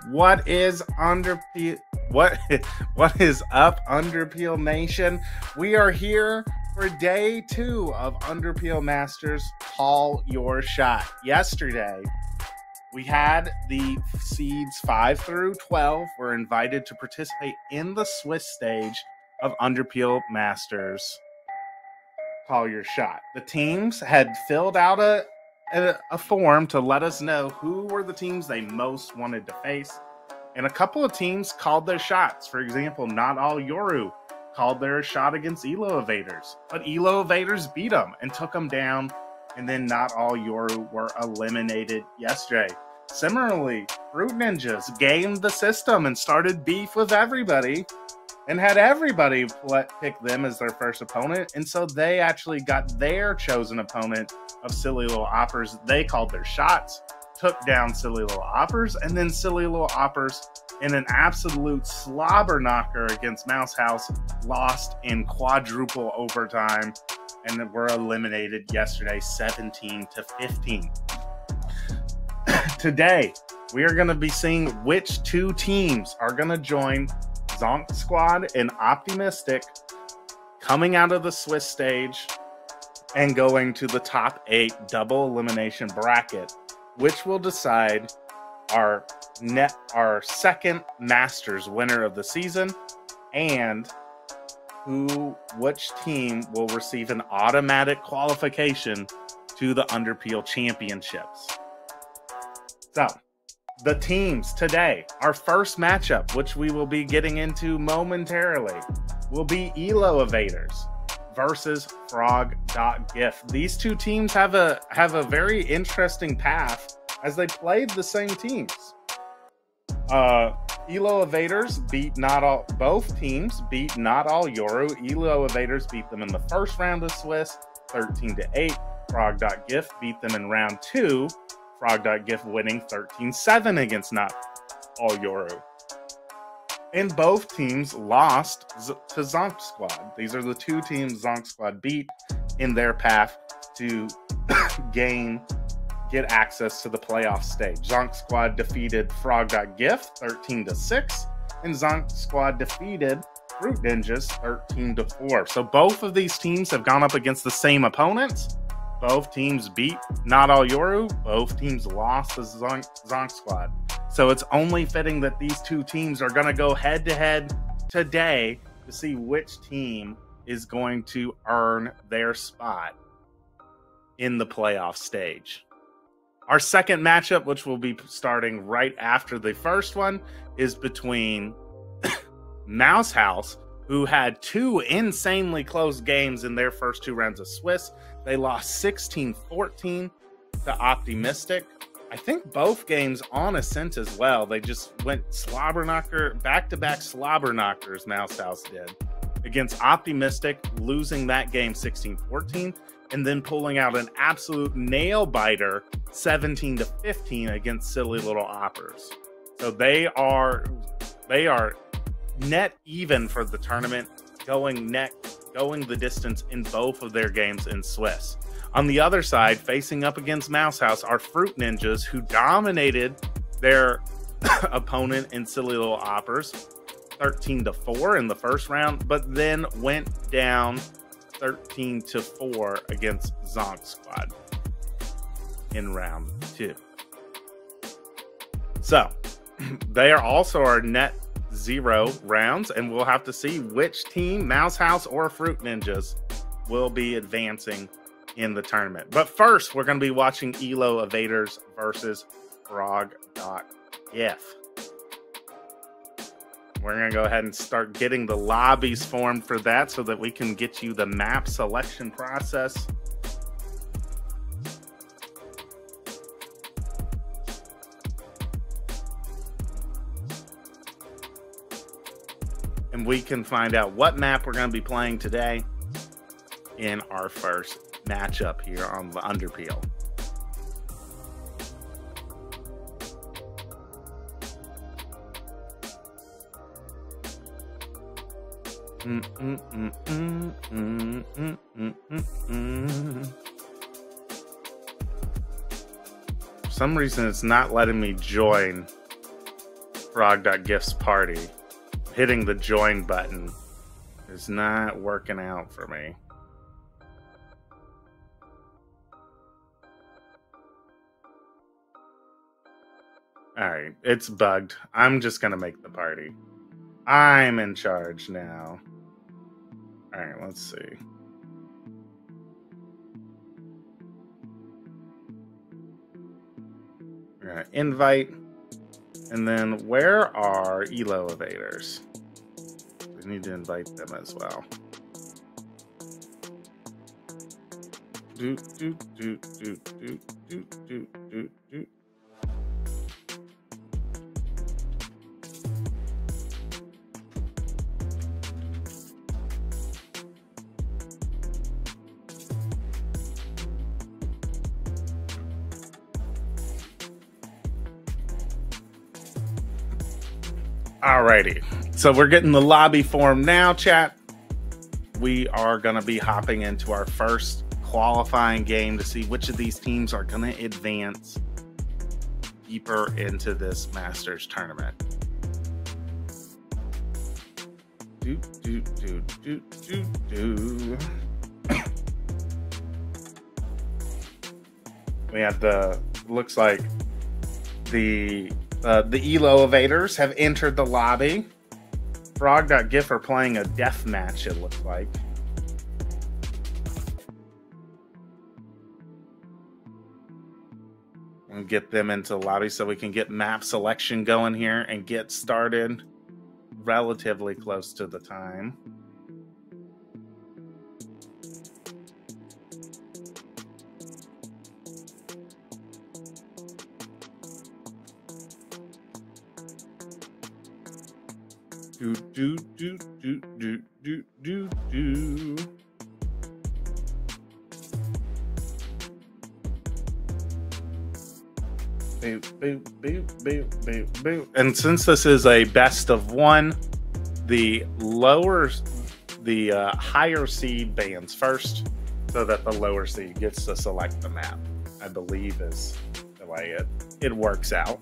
What is Underpeel? What is up, Underpeel Nation? We are here for day 2 of Underpeel Masters Call Your Shot. Yesterday, we had the seeds 5 through 12 were invited to participate in the Swiss stage of Underpeel Masters Call Your Shot. The teams had filled out a form to let us know who were the teams they most wanted to face. And a couple of teams called their shots. For example, Not All Yoru called their shot against Elo Evaders. But Elo Evaders beat them and took them down. And then Not All Yoru were eliminated yesterday. Similarly, Fruit Ninjas gamed the system and started beef with everybody. And had everybody pick them as their first opponent. And so they actually got their chosen opponent of Silly Little Oppers. They called their shots, took down Silly Little Oppers, and then Silly Little Oppers, in an absolute slobber knocker against Mouse House, lost in quadruple overtime and were eliminated yesterday 17-15. Today, we are going to be seeing which 2 teams are going to join Zonk Squad and Optimistic coming out of the Swiss stage and going to the top 8 double elimination bracket, which will decide our second Masters winner of the season and which team will receive an automatic qualification to the Underpeel Championships. So, the teams today, our first matchup, which we will be getting into momentarily, will be Elo Evaders versus frog.gif. These 2 teams have a very interesting path as they played the same teams. Elo Evaders both teams beat Not All Yoru. Elo Evaders beat them in the first round of Swiss, 13-8. Frog.gif beat them in round 2. Frog.gif winning 13-7 against Not All Yoru. And both teams lost to Zonk Squad. These are the 2 teams Zonk Squad beat in their path to get access to the playoff stage. Zonk Squad defeated Frog.gif 13-6, and Zonk Squad defeated Fruit Ninjas 13-4. So both of these teams have gone up against the same opponents, both teams beat Not All Yoru. Both teams lost the Zonk Squad. So it's only fitting that these two teams are going to go head-to-head today to see which team is going to earn their spot in the playoff stage. Our second matchup, which will be starting right after the first one, is between Mouse House, who had two insanely close games in their first two rounds of Swiss. They lost 16-14 to Optimistic. I think both games on Ascent as well. They just went slobber knocker, back-to-back slobber knockers, Mouse House did, against Optimistic, losing that game 16-14, and then pulling out an absolute nail-biter 17-15 against Silly Little Oppers. So they are net even for the tournament, going the distance in both of their games in Swiss. On the other side, facing up against Mouse House, are Fruit Ninjas, who dominated their opponent in Silly Little Oppers 13-4 in the first round, but then went down 13-4 against Zonk Squad in round 2. So they are also our net 0 rounds, and we'll have to see which team, Mouse House or Fruit Ninjas, will be advancing in the tournament. But first, we're going to be watching Elo Evaders versus frog.gif. We're going to go ahead and start getting the lobbies formed for that so that we can get you the map selection process. And we can find out what map we're going to be playing today in our first matchup here on the Underpeel. For some reason, it's not letting me join frog.gif's party. Hitting the join button is not working out for me. All right, it's bugged. I'm just gonna make the party. I'm in charge now. All right, let's see. We're gonna invite, and then where are Elo Evaders? We need to invite them as well. Do do do do do do do do do. Alrighty, so we're getting the lobby formed now, chat. We are going to be hopping into our first qualifying game to see which of these teams are going to advance deeper into this Masters tournament. Do, do, do, do, do, do. We have the, looks like the Elo Evaders have entered the lobby. Frog.gif are playing a death match, it looks like. And get them into the lobby so we can get map selection going here and get started relatively close to the time. Do do do do do do do do. Boop, boop, boop, boop, boop, boop. And since this is a best of one, the higher seed bans first, so that the lower seed gets to select the map. I believe is the way it works out.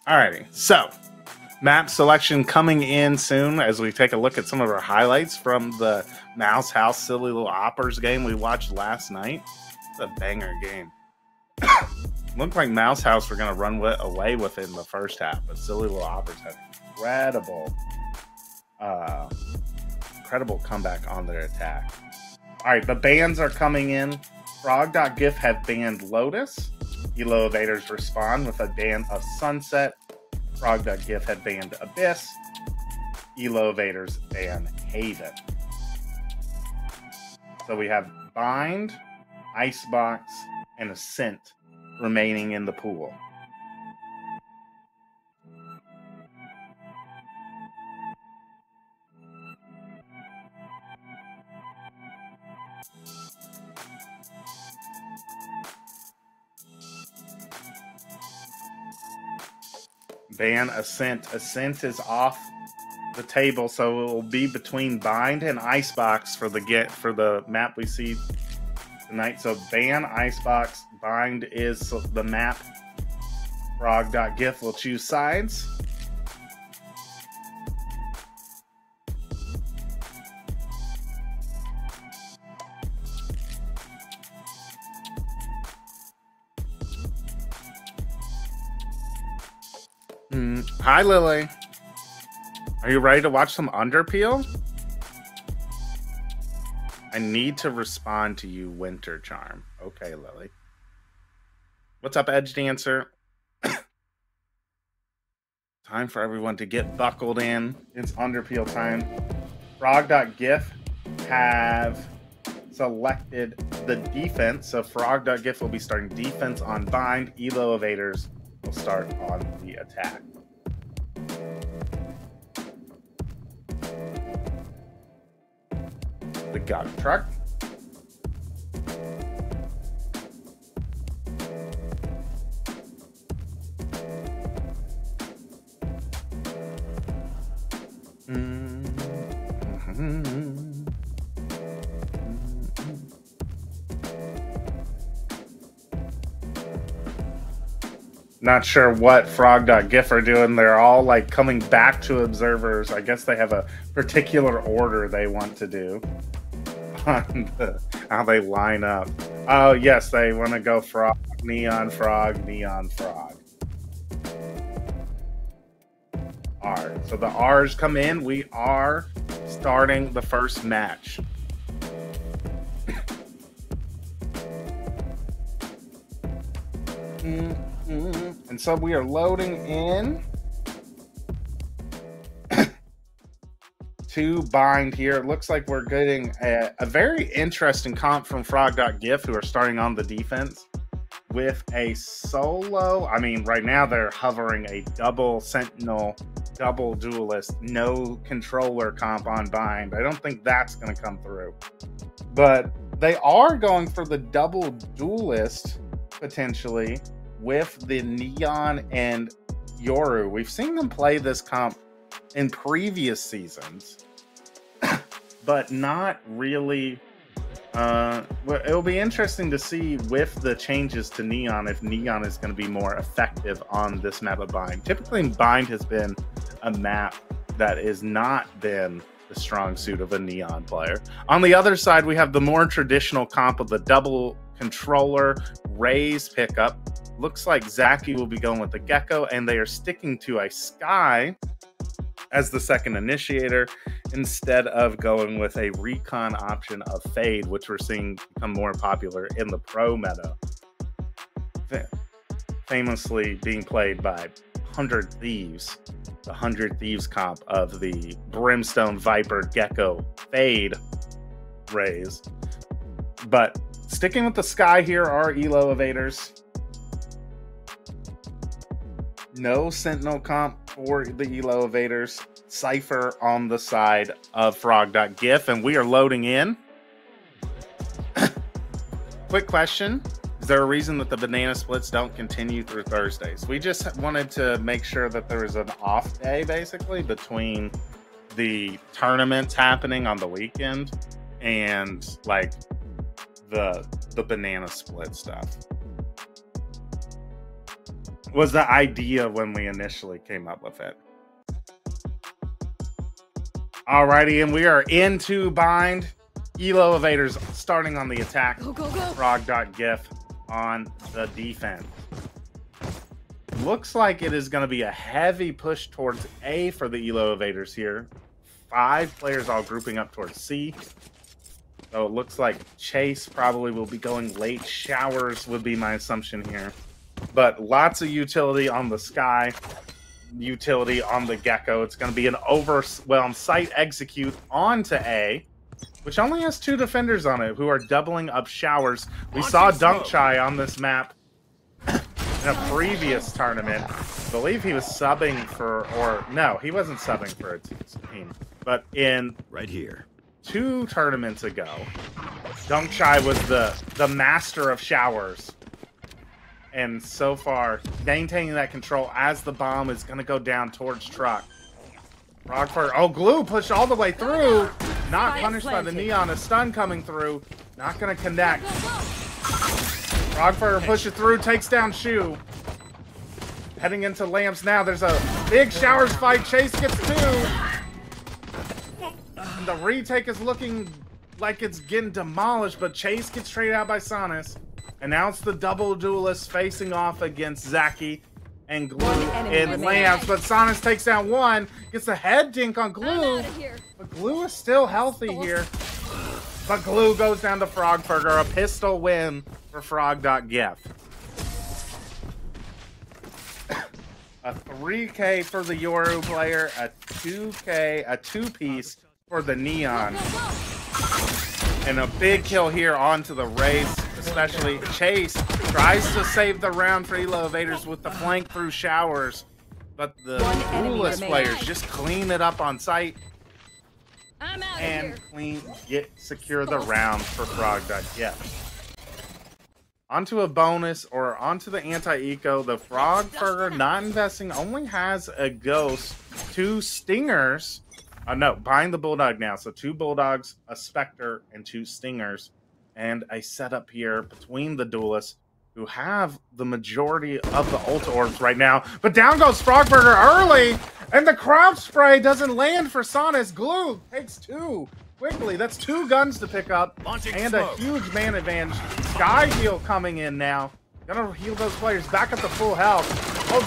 Alrighty, so map selection coming in soon as we take a look at some of our highlights from the Mouse House Silly Little Oppers game we watched last night. It's a banger game. Looked like Mouse House were going to run away with it in the first half, but Silly Little Oppers had incredible comeback on their attack. All right, the bans are coming in. Frog.gif have banned Lotus. Elo Evaders respond with a ban of Sunset. Frog.gif had banned Abyss. Elo Evaders ban Haven. So we have Bind, Icebox, and Ascent remaining in the pool. Ban Ascent. Ascent is off the table, so it will be between Bind and Icebox for the map we see tonight. So ban Icebox. Bind is the map. Frog.gif will choose sides. Hi, Lily. Are you ready to watch some Underpeel? I need to respond to you, Winter Charm. Okay, Lily. What's up, Edge Dancer? Time for everyone to get buckled in. It's Underpeel time. Frog.gif have selected the defense. So Frog.gif will be starting defense on Bind. Elo Evaders will start on the attack. The Gog Truck. Not sure what Frog.gif are doing. They're all like coming back to observers. I guess they have a particular order they want to do on how they line up. Oh, yes, they want to go Frog, Neon Frog, Neon Frog. R. So the R's come in. We are starting the first match. And so we are loading in to Bind here. It looks like we're getting a very interesting comp from Frog.gif, who are starting on the defense with a solo. I mean, right now they're hovering a double Sentinel, double Duelist, no controller comp on Bind. I don't think that's going to come through. But they are going for the double Duelist, potentially, with the Neon and Yoru. We've seen them play this comp in previous seasons, but not really. It'll be interesting to see with the changes to Neon if Neon is going to be more effective on this map of Bind. Typically, Bind has been a map that has not been the strong suit of a Neon player. On the other side, we have the more traditional comp of the double controller Raze pickup. Looks like Zaki will be going with the Gecko, and they are sticking to a Sky as the second initiator instead of going with a recon option of Fade, which we're seeing become more popular in the pro meta. Famously being played by 100 Thieves, the 100 Thieves comp of the Brimstone Viper Gecko Fade Raze. But sticking with the Sky here are Elo Evaders. No Sentinel comp for the Elo Evaders. Cypher on the side of Frog.gif, and we are loading in. Quick question. Is there a reason that the banana splits don't continue through Thursdays? We just wanted to make sure that there was an off day, basically, between the tournaments happening on the weekend and, like, the banana split stuff. was the idea when we initially came up with it. Alrighty, and we are into bind. Elo Evaders starting on the attack. Go, go, go. Frog.gif on the defense. Looks like it is going to be a heavy push towards A for the Elo Evaders here. 5 players all grouping up towards C. So it looks like Chase probably will be going late. Showers would be my assumption here. But lots of utility on the Sky. Utility on the Gecko. It's going to be an overwhelm site execute onto A, which only has 2 defenders on it who are doubling up Showers. We saw Dunk Chai on this map in a previous tournament. I believe he was subbing for, or no, he wasn't subbing for a team. But in right here 2 tournaments ago, Dunk Chai was the master of Showers. And so far, maintaining that control as the bomb is going to go down towards Truck. Frogfur, oh, Glue pushed all the way through. Not punished by the Neon. A stun coming through. Not going to connect. Frogfur pushes through, takes down Shu. Heading into Lamps now. There's a big Showers fight. Chase gets 2. And the retake is looking like it's getting demolished, but Chase gets traded out by Sanis. And now it's the double duelists facing off against Zaki and Glue in Lamps. But Sanis takes down 1, gets a head dink on Glue. But Glue is still healthy here. But Glue goes down to Frogburger. A pistol win for frog.gif. A 3K for the Yoru player, a 2K, a 2-piece for the Neon. And a big kill here onto the Wraith, especially Chase tries to save the round for Elo Evaders with the flank through Showers. But the duelist players just clean it up on site and secure the round for frog.gif. Onto a bonus, or onto the anti-eco. The Frogburger, not investing, only has a Ghost, 2 Stingers. No, buying the Bulldog now. So 2 Bulldogs, a Spectre, and 2 Stingers. And a setup here between the duelists who have the majority of the ult orbs right now. But down goes Frogburger early, and the crouch spray doesn't land for Sanis. Glue takes 2 quickly. That's 2 guns to pick up, and a huge man advantage. Sky heal coming in now. Gonna heal those players back up to full health. Oh,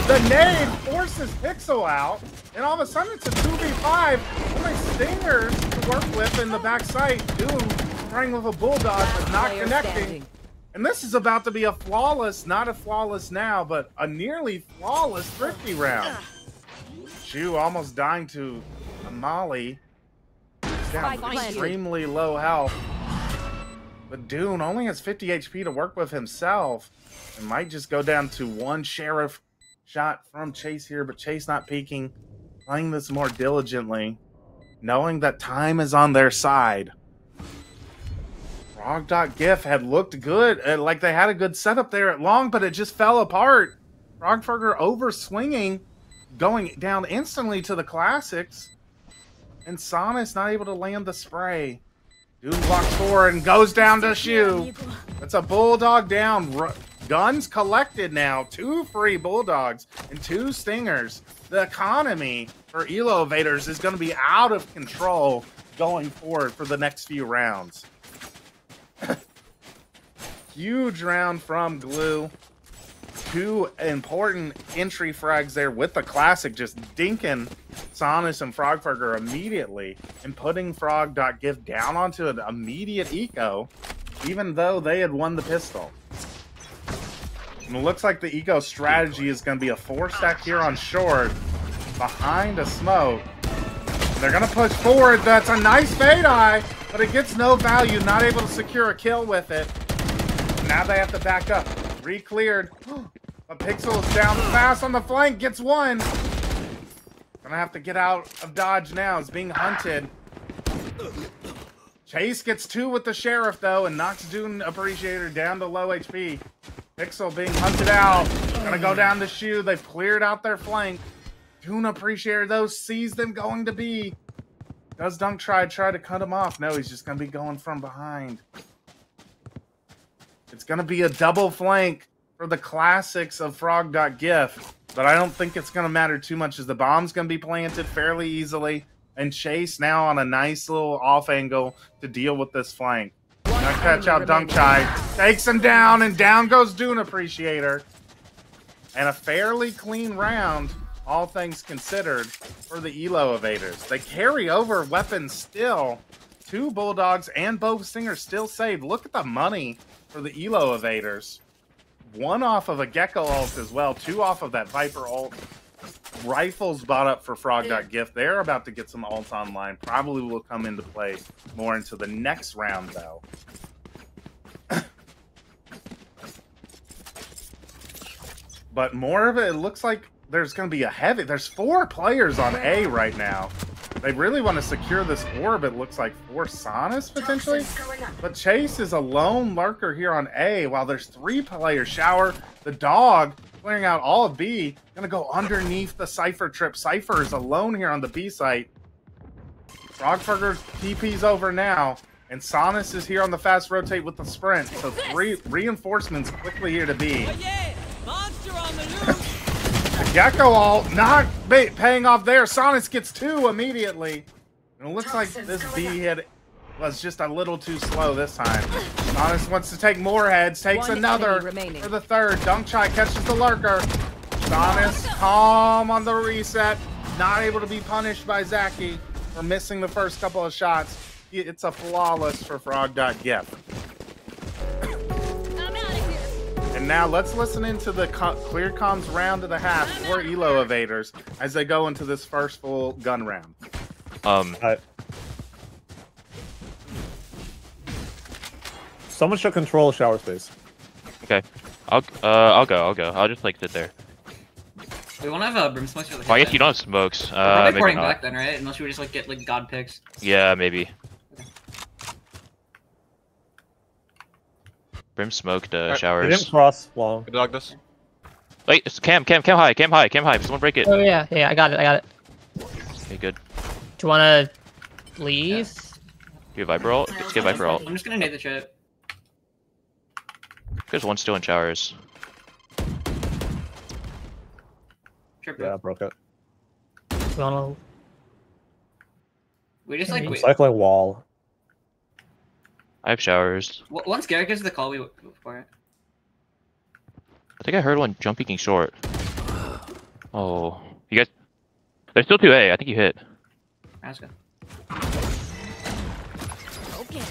the nade forces Pixel out, and all of a sudden it's a 2v5. Only Stingers to work with in the backside. Doom trying with a Bulldog, but not connecting. And this is about to be a flawless, not a flawless now, but a nearly flawless Thrifty round. Shu almost dying to a Molly. He's down extremely low health. But Dune only has 50 HP to work with himself. And might just go down to 1 Sheriff shot from Chase here, but Chase not peeking. Playing this more diligently. Knowing that time is on their side. Frog.gif had looked good. Like they had a good setup there at long, but it just fell apart. Frogburger over swinging. Going down instantly to the classics. And Sanis not able to land the spray. Dune blocks forward and goes down to Shu. That's a Bulldog down. Guns collected now. 2 free Bulldogs and 2 Stingers. The economy for Elo Evaders is going to be out of control going forward for the next few rounds. Huge round from Glue. 2 important entry frags there with the classic, just dinking Sanis and Frogburger immediately and putting frog.gif down onto an immediate eco, even though they had won the pistol. And it looks like the eco strategy is going to be a 4-stack here on short behind a smoke. They're going to push forward. That's a nice fade eye, but it gets no value. Not able to secure a kill with it. Now they have to back up. Re-cleared. But Pixel is down fast on the flank. Gets 1. Gonna have to get out of dodge now. Is being hunted. Chase gets 2 with the Sheriff, though, and knocks Dune Appreciator down to low HP. Pixel being hunted out. Gonna go down to Shu. They've cleared out their flank. Dune Appreciator, though, sees them going to B. Does Dunk try to cut him off? No, he's just gonna be going from behind. It's going to be a double flank. for the classics of frog.gif, but I don't think it's going to matter too much as the bomb's going to be planted fairly easily, and Chase now on a nice little off angle to deal with this flank. Now catch out Dunk Chai, takes him down, and down goes Dune Appreciator. And a fairly clean round, all things considered, for the Elo Evaders. They carry over weapons still. 2 Bulldogs and Bow Stingers still saved. Look at the money for the Elo Evaders. 1 off of a Gecko ult as well. 2 off of that Viper ult. Rifles bought up for frog.gif. They're about to get some ults online. Probably will come into play more into the next round, though. But more of it looks like there's going to be a heavy... There's 4 players on A right now. They really want to secure this orb. It looks like 4 Saunas, potentially. But Chase is a lone lurker here on A, while there's 3 players. Shower, the dog, clearing out all of B. Going to go underneath the Cypher trip. Cypher is alone here on the B site. Frogburger's TP's over now. And Saunas is here on the fast rotate with the sprint. So 3 reinforcements quickly here to B. The Gecko ult not paying off there. Saunas gets 2 immediately. And it looks like this B hit was just a little too slow this time. Saunas wants to take more heads. Takes another for the 3rd. Dunk Chai catches the lurker. Saunas calm on the reset. Not able to be punished by Zaki for missing the first couple of shots. It's a flawless for frog.gif. And now let's listen into the clear comms round of the half for Elo Evaders as they go into this first full gun round. Someone should control shower space. Okay, I'll go. I'll just like sit there. We won't have brim smokes. Well, I guess you don't have smokes. We're maybe not. back then, right? Unless we just like get like god picks. Yeah, maybe. Brim smoked showers. He didn't cross long. Good dog this. Wait, it's cam high. Someone break it. Oh yeah, I got it. Okay, good. Do you want to leave? Do you have Viper ult? Let's get Viper ult. I'm just gonna nade the trip. There's 1 still in showers. Trip. Yeah, I broke it. You want We just like I'm wait. cycling wall. I have showers. Once Garrett gives the call, we go for it. I think I heard one jump peeking short. Oh, you guys. There's still 2A. I think you hit. Let's go.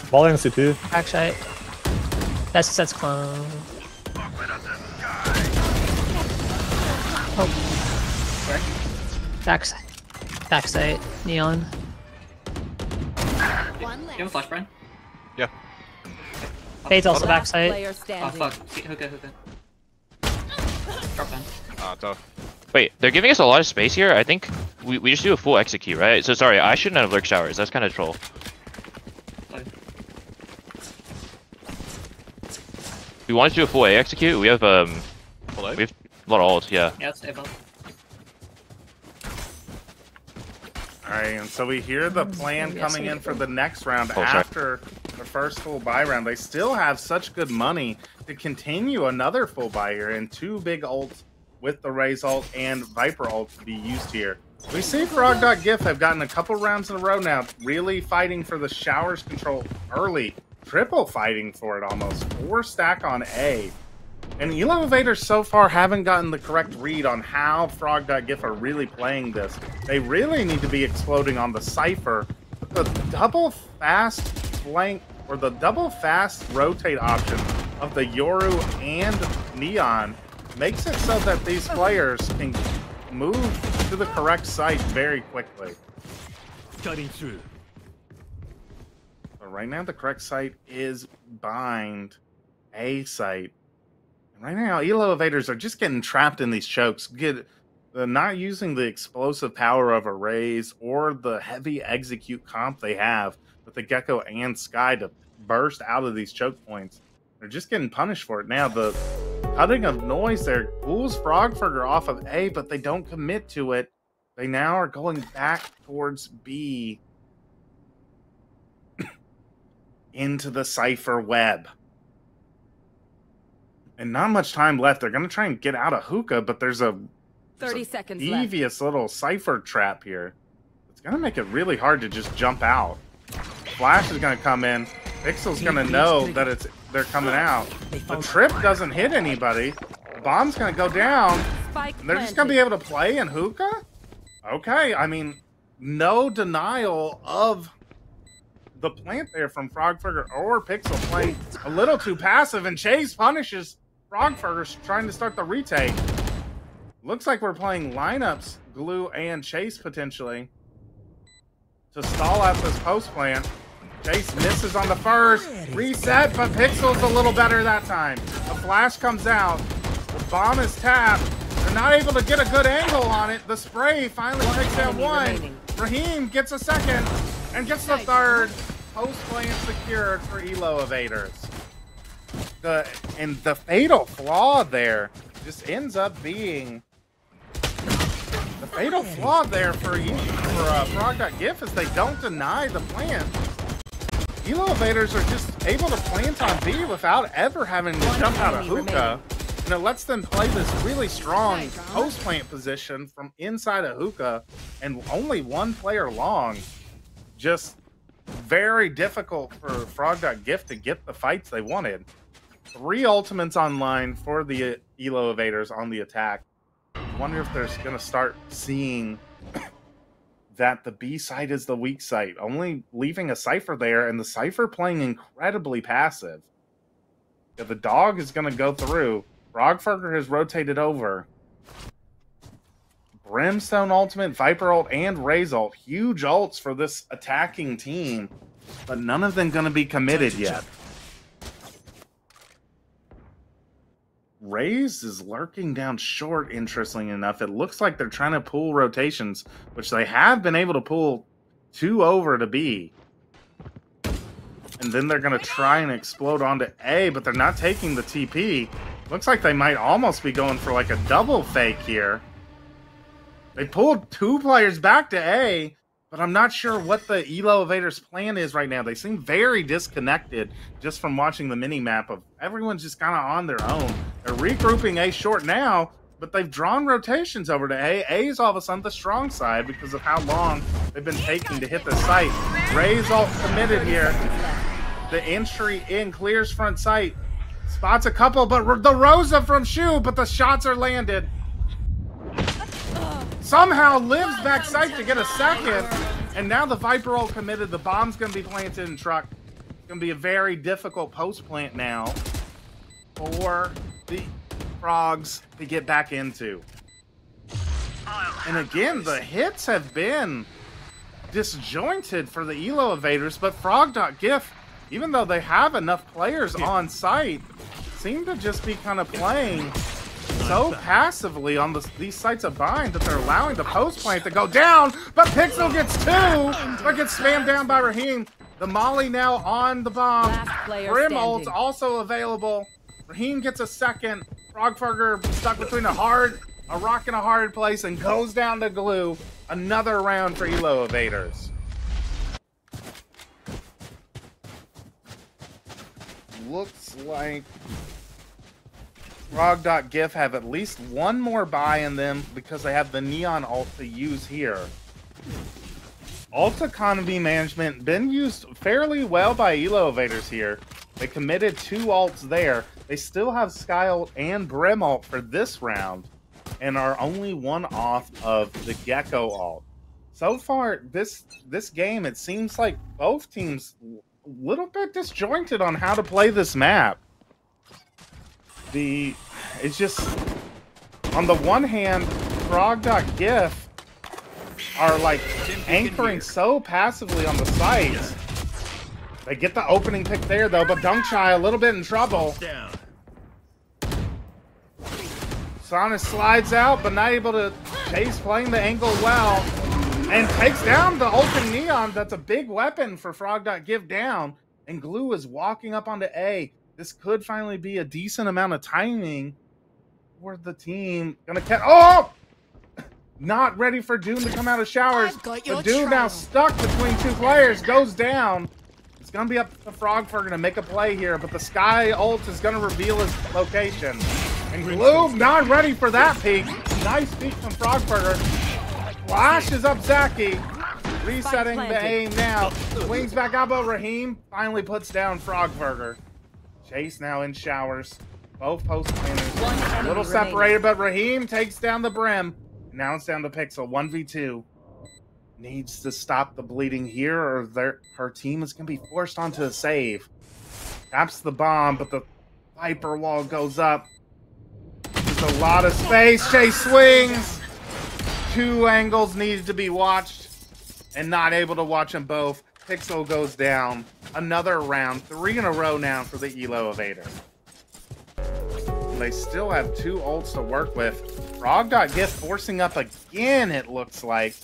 Volleying C2. to backside? That's clone. Oh. Backside. Neon. You have a flash, Brian? Yeah. Fade's also backside. Oh fuck. Hookah. Drop down. Ah, tough. Wait, they're giving us a lot of space here. I think we just do a full execute, right? So sorry, I shouldn't have lurk showers. That's kind of troll. We want to do a full A execute. We have Full A? we have a lot of ults. Yeah. Yeah, let's stay above. Alright, and so we hear the plan coming in for the next round after the first full buy round. They still have such good money to continue another full buy here, and 2 big ults with the Raze ult and Viper ult to be used here. We see frog.gif have gotten a couple rounds in a row now, really fighting for the showers control early. Triple fighting for it almost. 4 stack on A. And Elo Evaders so far haven't gotten the correct read on how frog.gif are really playing this. They really need to be exploding on the Cypher. The double fast flank, or the double fast rotate option of the Yoru and Neon makes it so that these players can move to the correct site very quickly. Cutting through. But right now the correct site is bind A site. Right now, Elo Evaders are just getting trapped in these chokes. Not using the explosive power of a Raze or the heavy execute comp they have with the Gecko and Sky to burst out of these choke points. They're just getting punished for it. Now, the cutting of noise there pulls Frogburger off of A, but they don't commit to it. They now are going back towards B into the Cypher web. And not much time left. They're going to try and get out of hookah, but there's a 30 seconds left. devious little cipher trap here. It's going to make it really hard to just jump out. Flash is going to come in. Pixel's going to know that they're coming out. The trip doesn't hit anybody. The bomb's going to go down. And they're just going to be able to play in hookah? Okay, I mean, no denial of the plant there from Frogfurger or Pixel playing a little too passive, and Chase punishes Frogfurger trying to start the retake. Looks like we're playing lineups, Glue and Chase potentially, to stall out this post plant. Chase misses on the first reset, but Pixel's a little better that time. The flash comes out. The bomb is tapped. They're not able to get a good angle on it. The spray finally takes down one. Raheem gets a second and gets the third. Post plant secured for Elo Evaders. The fatal flaw there just ends up being the fatal flaw there for frog.gif is they don't deny the plant. Elo Evaders are just able to plant on B without ever having to jump out of hookah. And it lets them play this really strong post plant position from inside of hookah and only one player long. Just very difficult for frog.gif to get the fights they wanted. 3 ultimates online for the Elo Evaders on the attack. I wonder if they're going to start seeing that the B site is the weak site, only leaving a Cypher there, and the Cypher playing incredibly passive. If the dog is going to go through, Frogfurger has rotated over. Brimstone ultimate, Viper ult, and Raze ult. Huge ults for this attacking team, but none of them going to be committed yet. Raze is lurking down short, interestingly enough. It looks like they're trying to pull rotations, which they have been able to pull 2 over to B. And then they're going to try and explode onto A, but they're not taking the TP. Looks like they might almost be going for like a double fake here. They pulled 2 players back to A, but I'm not sure what the Elo Evaders plan is right now. They seem very disconnected just from watching the mini-map of everyone's just kind of on their own. They're regrouping A short now, but they've drawn rotations over to A. A is all of a sudden the strong side because of how long they've been taking to hit the site. Raze ult committed here. The entry in clears front sight. Spots a couple, but the Rosa from Shu, but the shots are landed. Somehow lives back sight to get a second, and now the Viper ult committed. The bomb's going to be planted in truck. It's going to be a very difficult post plant now for the Frogs to get back into. And again, the hits have been disjointed for the Elo Evaders, but frog.gif, even though they have enough players on site, seem to just be kind of playing so passively on these sites of bind that they're allowing the post plant to go down, but Pixel gets 2, but gets spammed down by Raheem. The Molly now on the bomb. Brim ult's also available. Raheem gets a second. Frogfurger stuck between a rock and a hard place and goes down to Glue. Another round for Elo Evaders. Looks like frog.gif have at least one more buy in them because they have the Neon ult to use here. Ult economy management been used fairly well by Elo Evaders here. They committed 2 ults there. They still have Sky ult and Brim ult for this round and are only 1 off of the Gecko ult. So far, this game, it seems like both teams a little bit disjointed on how to play this map. It's just, on the one hand, frog.gif are like anchoring so passively on the sites. They get the opening pick there though, but Dunkshy a little bit in trouble. Saunus slides out, but not able to chase, playing the angle well, and takes down the ulting Neon. That's a big weapon for frog.gif down, and Glue is walking up onto A. This could finally be a decent amount of timing for the team. Gonna catch. Oh! Not ready for Doom to come out of showers. The Doom now stuck between 2 players. Goes down. It's going to be up to Frogfurger to make a play here, but the Sky ult is going to reveal his location. And Glue not ready for that peek. Nice peek from Frogfurger. Flashes up Zaki. Resetting the aim now. Swings back out, but Raheem finally puts down Frogfurger. Chase now in showers. Both post planners. A little separated, but Raheem takes down the Brim. Now it's down to Pixel. 1v2. Needs to stop the bleeding here, or her team is going to be forced onto a save. Taps the bomb, but the Viper wall goes up. There's a lot of space. Chase swings. Two angles needed to be watched, and not able to watch them both. Pixel goes down. Another round. 3 in a row now for the Elo Evaders. They still have 2 ults to work with. Frog.gif forcing up again, it looks like.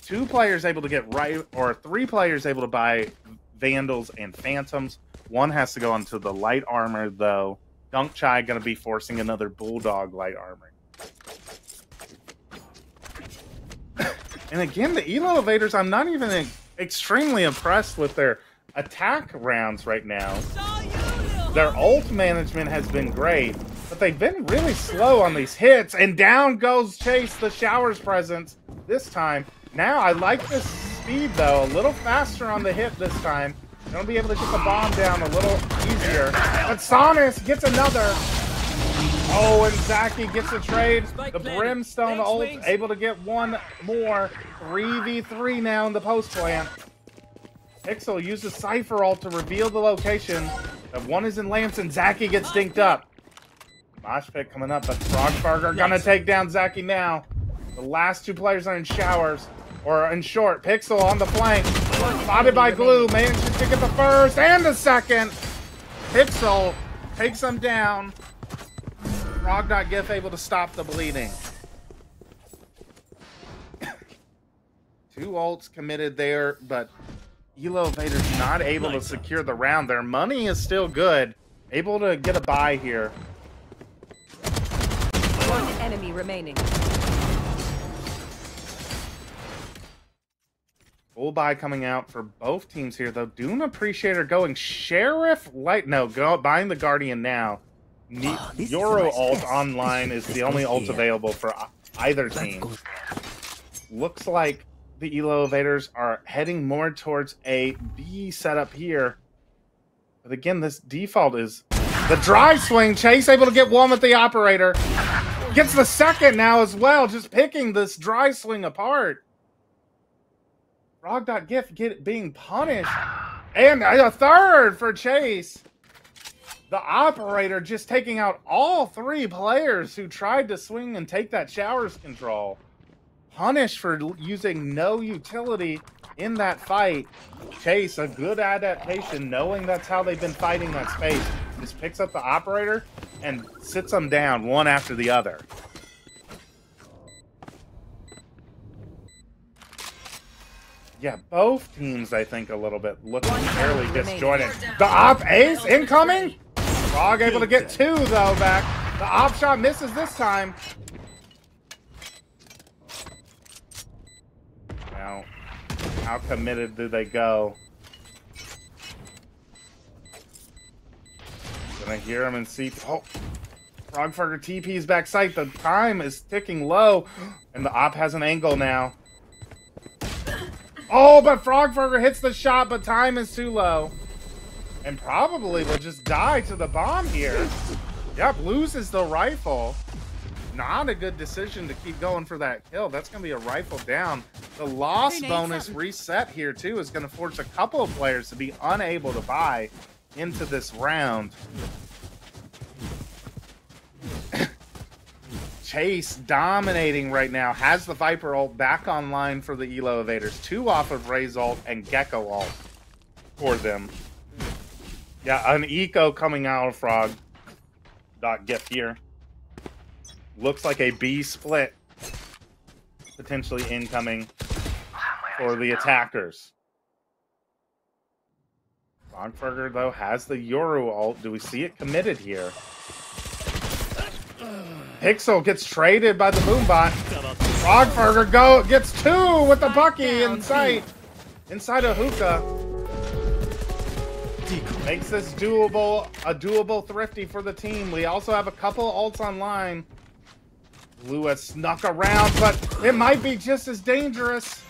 2 players able to get right, or 3 players able to buy Vandals and Phantoms. 1 has to go onto the light armor, though. Dunk Chai going to be forcing another Bulldog light armor. And again, the Elo Evaders, I'm not even extremely impressed with their attack rounds right now. Their ult management has been great, but they've been really slow on these hits. And down goes Chase, the Showers presence this time. Now, I like this speed, though. A little faster on the hit this time. Gonna be able to get the bomb down a little easier. But Sonus gets another. Oh, and Zaki gets a trade. The Brimstone ult able to get 1 more. 3v3 now in the post plant. Pixel uses Cypher ult to reveal the location. The 1 is in Lance, and Zaki gets dinked up. Mosh pit coming up, but Frogfurger gonna take down Zaki now. The last 2 players are in showers, or in short. Pixel on the flank. Spotted by Glue. Manages to get the first and the second. Pixel takes them down. Frog.gif able to stop the bleeding. 2 ults committed there, but Elo Evaders not able to secure the round. Their money is still good. Able to get a buy here. 1 enemy remaining. Full buy coming out for both teams here, though. Dune Appreciator going Sheriff Light. No, buying the Guardian now. Euro ult online is the only ult available for either team. Looks like the Elo Evaders are heading more towards a B setup here. But again, this default is the dry swing. Chase able to get 1 with the operator. Gets the second now as well, just picking this dry swing apart. Frog.gif being punished. And a third for Chase. The operator just taking out all 3 players who tried to swing and take that Showers control. Punished for using no utility in that fight. Chase, a good adaptation, knowing that's how they've been fighting that space. Just picks up the operator and sits them down one after the other. Yeah, both teams, I think, a little bit looking fairly disjointed. The op ace incoming? Frog able to get 2, though, back. The op shot misses this time. Now, how committed do they go? Gonna hear him and see. Oh, Frogfurger TP's back sight. The time is ticking low, and the op has an angle now. Oh, but Frogfurger hits the shot, but time is too low. And probably will just die to the bomb here. Yep, loses the rifle. Not a good decision to keep going for that kill. That's going to be a rifle down. The loss bonus reset here, too, is going to force a couple of players to be unable to buy into this round. Chase dominating right now. Has the Viper ult back online for the Elo Evaders. 2 off of Ray's ult and Gecko ult for them. Yeah, an eco coming out of Frog.gif here. Looks like a B split potentially incoming for the attackers. Frogfurger, though, has the Euro ult. Do we see it committed here? Pixel gets traded by the Boombot. Frogfurger gets 2 with the Bucky in sight. Inside a hookah. Makes this a doable thrifty for the team. We also have a couple ults online. Blue has snuck around, but it might be just as dangerous.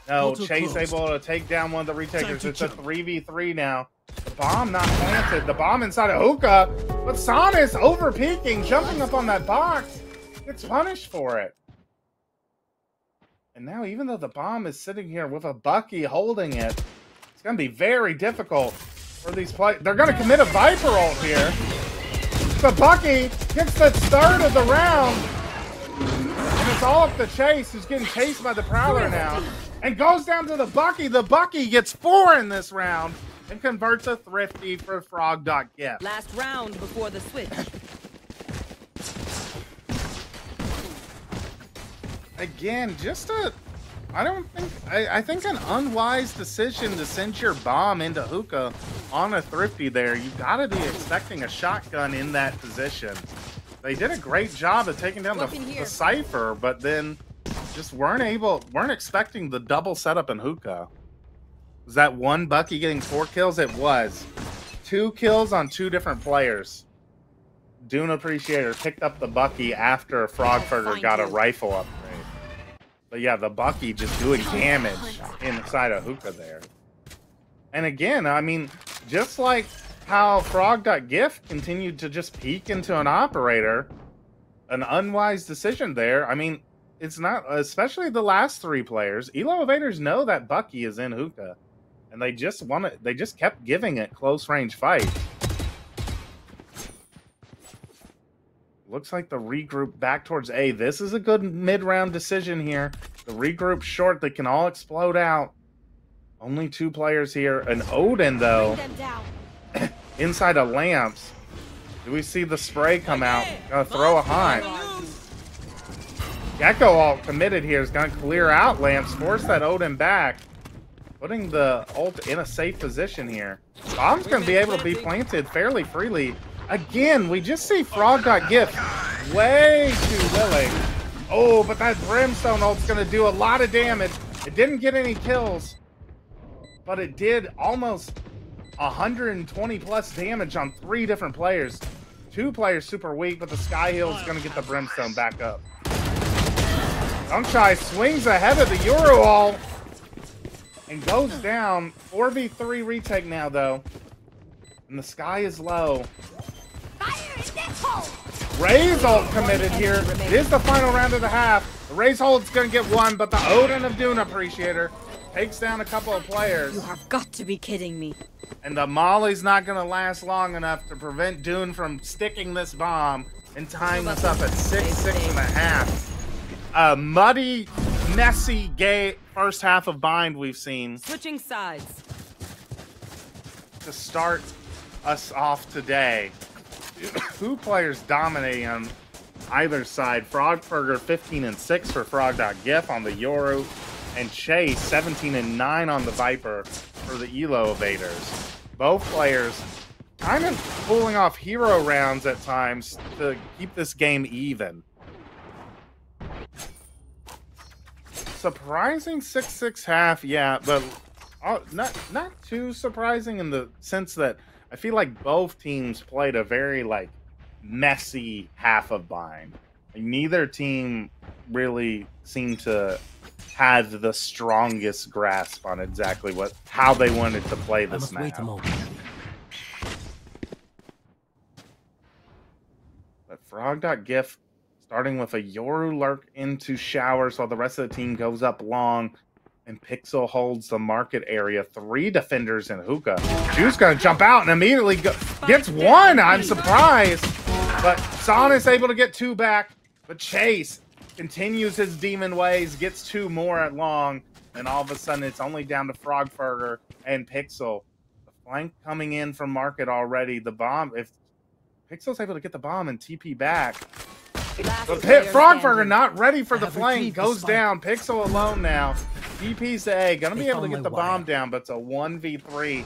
No, Chase able to take down one of the retakers. It's a 3v3 now. The bomb not planted. The bomb inside of hookah. But Sonis over peeking, jumping up on that box. Gets punished for it. And now, even though the bomb is sitting here with a Bucky holding it, it's going to be very difficult for these players. They're going to commit a Viper ult here. The Bucky gets the start of the round. And it's all up to Chase, who's getting chased by the Prowler now. And goes down to the Bucky. The Bucky gets 4 in this round and converts a thrifty for frog.gif. Last round before the switch. Again, I think an unwise decision to send your bomb into hookah on a thrifty there. You gotta be expecting a shotgun in that position. They did a great job of taking down the Cypher, but then just weren't expecting the double setup in hookah. Was that one Bucky getting 4 kills? It was. 2 kills on 2 different players. Dune Appreciator picked up the Bucky after Frogburger got a rifle upgrade. But yeah, the Bucky just doing damage inside of hookah there. And again, I mean, just like how frog.gif continued to just peek into an operator, an unwise decision there. I mean, it's not, especially the last 3 players. Elo Evaders know that Bucky is in hookah, and they just kept giving it close range fight. Looks like the regroup back towards A. This is a good mid-round decision here. The regroup short, they can all explode out. Only 2 players here. An Odin, though, inside of lamps. Do we see the spray come out? Gonna throw a hunt. Gecko ult committed here is gonna clear out lamps, force that Odin back, putting the ult in a safe position here. Bomb's gonna be able to be planted fairly freely. Again, we just see frog.gif way too willing. Oh, but that brimstone ult's gonna do a lot of damage. It didn't get any kills, but it did almost 120 plus damage on 3 different players. 2 players super weak, but the Sky Hill is gonna get the brimstone back up. Sunshine swings ahead of the Euro ult and goes down. 4v3 retake now, though. And the sky is low. Ray's ult committed here. It is the final round of the half. The Ray's ult's gonna get 1, but the Odin of Dune Appreciator takes down a couple of players. You have got to be kidding me. And the Molly's not gonna last long enough to prevent Dune from sticking this bomb and tying us up at 6.5. A muddy, messy, gay first half of Bind we've seen. Switching sides. To start us off today. 2 players dominating on either side. Frogburger 15-6 for frog.gif on the Yoru, and Chase 17-9 on the Viper for the Elo Evaders. Both players kind of pulling off hero rounds at times to keep this game even. Surprising 6-6 half, yeah, but not too surprising in the sense that I feel like both teams played a very, like, messy half of Bind. Like, neither team really seemed to have the strongest grasp on exactly how they wanted to play this map. But frog.gif starting with a Yoru lurk into showers while the rest of the team goes up long. And Pixel holds the market area. 3 defenders in hookah. Juice gonna jump out and immediately gets 1. I'm surprised. But Son is able to get 2 back. But Chase continues his demon ways, gets 2 more at long. And all of a sudden, it's only down to Frogburger and Pixel. The flank coming in from market already. The bomb, if Pixel's able to get the bomb and TP back. But Frogburger not ready for the flank. Goes down. Pixel alone now. DP's to A. Gonna be able to get the bomb down, but it's a 1v3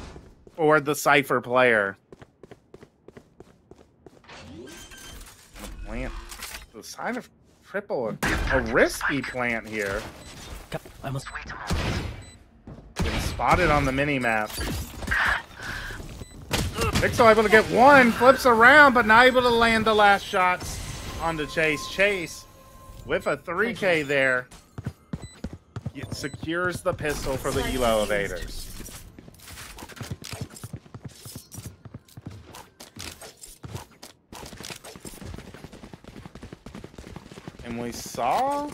for the Cypher player. Plant. The sign of triple. A risky plant here. I must Getting spotted on the mini-map. Pixel able to get one, flips around, but not able to land the last shots onto Chase. Chase with a 3K there. It secures the pistol for the Elo Evaders. And we saw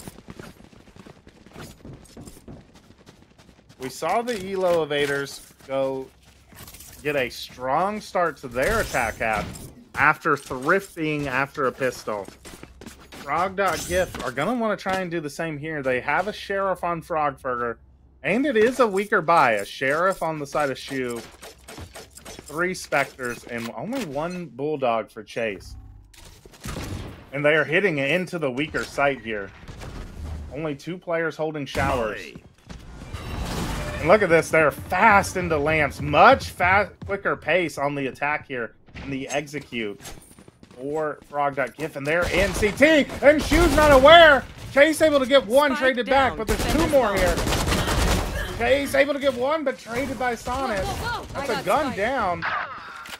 the Elo Evaders get a strong start to their attack half after thrifting after a pistol. Frog.gif are going to want to try and do the same here. They have a Sheriff on Frogburger, and it is a weaker buy. A Sheriff on the side of Shoe, 3 Spectres, and only 1 Bulldog for Chase. And they are hitting into the weaker site here. Only 2 players holding showers. And look at this, they're fast into lamps. Much quicker pace on the attack here in the execute for frog.gif. And they're in CT, and Shoe's not aware. Chase able to get 1, traded back, but there's 2 more here. Chase able to get 1, but traded by Sonic. That's a gun down.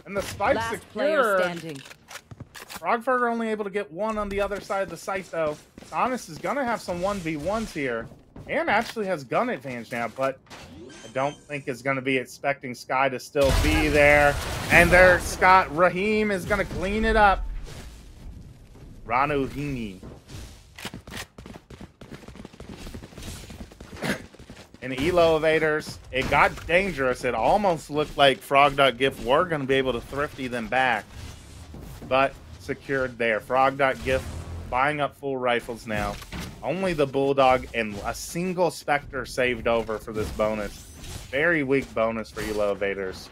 And the spike's secure. Frogburger only able to get 1 on the other side of the site, though. Honest is going to have some 1v1s here. And actually has gun advantage now, but I don't think is going to be expecting Sky to still be there. And there, Raheem is going to clean it up. Ranuhini. And Elo Evaders, it got dangerous. It almost looked like Frog.gif were going to be able to thrifty them back. But secured there. Frog.gif buying up full rifles now. Only the Bulldog and a single Spectre saved over for this bonus. Very weak bonus for Elo Evaders.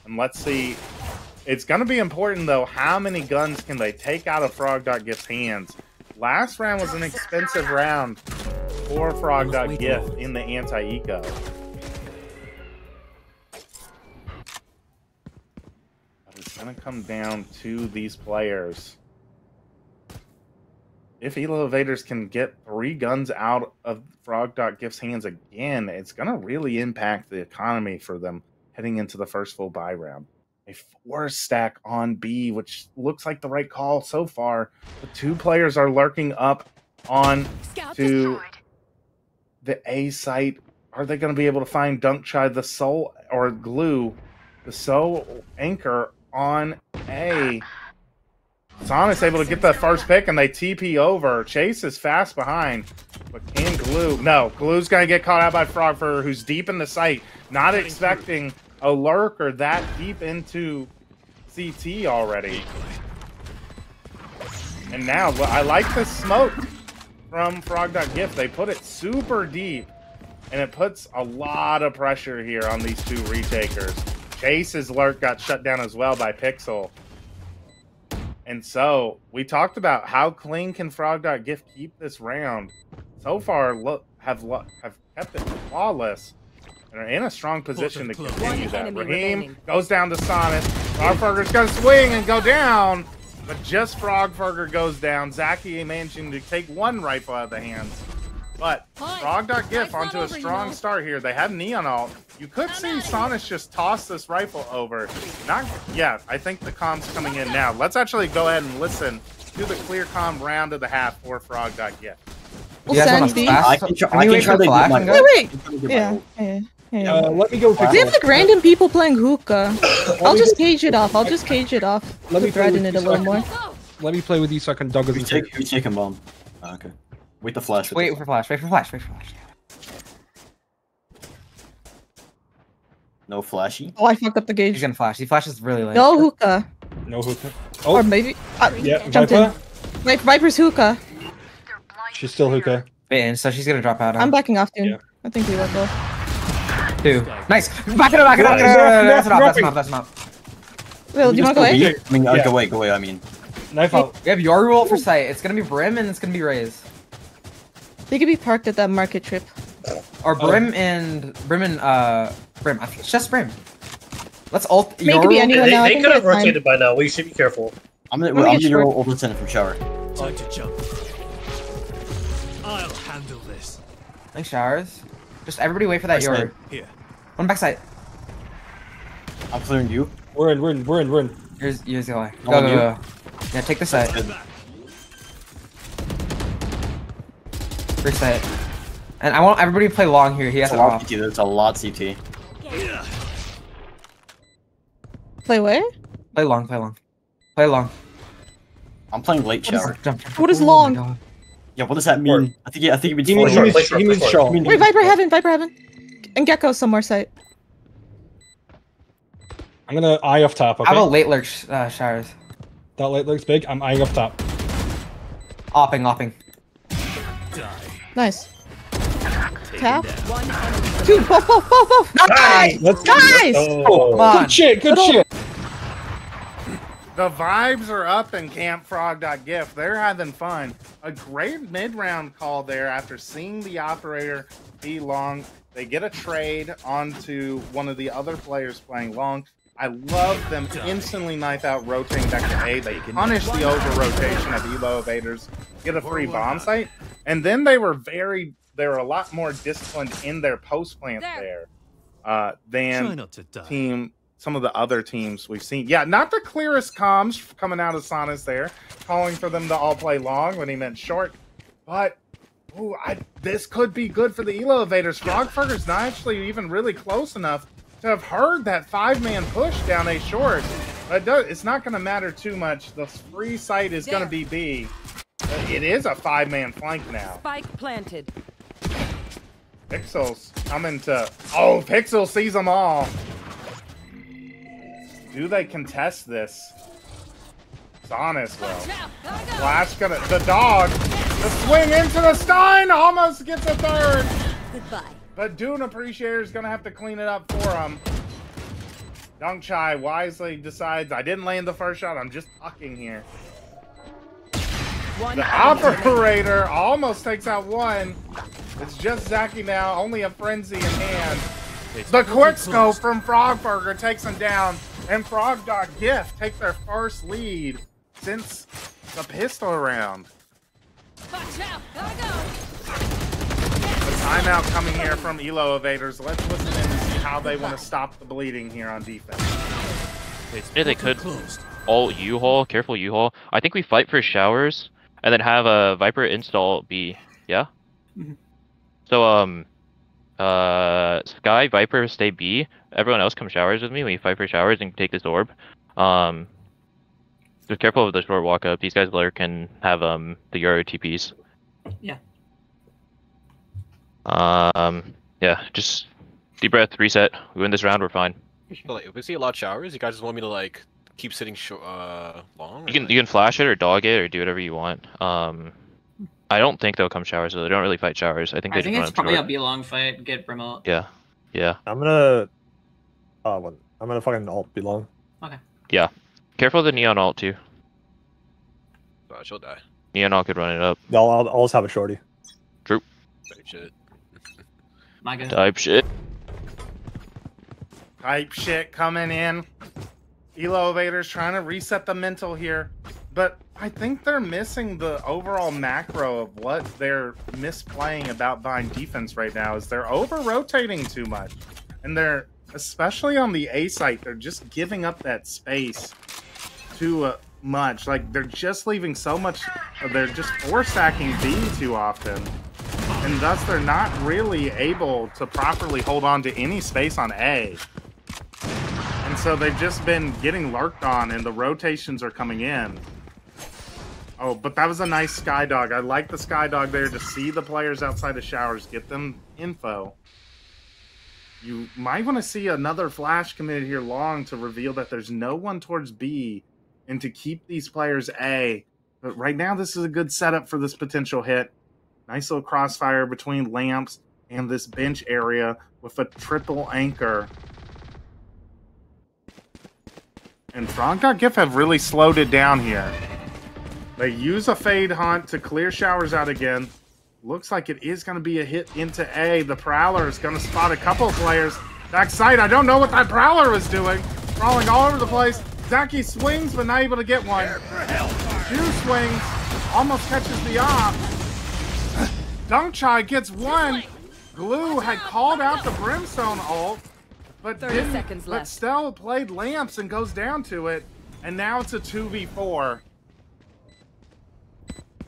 And let's see. It's going to be important, though, how many guns can they take out of Frog.gif's hands. Last round was an expensive round for Frog.gif in the anti-eco. It's going to come down to these players. If Elo Evaders can get 3 guns out of Frog.gif's hands again, it's going to really impact the economy for them heading into the first full buy round. A 4 stack on B, which looks like the right call so far. The 2 players are lurking up on to the A site. Are they going to be able to find Dunkchai, the soul, or Glue, the soul anchor on A? Sonic's able to get the first pick, and they TP over. Chase is fast behind, but can Glue? No, Glue's going to get caught out by Frogburger, who's deep in the site. Not expecting a lurker that deep into CT already. And now, I like the smoke from Frog.gif. They put it super deep, and it puts a lot of pressure here on these 2 retakers. Chase's lurk got shut down as well by Pixel. And so, we talked about how clean can Frog.gif keep this round. So far, have kept it flawless. And are in a strong position to continue that. Raheem goes down to Sonic. Frogburger's going to swing and go down. But just Frogburger goes down. Zaki managing to take 1 rifle out of the hands. But Frog.gif onto a strong start here. They have Neon ult. You could see Sonic just toss this rifle over. Not yet. I think the comm's coming in now. Let's actually go ahead and listen to the clear comm round of the half for Frog.gif. Well, I can try to get Wait. Yeah. Let me go. They have like random people playing hookah. I'll just cage it off. Let me threaten it a little more. Let me play with you so I can dog We take him bomb. Okay. Wait the flash. Wait for flash. No flashy. Oh, I fucked up the gauge. He's gonna flash. He flashes really late. No hookah. No hookah. Oh. Or maybe. Yeah, jumped in. Viper's hookah. She's still hookah. Wait, and so she's gonna drop out. I'm backing off, dude. Yeah. I think we will go. 2. Nice. Back it up. That's enough. Will, do you want to go away? I mean, go away. I mean, Knife out. We have your rule for sight. It's gonna be Brim and it's gonna be Raze. They could be parked at that market trip. Or Brim and Brim. I think it's just Brim. Let's ult. It could be anyone now. They could have rotated by now. We should be careful. I'm gonna roll over 10 from shower. Time to jump. I'll handle this. Thanks, showers. Just everybody wait for that yard. Here. One backside. I'm clearing you. We're in. Here's the line. Go. Yeah, take the side. First side. And I want everybody to play long here. He has a lot CT. There's a lot CT. Play where? Play long. I'm playing late shower. What is long? Yeah, what does that mean? I think it means he means short. Wait, Viper heaven. And Gecko somewhere site. I'm gonna eye off top, okay? How about late lurk showers? That late lurk's big. I'm eyeing up top. Opping. Nice. Tap. Dude, both. Nice! Nice! Oh, good shit. The vibes are up in Camp Frog.gif. They're having fun. A great mid-round call there after seeing the operator be long. They get a trade onto one of the other players playing long. I love them instantly knife out rotating back to A. They punish the over-rotation of Elo Evaders, get a free bomb site, and then they were a lot more disciplined in their post-plant there than some of the other teams we've seen. Yeah, not the clearest comms coming out of Sanas there, calling for them to all play long when he meant short, but this could be good for the Elo Evaders. Frogburger's not actually even really close enough to have heard that 5-man push down A short. But it's not going to matter too much. The free site is going to be B. It is a 5-man flank now. Spike planted. Pixel's coming to... Oh, Pixel sees them all. Do they contest this? Sanas will. Flash gonna... The dog. The swing into the Stein. Almost gets a third. Goodbye. But Dune Appreciator is going to have to clean it up for him. Dunk Chai wisely decides, I didn't land the first shot, I'm just tucking here. The operator almost takes out one. It's just Zaki now, only a frenzy in hand. The quick scope from Frogburger takes him down, and frog.gif take their first lead since the pistol round. Watch out, gotta go. Timeout coming here from Elo Evaders. Let's listen in and see how they want to stop the bleeding here on defense. Yeah, they could all U-haul, careful U-haul. I think we fight for showers and then have a Viper install B. Yeah? So, Sky, Viper stay B. Everyone else come showers with me. We fight for showers and take this orb. Just careful of the short walk up. These guys lurk and have the Euro TPs. Yeah. Yeah, just deep breath, reset. We win this round, we're fine. Like, if we see a lot of showers, you guys just want me to like keep sitting long? You can flash it or dog it or do whatever you want. I don't think they'll come showers, so they don't really fight showers. I think it's probably a be long fight. Get Brim out. Yeah. I'm gonna fucking alt be long. Okay. Yeah. Careful of the Neon alt too. Oh, she'll die. Neon alt could run it up. I'll just have a shorty. True. Shit. My God. Type shit. Type shit coming in. Elo Evaders trying to reset the mental here. But I think they're missing the overall macro of what they're misplaying about Vine defense right now is they're over-rotating too much. And they're, especially on the A site, they're just giving up that space too much. Like, they're just leaving so much, they're just force-stacking B too often. And thus, they're not really able to properly hold on to any space on A. And so they've just been getting lurked on, and the rotations are coming in. Oh, but that was a nice Skydog. I like the Skydog there to see the players outside of showers, get them info. You might want to see another flash committed here long to reveal that there's no one towards B and to keep these players A. But right now, this is a good setup for this potential hit. Nice little crossfire between lamps and this bench area with a triple anchor. And frog.gif have really slowed it down here. They use a fade hunt to clear showers out again. Looks like it is going to be a hit into A. The Prowler is going to spot a couple of players. Backside, I don't know what that Prowler was doing. Crawling all over the place. Zaki swings, but not able to get one. Two swings. Almost catches the op. Dunk Chai gets one. Glue had called out the Brimstone ult, but 30 seconds but left. still played lamps and goes down to it, and now it's a 2v4.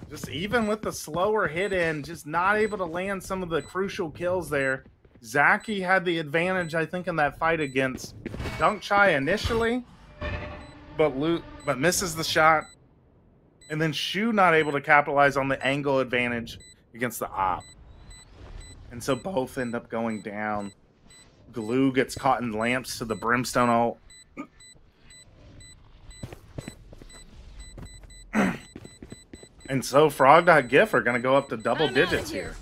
Just even with the slower hit in, just not able to land some of the crucial kills there. Zaki had the advantage, I think, in that fight against Dunk Chai initially, but misses the shot. And then Shu not able to capitalize on the angle advantage against the op. And so both end up going down. Glue gets caught in lamps to the Brimstone ult. And so frog.gif are going to go up to double digits here.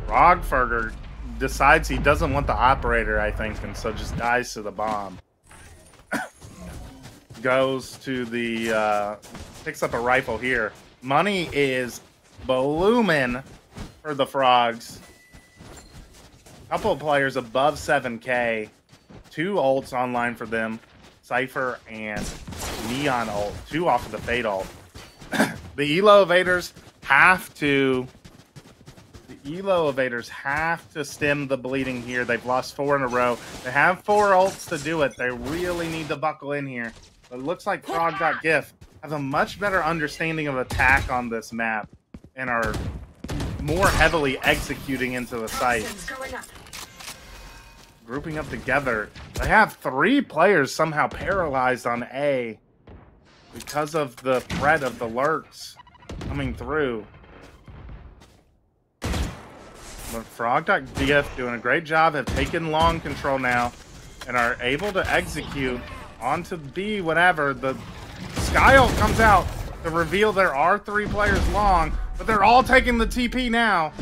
Frogferger decides he doesn't want the operator, I think, and so just dies to the bomb. Goes to the, picks up a rifle here. Money is blooming for the Frogs. Couple of players above 7K. 2 ults online for them. Cypher and Neon ult. 2 off of the Fade ult. The Elo Evaders have to... The Elo Evaders have to stem the bleeding here. They've lost 4 in a row. They have 4 ults to do it. They really need to buckle in here. But it looks like frog.gif have a much better understanding of attack on this map and are more heavily executing into the site. Grouping up together. They have 3 players somehow paralyzed on A because of the threat of the lurks coming through. But frog.gif doing a great job, have taken long control now and are able to execute onto B whenever. The Sky ult comes out to reveal there are 3 players long, but they're all taking the TP now.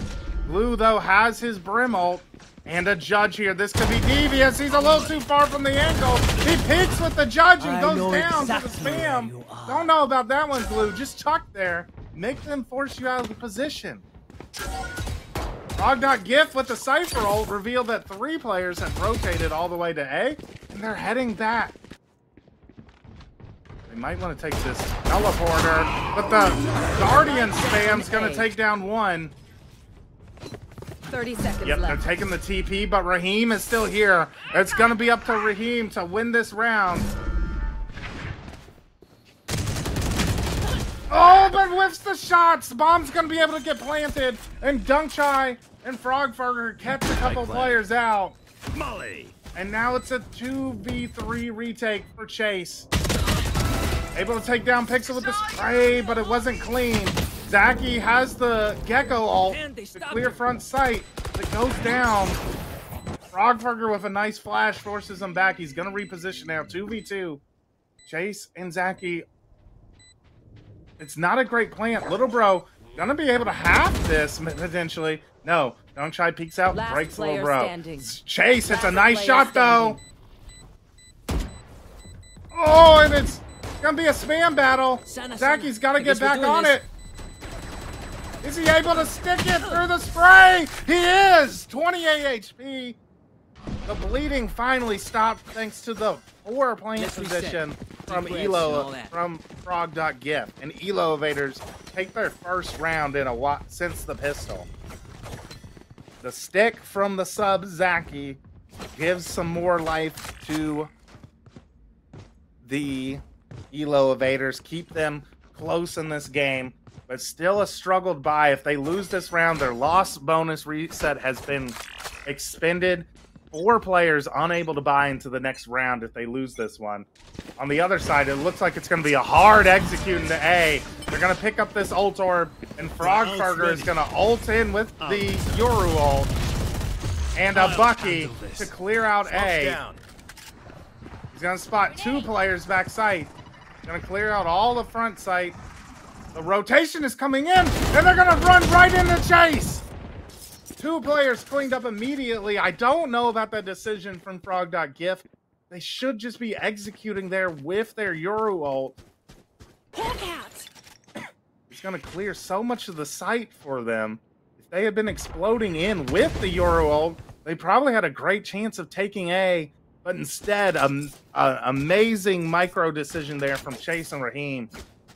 Blue, though, has his Brim ult. And a Judge here. This could be devious. He's a little too far from the angle. He peeks with the Judge and goes down to the spam. Don't know about that one, Blue. Just chuck there. Make them force you out of the position. Frog.gif with the Cypher ult revealed that 3 players have rotated all the way to A, and they're heading back. They might want to take this teleporter, but the Guardian spam's going to take down 1. 30 seconds left. They're taking the TP, but Raheem is still here. It's going to be up to Raheem to win this round. Oh, but whiffs the shots. Bomb's going to be able to get planted. And Dunk Chai and Frogferger catch a couple players out. Molly. And now it's a 2v3 retake for Chase. Able to take down Pixel with the spray, but it wasn't clean. Zaki has the Gecko ult to clear front sight. It goes down. Frogferger with a nice flash forces him back. He's going to reposition now. 2v2. Chase and Zaki. It's not a great plant. Little Bro going to be able to have this potentially. No. Dunk Chai peeks out, breaks Little Bro. Standing. Chase, it's a nice shot though. Oh, and it's going to be a spam battle. Zaki's got to get back on it. Is he able to stick it through the spray? He is! 28 HP. The bleeding finally stopped thanks to the poor plant position from Elo, from frog.gif. And Elo Evaders take their first round in a while since the pistol. The stick from the sub Zaki gives some more life to the Elo Evaders. Keep them close in this game. But still a struggled buy. If they lose this round, their loss bonus reset has been expended. 4 players unable to buy into the next round if they lose this one. On the other side, it looks like it's going to be a hard execute into A. They're going to pick up this ult orb, and Frogferger is going to ult in with the Yoru ult and a Bucky to clear out A. He's going to spot 2 players back site. Going to clear out all the front site. The rotation is coming in, and they're going to run right into Chase. 2 players cleaned up immediately. I don't know about that decision from frog.gif. They should just be executing there with their Yoru ult. It's going to clear so much of the site for them. If they had been exploding in with the Yoru ult, they probably had a great chance of taking A. But instead, an amazing micro decision there from Chase and Raheem.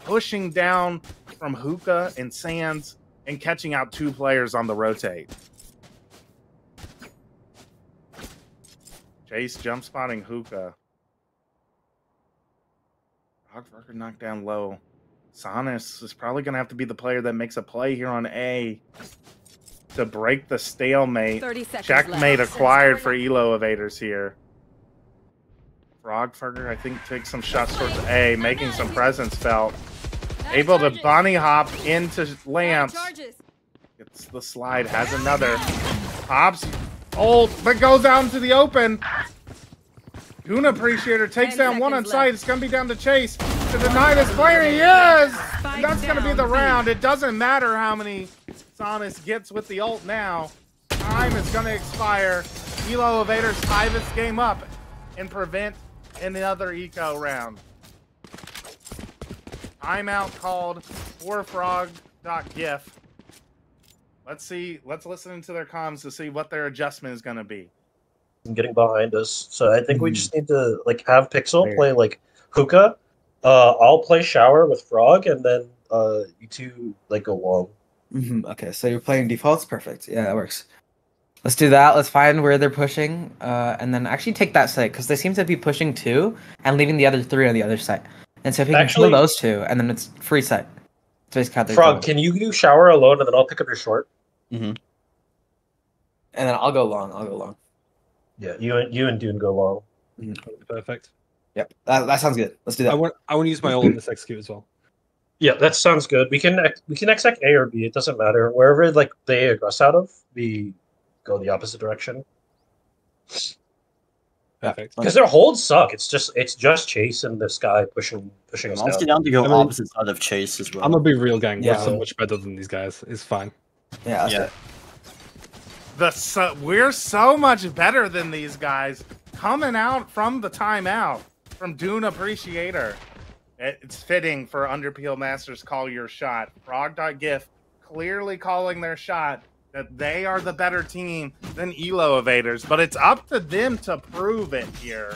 Pushing down from Hookah and Sands and catching out 2 players on the rotate. Chase jump spotting hookah. Frogfucker knocked down low. Sonis is probably going to have to be the player that makes a play here on A to break the stalemate. Checkmate acquired for Elo Evaders here. Frogfucker, I think, takes some shots towards A, making some presence felt. Able to bunny hop into lamps. Gets the slide, has another. Hops, ult, but goes out into the open. Goon Appreciator takes down one on sight. It's going to be down to Chase to deny this player. He is! And that's going to be the round. It doesn't matter how many Sonis gets with the ult now. Time is going to expire. Elo Evaders tie this game up and prevent another eco round. Timeout called for frog.gif. Let's see. Let's listen into their comms to see what their adjustment is going to be. Getting behind us, so I think we just need to like have Pixel play like hookah. I'll play shower with Frog, and then you two like go long. Okay, so you're playing defaults. Perfect. Yeah, that works. Let's do that. Let's find where they're pushing, and then actually take that site because they seem to be pushing 2 and leaving the other 3 on the other side. And so if you can kill those 2, and then it's free site. Frog, can you do shower alone, and then I'll pick up your short. And then I'll go long. Yeah, you and Dune go long. Perfect. Yep, that sounds good. Let's do that. I want to use my ult in this execute as well. Yeah, that sounds good. We can exec A or B. It doesn't matter. Wherever like they aggress out of, we go the opposite direction. Perfect. Because their holds suck. It's just Chase and this guy pushing us down. I'll down to go opposite side of Chase as well. I'm a big real gang. Yeah. We're so much better than these guys. It's fine. Yeah. That's it. We're so much better than these guys. Coming out from the timeout from Dune Appreciator. It's fitting for Underpeel Masters call your shot. Frog.gif clearly calling their shot that they are the better team than Elo Evaders, but it's up to them to prove it here.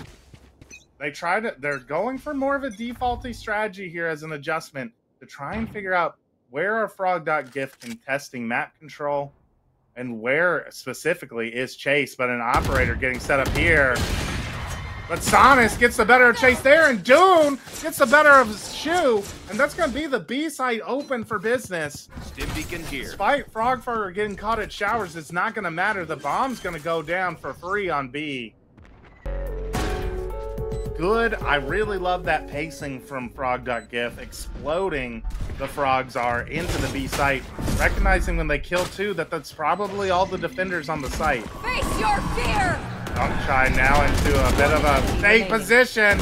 They're going for more of a defaulty strategy here as an adjustment to try and figure out where are Frog.gif contesting map control and where specifically is Chase, but an operator getting set up here. But Sonis gets the better of Chase there, and Dune gets the better of Shoe, and that's going to be the B site open for business. Stim beacon here. Despite Frogfucker getting caught at showers, it's not going to matter. The bomb's going to go down for free on B. Good. I really love that pacing from frog.gif, exploding the frogs are into the B site, recognizing when they kill 2 that that's probably all the defenders on the site. Face your fear! Dunkchai now into a bit of a safe position.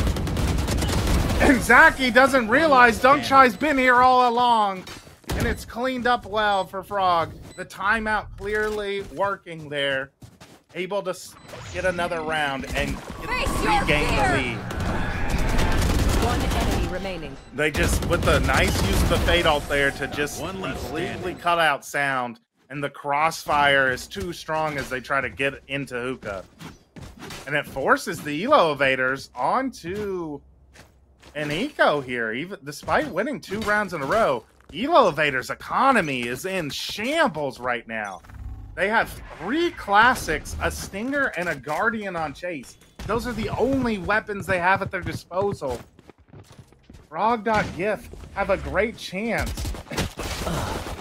And Zaki doesn't realize Dunkchai's been here all along. And it's cleaned up well for Frog. The timeout clearly working there. Able to get another round and regain the lead. One enemy remaining. They just, with the nice use of the Fade ult there to just completely cut out sound. And the crossfire is too strong as they try to get into hookah. And it forces the Elo Evaders onto an eco here, even despite winning 2 rounds in a row. Elo Evaders' economy is in shambles right now. They have 3 classics, a Stinger, and a Guardian on Chase. Those are the only weapons they have at their disposal. Frog.gif have a great chance.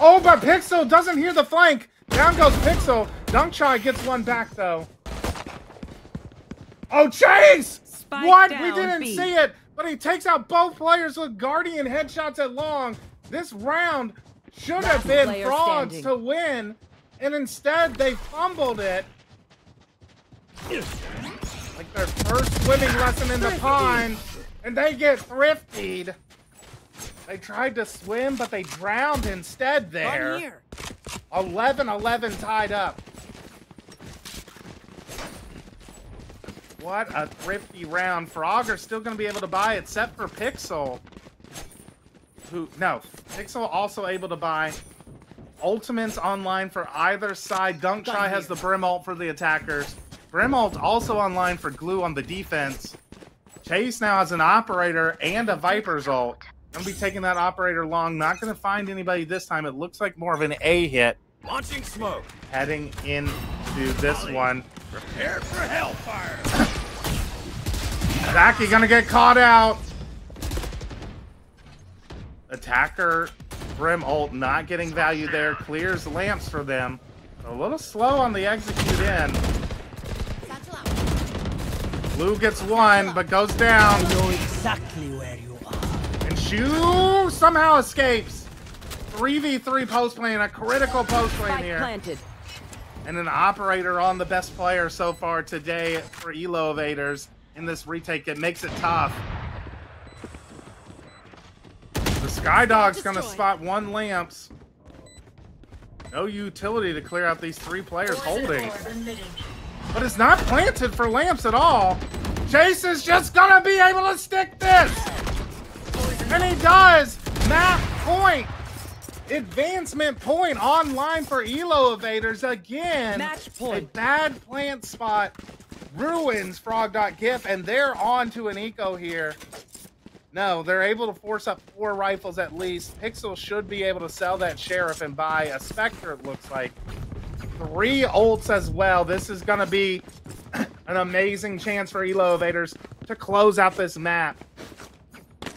Oh, but Pixel doesn't hear the flank. Down goes Pixel. Dunkchai gets one back, though. Oh, Chase! Spike What? We down didn't B. see it, but he takes out both players with Guardian headshots at long. This round should have been player Frogs standing. to win, and instead they fumbled it. Like their first swimming lesson in the pond, and they get thriftied. They tried to swim, but they drowned instead there. 11-11 tied up. What a thrifty round. Frog are still going to be able to buy, except for Pixel. Pixel also able to buy. Ultimates online for either side. Dunkchai has the Brim ult for the attackers. Brim ult also online for Glue on the defense. Chase now has an operator and a Viper's ult. Gonna be taking that operator long. Not gonna find anybody this time. It looks like more of an A hit. Launching smoke. Heading into this one. Prepare for hellfire. Zaki gonna get caught out. Attacker Brim ult not getting value there. Clears lamps for them. A little slow on the execute in. Blue gets one, but goes down. I know exactly where you are. And Shu somehow escapes. 3v3 post play and a critical post play here. Planted. And an operator on the best player so far today for Elo Evaders in this retake. It makes it tough. The Skydog's gonna spot one lamps. No utility to clear out these three players holding. But it's not planted for lamps at all. Chase is just gonna be able to stick this. And he does. Map point. Advancement point online for Elo Evaders again. Match point. A bad plant spot ruins frog.gif, and they're on to an eco here. No, they're able to force up 4 rifles at least. Pixel should be able to sell that Sheriff and buy a Spectre, it looks like. 3 ults as well. This is going to be an amazing chance for Elo Evaders to close out this map.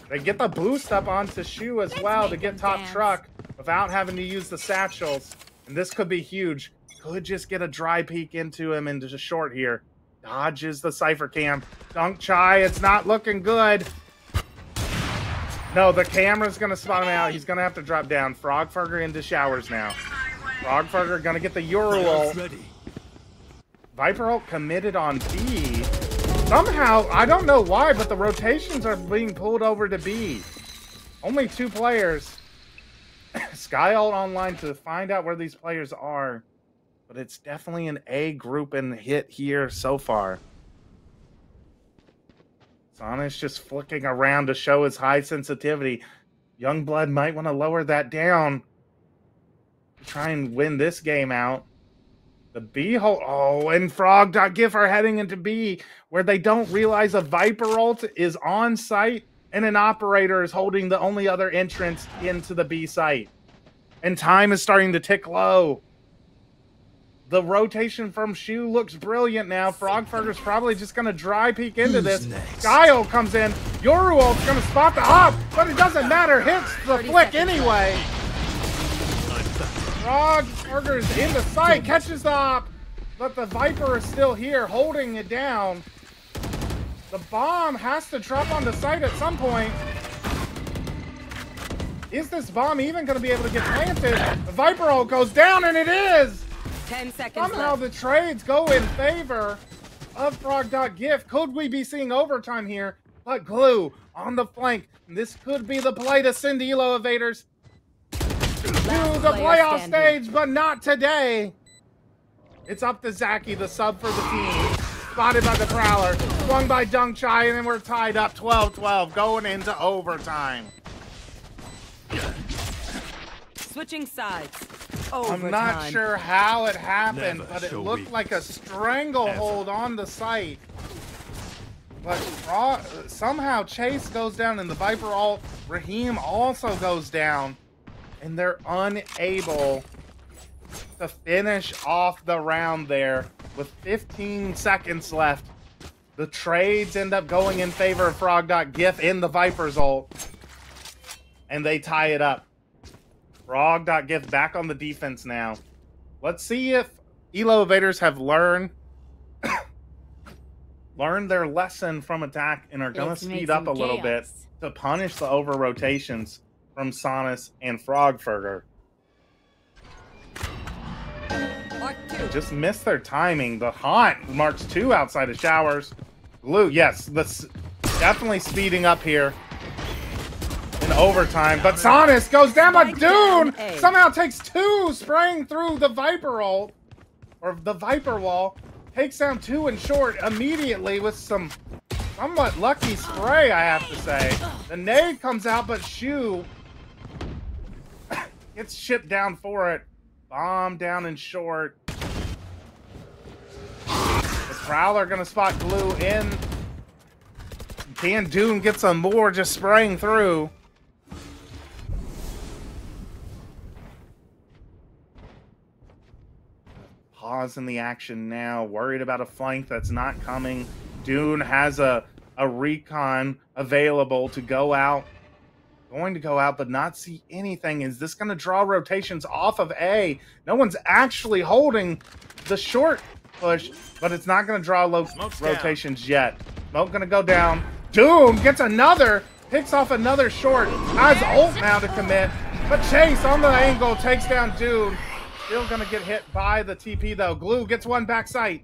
They get the boost up onto Shu as well to get top truck without having to use the satchels. And this could be huge. Could just get a dry peek into him into the short here. Dodges the Cypher Cam. Dunk Chai, it's not looking good. No, the camera's going to spot him out. He's going to have to drop down. Frogfurger into showers now. Frogfurger going to get the Yoru ult. Viper ult committed on B. Somehow, I don't know why, but the rotations are being pulled over to B. Only 2 players. Sky ult online to find out where these players are. But it's definitely an A group and hit here so far. Sonic just flicking around to show his high sensitivity. Youngblood might want to lower that down to try and win this game out. The B hole. Oh, and frog.gif are heading into B, where they don't realize a Viper ult is on site and an operator is holding the only other entrance into the B site. And time is starting to tick low. The rotation from Shu looks brilliant now. Frogfurger's probably just going to dry peek into this. Guile comes in. Yoru ult's going to spot the op, but it doesn't matter. Hits the flick anyway. Frogfurger's into sight, catches the op, but the Viper is still here, holding it down. The bomb has to drop on the site at some point. Is this bomb even going to be able to get planted? The Viper ult goes down, and it is! 10 seconds Somehow left. the trades go in favor of frog.gif. Could we be seeing overtime here? But Glue on the flank. This could be the play to send Elo Evaders to the playoff stage, but not today. It's up to Zaki, the sub for the team. Spotted by the Prowler. Swung by Dunk Chai, and then we're tied up 12-12 going into overtime. Switching sides. I'm not sure how it happened, but it looked like a stranglehold on the site. But somehow Chase goes down and the Viper ult. Raheem also goes down. And they're unable to finish off the round there with 15 seconds left. The trades end up going in favor of frog.gif in the Viper's ult. And they tie it up. Frog.gif back on the defense now. Let's see if Elo Evaders have learned their lesson from attack and are going to speed up a little bit to punish the over rotations from Sonus and Frogfurger. Just missed their timing. The Haunt marks 2 outside of showers. Glue, yes, that's definitely speeding up here. In overtime, but Sonus goes down, but Dune somehow takes 2, spraying through the Viper ult, or the Viper wall, takes down 2 in short immediately with some somewhat lucky spray, I have to say. The nade comes out, but Shu gets shipped down for it. Bomb down in short. The Prowler gonna spot Glue in. Can Dune get some more just spraying through? pausing the action now, worried about a flank that's not coming. Dune has a recon available to go out. Going to go out, but not see anything. Is this going to draw rotations off of A? No one's actually holding the short push, but it's not going to draw rotations yet. Smoke going to go down. Doom gets another, picks off another short. Has ult now to commit, but Chase on the angle takes down Doom. Still going to get hit by the TP though. Glue gets one back sight.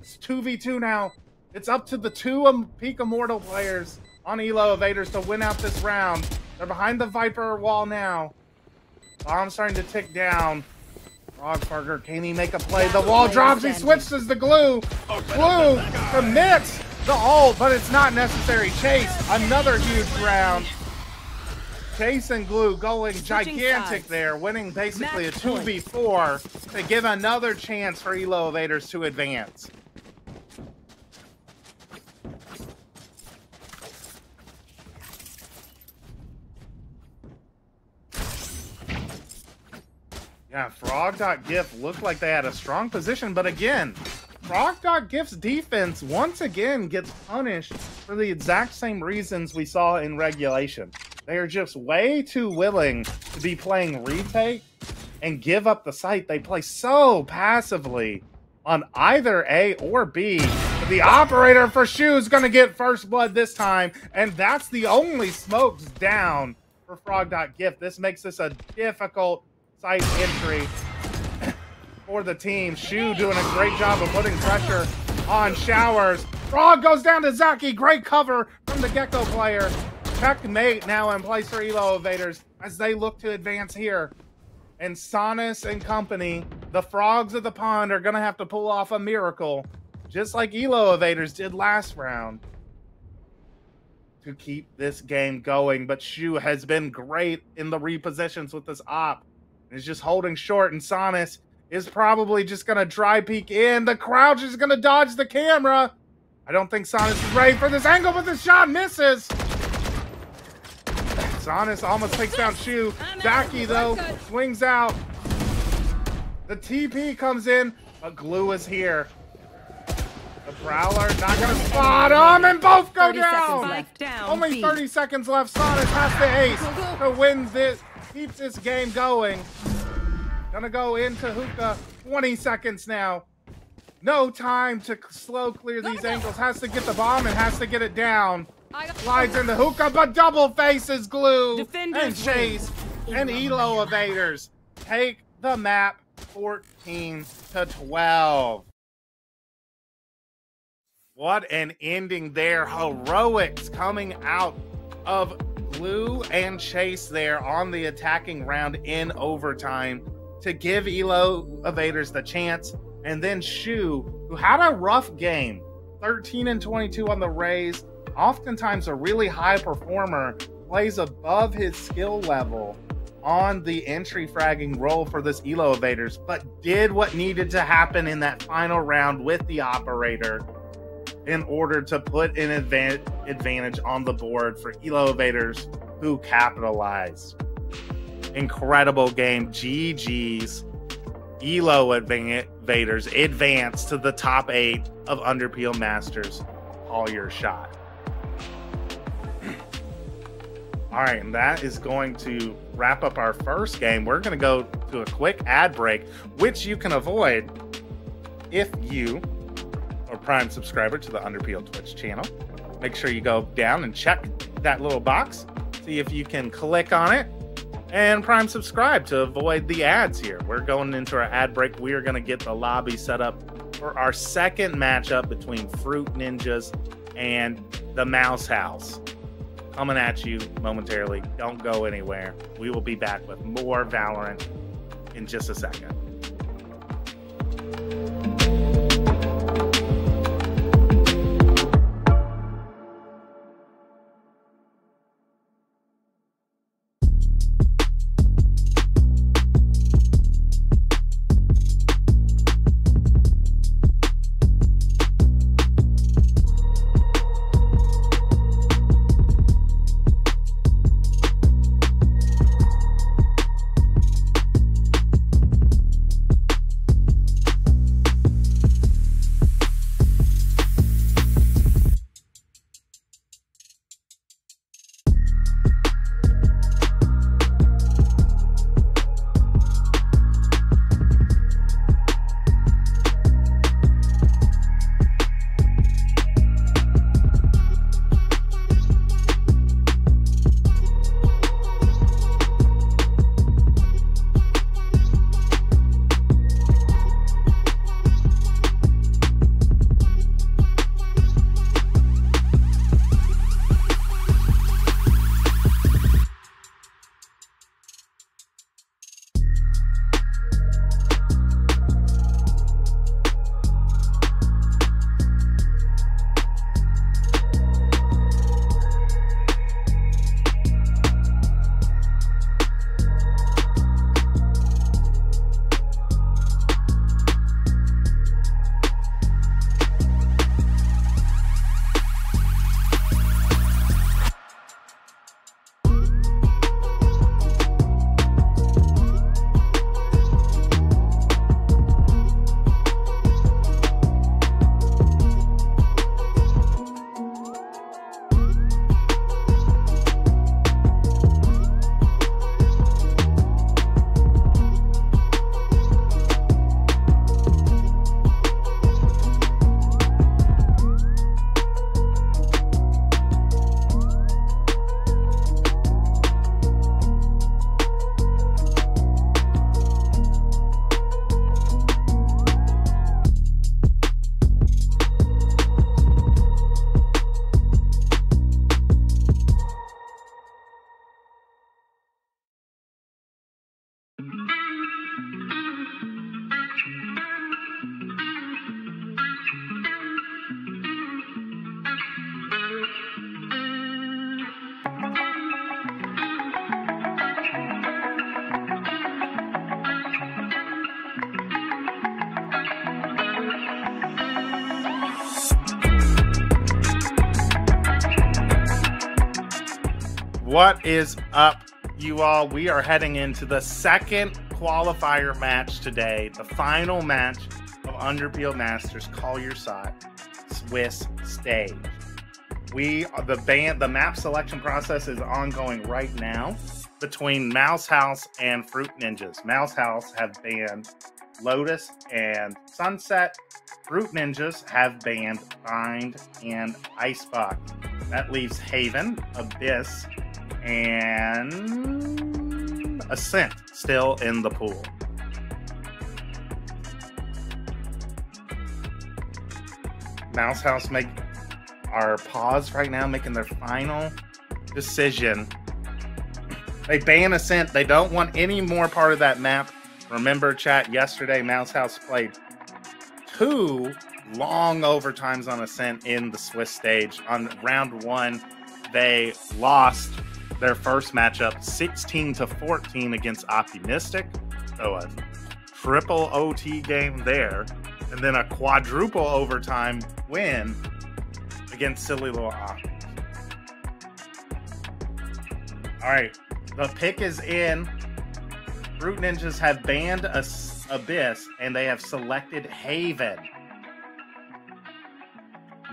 It's 2v2 now. It's up to the two Peak Immortal players on Elo Evaders to win out this round. They're behind the Viper wall now. Bomb's starting to tick down. Frogburger, can he make a play? The wall drops, he switches to Glue. Glue commits the ult, but it's not necessary. Chase, another huge round. Chase and Glue going gigantic there, winning basically a 2v4 to give another chance for Elo Evaders to advance. Yeah, frog.gif looked like they had a strong position, but again, frog.gif's defense once again gets punished for the exact same reasons we saw in regulation. They are just way too willing to be playing retake and give up the site. They play so passively on either A or B. But the operator for Shu is going to get first blood this time, and that's the only smokes down for frog.gif. This makes this a difficult site entry for the team. Shu doing a great job of putting pressure on Showers. Frog goes down to Zaki. Great cover from the Gecko player. Checkmate now in place for Elo Evaders as they look to advance here. And Sonus and company, the frogs of the pond, are going to have to pull off a miracle, just like Elo Evaders did last round, to keep this game going. But Shu has been great in the repositions with this op. Is just holding short, and Sonus is probably just going to dry peek in. The crouch is going to dodge the camera. I don't think Sonus is ready for this angle, but the shot misses. Sonus almost takes down Shu. Zaki, though, swings out. The TP comes in, but Glue is here. The Prowler not going to spot him, and both go down. Only 30 seconds left. Sonus has to ace to win this. Keeps this game going. Gonna go into hookah. 20 seconds now. No time to slow clear these angles. Has to get the bomb and has to get it down. Slides into hookah, but double faces Glue and Chase and Elo Evaders take the map 14-12. What an ending there. Heroics coming out of Glue and Chase there on the attacking round in overtime to give Elo Evaders the chance. And then Shu, who had a rough game, 13-22 on the Rays, oftentimes a really high performer, plays above his skill level on the entry fragging role for this Elo Evaders, but did what needed to happen in that final round with the operator in order to put an advantage on the board for Elo Evaders, who capitalized. Incredible game. GG's. Elo Evaders advance to the top 8 of Underpeel Masters. Call your shot. All right, and that is going to wrap up our first game. We're going to go to a quick ad break, which you can avoid if you or Prime subscriber to the Underpeel Twitch channel. Make sure you go down and check that little box, see if you can click on it, and Prime subscribe to avoid the ads here. We're going into our ad break. We are going to get the lobby set up for our second matchup between Fruit Ninjas and the Mouse House. Coming at you momentarily. Don't go anywhere. We will be back with more Valorant in just a second. What is up, you all? We are heading into the second qualifier match today, the final match of Underpeel Masters Call Your Shot Swiss stage. The map selection process is ongoing right now between Mouse House and Fruit Ninjas. Mouse House have banned Lotus and Sunset. Fruit Ninjas have banned Bind and Icebox. That leaves Haven, Abyss, and Ascent still in the pool. Mouse House are paused right now, making their final decision. They ban Ascent. They don't want any more part of that map. Remember, chat, yesterday Mouse House played 2 long overtimes on Ascent in the Swiss stage. On round 1, they lost their first matchup 16-14 against Optimistic. So a triple OT game there. And then a quadruple overtime win against Silly Little Optimus. All right, the pick is in. Fruit Ninjas have banned Abyss, and they have selected Haven.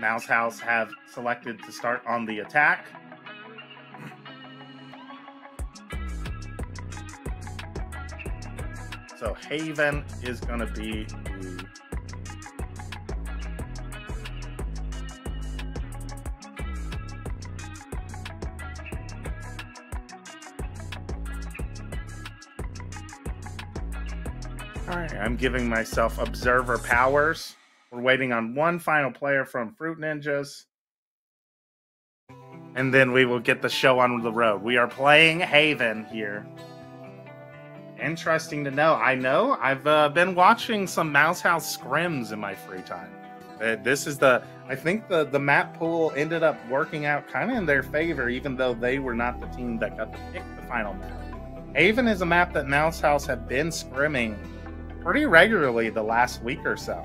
Mouse House have selected to start on the attack. So Haven is going to be the Alright, I'm giving myself observer powers. We're waiting on one final player from Fruit Ninjas. And then we will get the show on the road. We are playing Haven here. Interesting to know. I've been watching some Mouse House scrims in my free time. I think the map pool ended up working out kind of in their favor, even though they were not the team that got to pick the final map. Haven is a map that Mouse House have been scrimming pretty regularly the last week or so.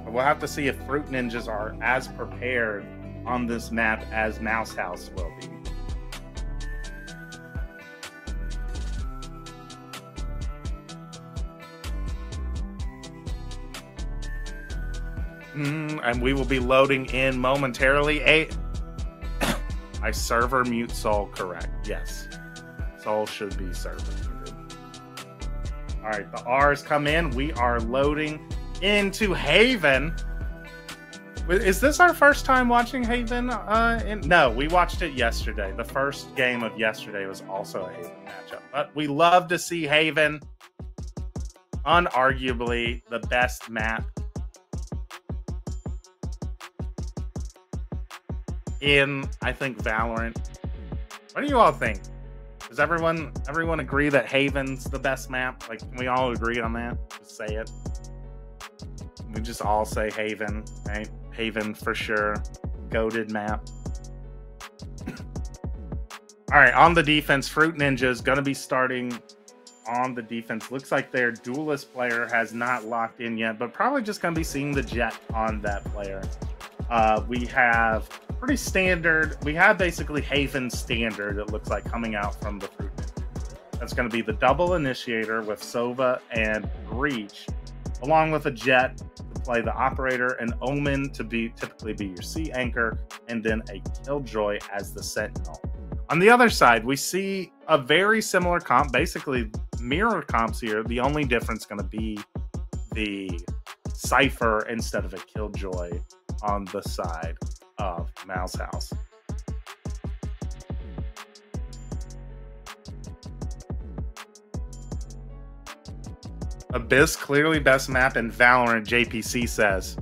But we'll have to see if Fruit Ninjas are as prepared on this map as Mouse House will be. And we will be loading in momentarily. I server mute Soul correct. Yes. Soul should be server muted. All right, the R's come in. We are loading into Haven. Is this our first time watching Haven? No, we watched it yesterday. The first game of yesterday was also a Haven matchup. But we love to see Haven. Unarguably the best map in, I think, Valorant. What do you all think? Does everyone agree that Haven's the best map? Like, can we all agree on that? Just say it. We just all say Haven, right? Haven for sure. Goated map. All right, on the defense, Fruit Ninja is going to be starting on the defense. Looks like their duelist player has not locked in yet, but probably just going to be seeing the jet on that player. We have pretty standard. We have basically Haven standard, it looks like, coming out from the Fruit Ninja. That's going to be the double initiator with Sova and Breach, along with a jet to play the operator, and Omen to typically be your sea anchor, and then a Killjoy as the sentinel. On the other side, we see a very similar comp, basically mirror comps here. The only difference going to be the Cypher instead of a Killjoy on the side of Mouse House. Abyss, clearly best map in Valorant, JPC says.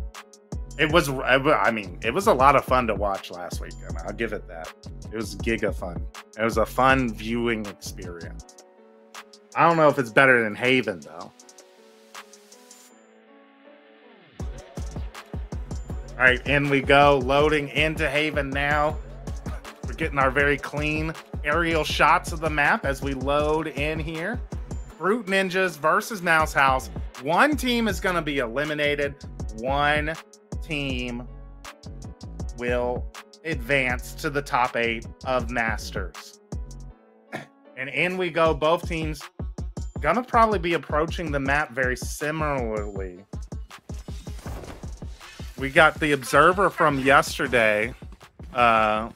It was a lot of fun to watch last week. I'll give it that. It was giga fun. It was a fun viewing experience. I don't know if it's better than Haven, though. All right, in we go, loading into Haven now. We're getting our very clean aerial shots of the map as we load in here. Fruit Ninjas versus Mouse House. One team is going to be eliminated. One team will advance to the top 8 of Masters. And in we go. Both teams gonna probably be approaching the map very similarly. We got the observer from yesterday. The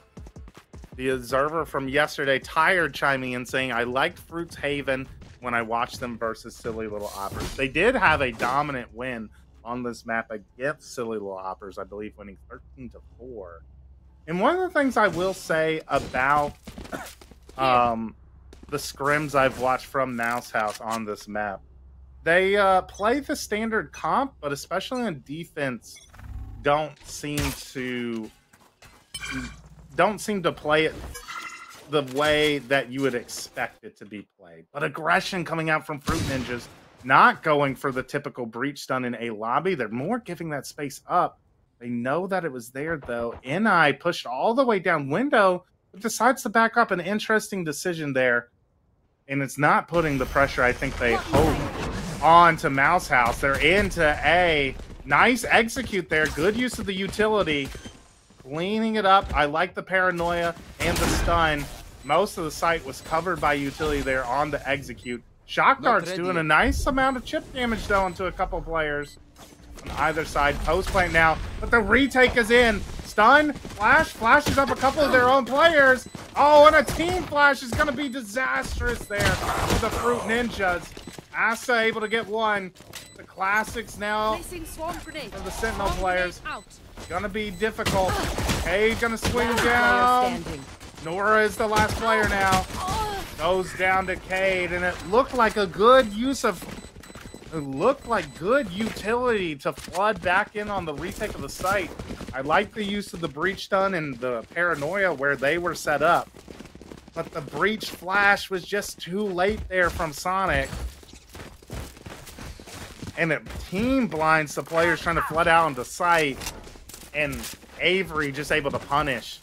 observer from yesterday, Tired, chiming in saying, I liked Fruits Haven when I watched them versus Silly Little Oppers. They did have a dominant win on this map against Silly Little Oppers, I believe, winning 13-4. And one of the things I will say about the scrims I've watched from Mouse House on this map, they play the standard comp, but especially on defense, don't seem to play it the way that you would expect it to be played. But aggression coming out from Fruit Ninjas, not going for the typical breach stun in a lobby. They're more giving that space up. They know that it was there, though. NI pushed all the way down window, but decides to back up. An interesting decision there. And it's not putting the pressure I think they hope on to Mouse House. They're into A. Nice execute there. Good use of the utility. Cleaning it up. I like the paranoia and the stun. Most of the site was covered by utility there on the execute. Shock Dart's doing a nice amount of chip damage, though, into a couple players on either side. Post plant now, but the retake is in. Stun, flash, flashes up a couple of their own players. Oh, and a team flash is going to be disastrous there for the Fruit Ninjas. Asa able to get one. The classics now for the Sentinel players. Gonna be difficult. Hey, gonna swing down. Nora is the last player now. Goes down to Cade, and it looked like a good use of... It looked like good utility to flood back in on the retake of the site. I like the use of the breach stun and the paranoia where they were set up. But the breach flash was just too late there from Sonic. And it team blinds the players trying to flood out on the site. And Avery just able to punish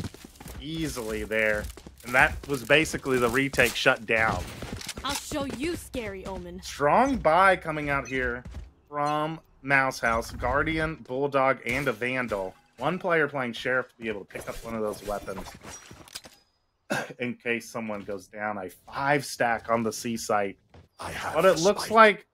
easily there. And that was basically the retake shut down. I'll show you, Scary Omen. Strong buy coming out here from Mouse House. Guardian, Bulldog, and a Vandal. One player playing Sheriff to be able to pick up one of those weapons in case someone goes down. A 5-stack on the C site. But it looks like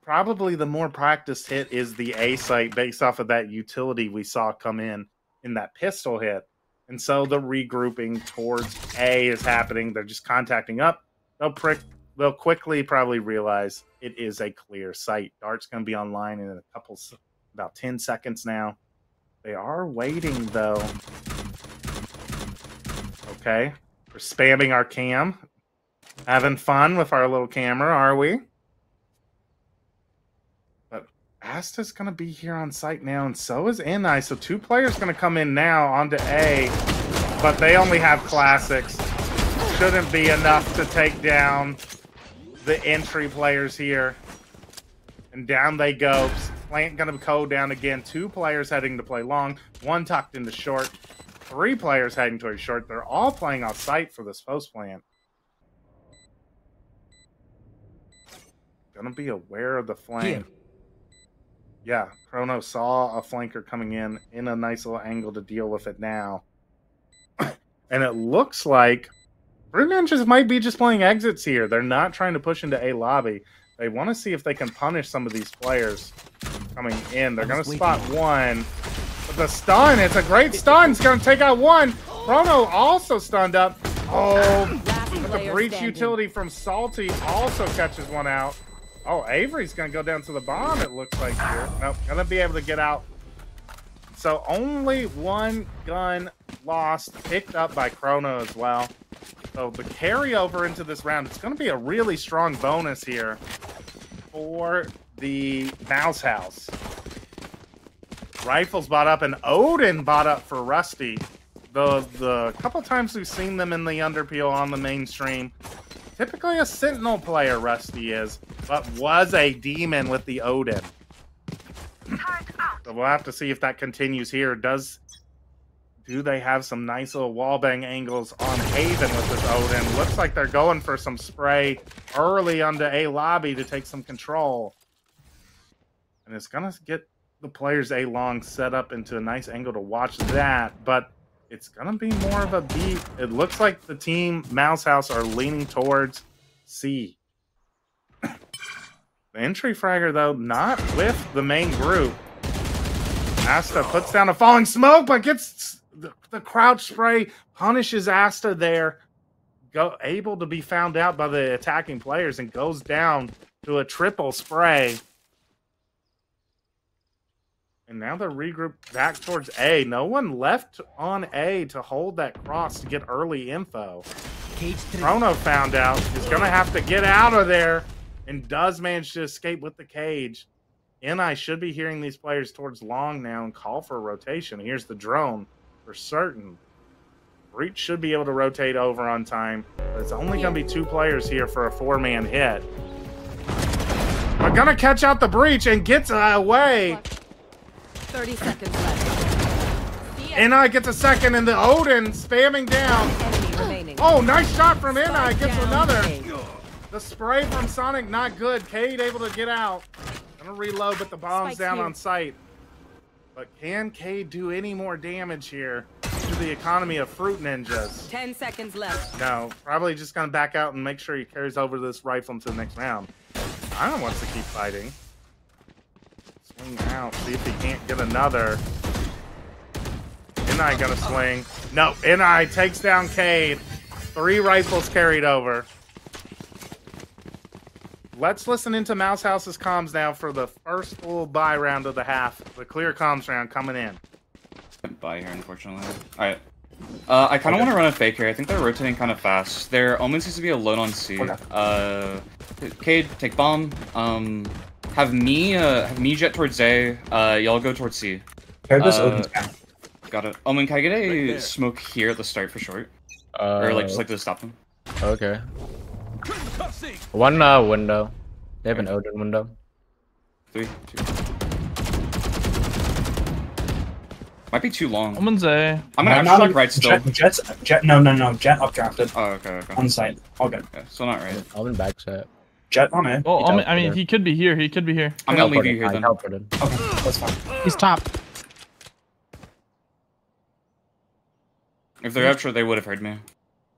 probably the more practiced hit is the A site based off of that utility we saw come in that pistol hit. And so the regrouping towards A is happening. They're just contacting up. They'll quickly probably realize it is a clear site. Dart's going to be online in about 10 seconds now. They are waiting, though. Okay. We're spamming our cam. Having fun with our little camera, are we? But Asta's going to be here on site now, and so is NI. So 2 players going to come in now onto A, but they only have classics. Shouldn't be enough to take down the entry players here. And down they go. Plant going to go down again. 2 players heading to play long. 1 tucked into short. 3 players heading towards short. They're all playing off site for this post plant. Gonna be aware of the flank. Yeah, Chrono saw a flanker coming in a nice little angle to deal with it now. And it looks like Fruit Ninjas might be just playing exits here. They're not trying to push into A lobby. They want to see if they can punish some of these players coming in. They're going to spot one. But the stun, it's a great stun. It's going to take out one. Chrono also stunned up. Oh, but the breach utility from Salty also catches one out. Oh, Avery's going to go down to the bomb, it looks like here. Nope, going to be able to get out. So only 1 gun lost, picked up by Chrono as well. So the carryover into this round, it's going to be a really strong bonus here for the Mouse House. Rifles bought up, and Odin bought up for Rusty. The couple times we've seen them in the Underpeel on the mainstream, typically a Sentinel player, Rusty is, but was a demon with the Odin. So we'll have to see if that continues here. Do they have some nice little wallbang angles on Haven with this Odin? Looks like they're going for some spray early onto A lobby to take some control. And it's going to get the players A long set up into a nice angle to watch that, but it's gonna be more of a B. It looks like the team Mouse House are leaning towards C. The entry fragger, though, not with the main group. Asta puts down a falling smoke, but gets the crouch spray, punishes Asta there. Able to be found out by the attacking players and goes down to a triple spray. And now they're regrouped back towards A. No one left on A to hold that cross to get early info. Chrono found out. He's going to have to get out of there and does manage to escape with the cage. NI should be hearing these players towards long now and call for a rotation. Here's the drone for certain. Breach should be able to rotate over on time, but it's only going to be 2 players here for a 4-man hit. We're going to catch out the Breach and gets away. 30 seconds left. NI gets a second, and the Odin spamming down. Oh, nice shot from NI. Gets another. The spray from Sonic, not good. Cade able to get out. Gonna reload, but the bomb's down on site. But can Cade do any more damage here to the economy of Fruit Ninjas? 10 seconds left. No, probably just gonna back out and make sure he carries over this rifle into the next round. Iron wants to keep fighting. Swing out, see if he can't get another. NI gonna swing. No, NI takes down Cade. 3 rifles carried over. Let's listen into Mouse House's comms now for the first full buy round of the half. The clear comms round coming in. Buy here, unfortunately. Alright. I kind of want to run a fake here. I think they're rotating kind of fast. Their Omen seems to be alone on C. Okay. Cade, take bomb. Have me jet towards A. Y'all go towards C. Got it. Omen, can I get a smoke here at the start for short? Or like just like to stop them? Okay. One window. They have an Odin window. 3, 2. Might be too long. Omen's A. I'm gonna actually right still. Jet. No. Jet updrafted. Oh, okay. On site. All good. Okay, still not right. Omen back set. Jet on it. Well, I mean, he could be here. He could be here. I'm gonna leave you here then. Okay, that's fine. He's top. If they're up, sure they would have heard me.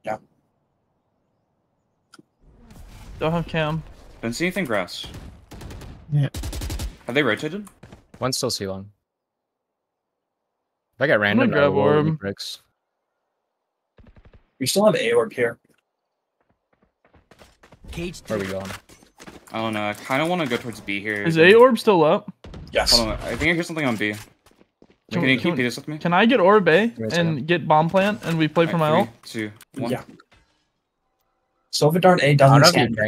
Yeah. Don't have cam. Don't see anything grass. Yeah. Have they rotated? One's still C long. If I got random, grab orb. Bricks. We still have A orb here. Where are we going? I don't know. I kind of want to go towards B here. Is A orb still up? Yes. Hold on. I think I hear something on B. Can you keep this with me? Can I get orb A and get bomb plant and we play for my ult? 3, 2, 1. Yeah. Silver Dart A doesn't stand.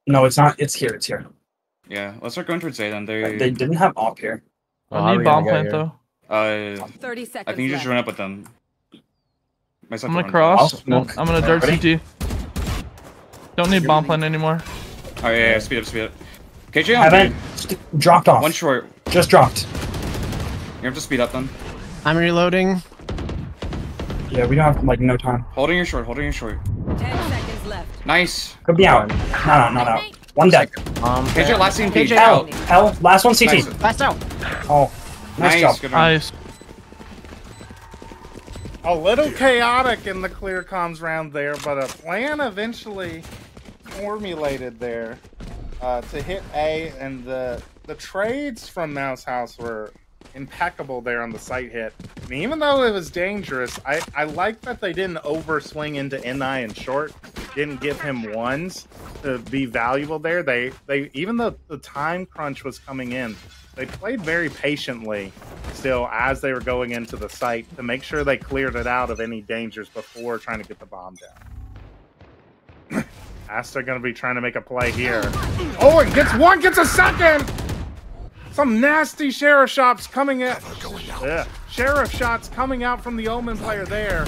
No, it's not. It's here. It's here. Yeah, let's start going towards A then. They didn't have op here. I need bomb plant though. 30 seconds I think you just run up with them. I'm gonna cross. I'm gonna dart CT. Don't need bomb plant anymore. Oh yeah, speed up. KJ on haven't dropped off. One short. Just dropped. You have to speed up then. I'm reloading. Yeah, we don't have like no time. Holding your short. 10 seconds left. Nice. Could be out. No, not out. One deck. KJ last scene. KJ out. Hell, last one CT. Nice. Last out. Oh, nice job. Good nice. A little chaotic in the clear comms round there, but a plan eventually formulated there to hit A, and the trades from Mouse House were impeccable there on the site hit. I mean, even though it was dangerous, I like that they didn't overswing into NI and short, didn't give him ones to be valuable there. They even though the time crunch was coming in, they played very patiently still as they were going into the site to make sure they cleared it out of any dangers before trying to get the bomb down. Asta gonna be trying to make a play here. Oh, and gets a second! Some nasty sheriff shots coming at sheriff shots coming out from the Omen player there.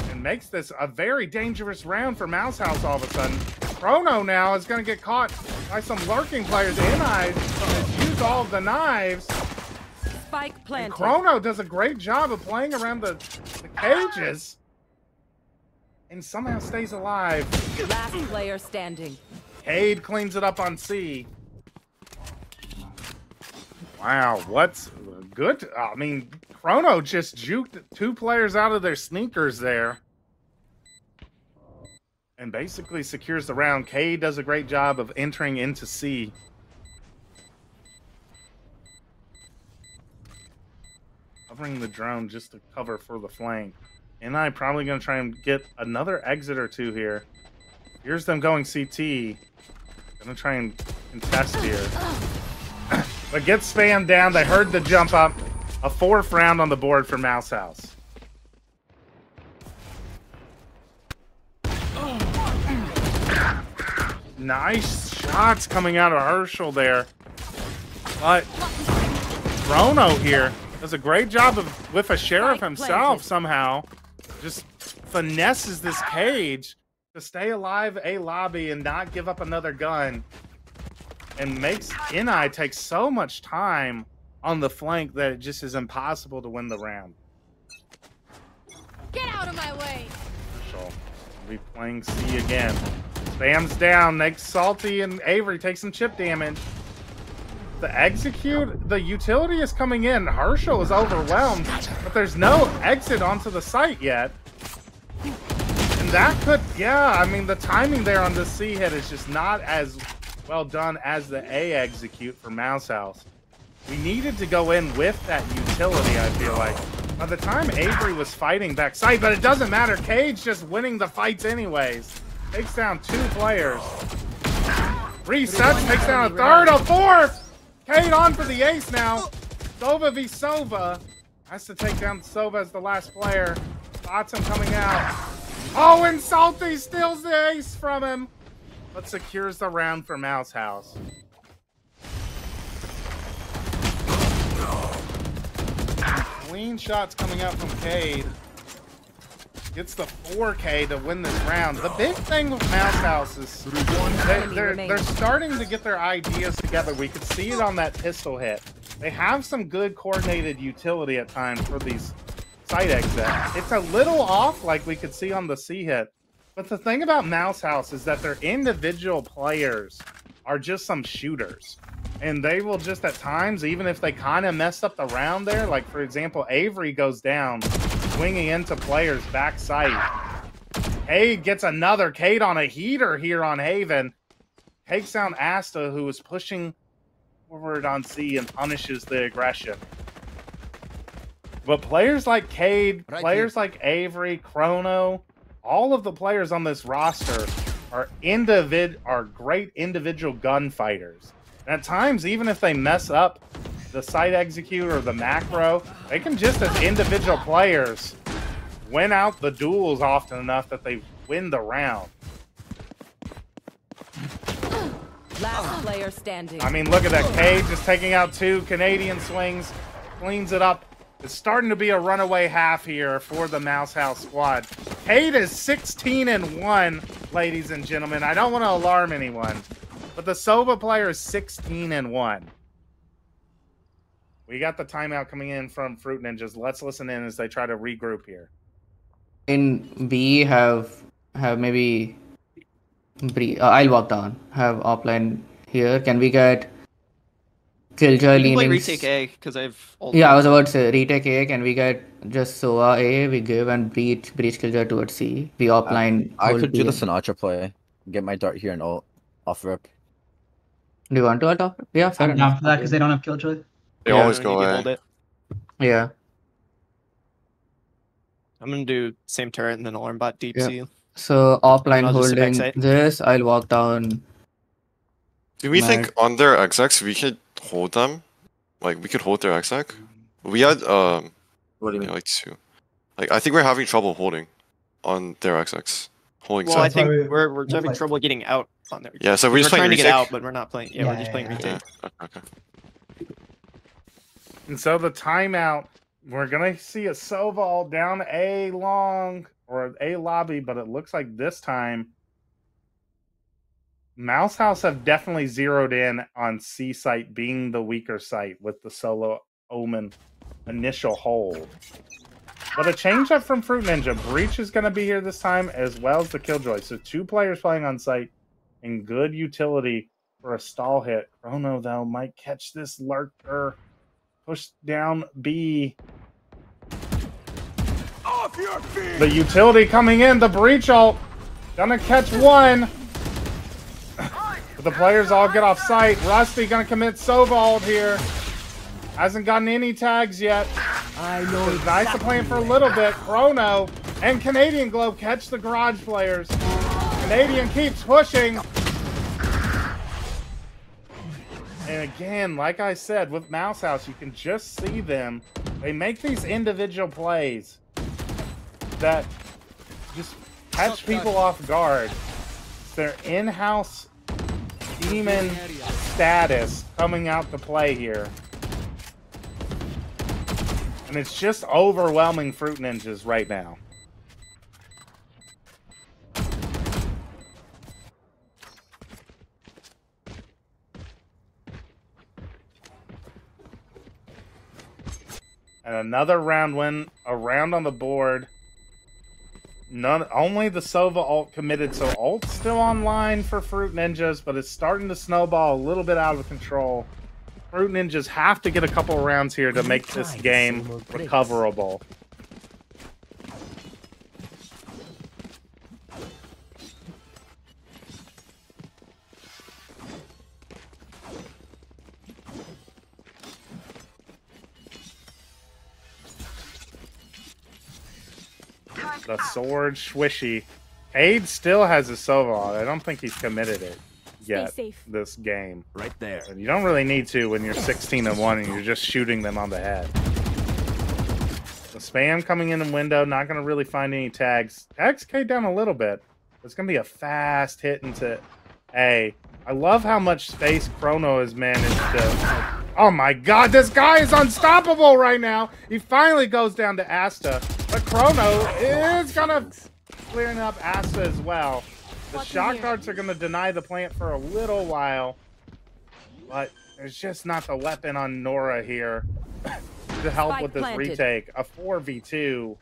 And makes this a very dangerous round for Mouse House all of a sudden. Chrono now is gonna get caught by some lurking players. NI has used all of the knives. Spike planted. And Chrono does a great job of playing around the cages. And somehow stays alive. Last player standing. Cade cleans it up on C. Wow, what's good? I mean, Chrono just juked 2 players out of their sneakers there. And basically secures the round. K does a great job of entering into C. Covering the drone just to cover for the flank. And I'm probably going to try and get another exit or 2 here. Here's them going CT. Gonna try and contest here. But gets spammed down. They heard the jump up. A 4th round on the board for Mouse House. Nice shots coming out of Herschel there. But Chrono here does a great job of with a sheriff himself somehow. Just finesses this cage to stay alive a lobby and not give up another gun. And makes NI take so much time on the flank that it just is impossible to win the round. Get out of my way! Herschel will be playing C again. Spams down, makes Salty and Avery take some chip damage. The execute, the utility is coming in. Herschel is overwhelmed, but there's no exit onto the site yet. And that could, yeah, I mean, the timing there on the C hit is just not as well done as the A execute for Mouse House. We needed to go in with that utility, I feel like. By the time Avery was fighting backside, but it doesn't matter. Cage just winning the fights anyways. Takes down 2 players. Resets, takes down a 3rd, a 4th! Cade on for the ace now. Sova v Sova. Has to take down Sova as the last player. Spots him coming out. Oh, and Salty steals the ace from him. But secures the round for Mouse House. Clean shots coming out from Cade. Gets the 4K to win this round. The big thing with Mouse House is they're starting to get their ideas together. We could see it on that pistol hit. They have some good coordinated utility at times for these site exits. It's a little off like we could see on the C hit. But the thing about Mouse House is that their individual players are just some shooters. And they will just at times, even if they kind of messed up the round there, like for example, Avery goes down, swinging into players backside. Cade gets another Cade on a heater here on Haven. Takes down Asta, who is pushing forward on C and punishes the aggression. But players like Cade, players like Avery, Chrono, all of the players on this roster are great individual gunfighters. And at times, even if they mess up the site execute or the macro, they can just as individual players win out the duels often enough that they win the round. Last player standing. I mean, look at that. Cade just taking out 2 Canadian swings, cleans it up. It's starting to be a runaway half here for the Mouse House squad. Cade is 16-1, ladies and gentlemen. I don't want to alarm anyone, but the Sova player is 16-1. We got the timeout coming in from Fruit Ninjas. Let's listen in as they try to regroup here. In B, have maybe I'll walk down. Have offline here. Can we get Killjoy leaning? Play retake A because I've. Yeah, I was about to say retake A. Can we get just Sova A? We give and breach Killjoy towards C. We offline. I could do the Sinatra play. Get my dart here and ult off rip. Do you want to ult off? Yeah, fair I'm enough. down for that because they don't have Killjoy. They always go away. Yeah. I'm gonna do same turret and then alarm bot deep Yeah. C. So offline I'll just sit holding backside. this. I'll walk down. Do we think on their XX we could hold them? Like we could hold their XX? We had What do you mean? like 2. Like I think we're having trouble holding on their XX. Holding Well, I side. think we're having trouble getting out on there. Yeah, so we're just playing trying to get retake? out, but we're not playing. Yeah, we're just playing retake. Okay. And so the timeout, we're going to see a Sova down A long or A lobby, but it looks like this time Mouse House have definitely zeroed in on C site being the weaker site with the solo Omen initial hold. But a change up from Fruit Ninja. Breach is going to be here this time as well as the Killjoy. So 2 players playing on site and good utility for a stall hit. Chrono, though, might catch this lurker. Push down B. The utility coming in, the breach ult. Gonna catch one. But the players all get off site. Rusty gonna commit Sova ult here. Hasn't gotten any tags yet. I know. It's nice to play it for a little bit. Chrono and Canadian Globe catch the garage players. Canadian keeps pushing. And again, like I said, with Mouse House, you can just see them. They make these individual plays that just catch people off guard. It's their in-house demon status coming out to play here. And it's just overwhelming Fruit Ninjas right now. And another round win, a round on the board. Only the Sova ult committed, so ult's still online for Fruit Ninjas, but it's starting to snowball a little bit out of control. Fruit Ninjas have to get a couple rounds here to make this game recoverable. The sword swishy. Cade still has a Sova on. I don't think he's committed it yet this game. Right there. And you don't really need to when you're 16-1 and you're just shooting them on the head. The spam coming in the window, not going to really find any tags. Tags Cade down a little bit. It's going to be a fast hit into A. I love how much space Chrono has managed to... Oh my god, this guy is unstoppable right now! He finally goes down to Asta. But Chrono is gonna clearing up Asta as well. The shock darts are gonna deny the plant for a little while. But there's just not the weapon on Nora here to help with this retake. A 4v2.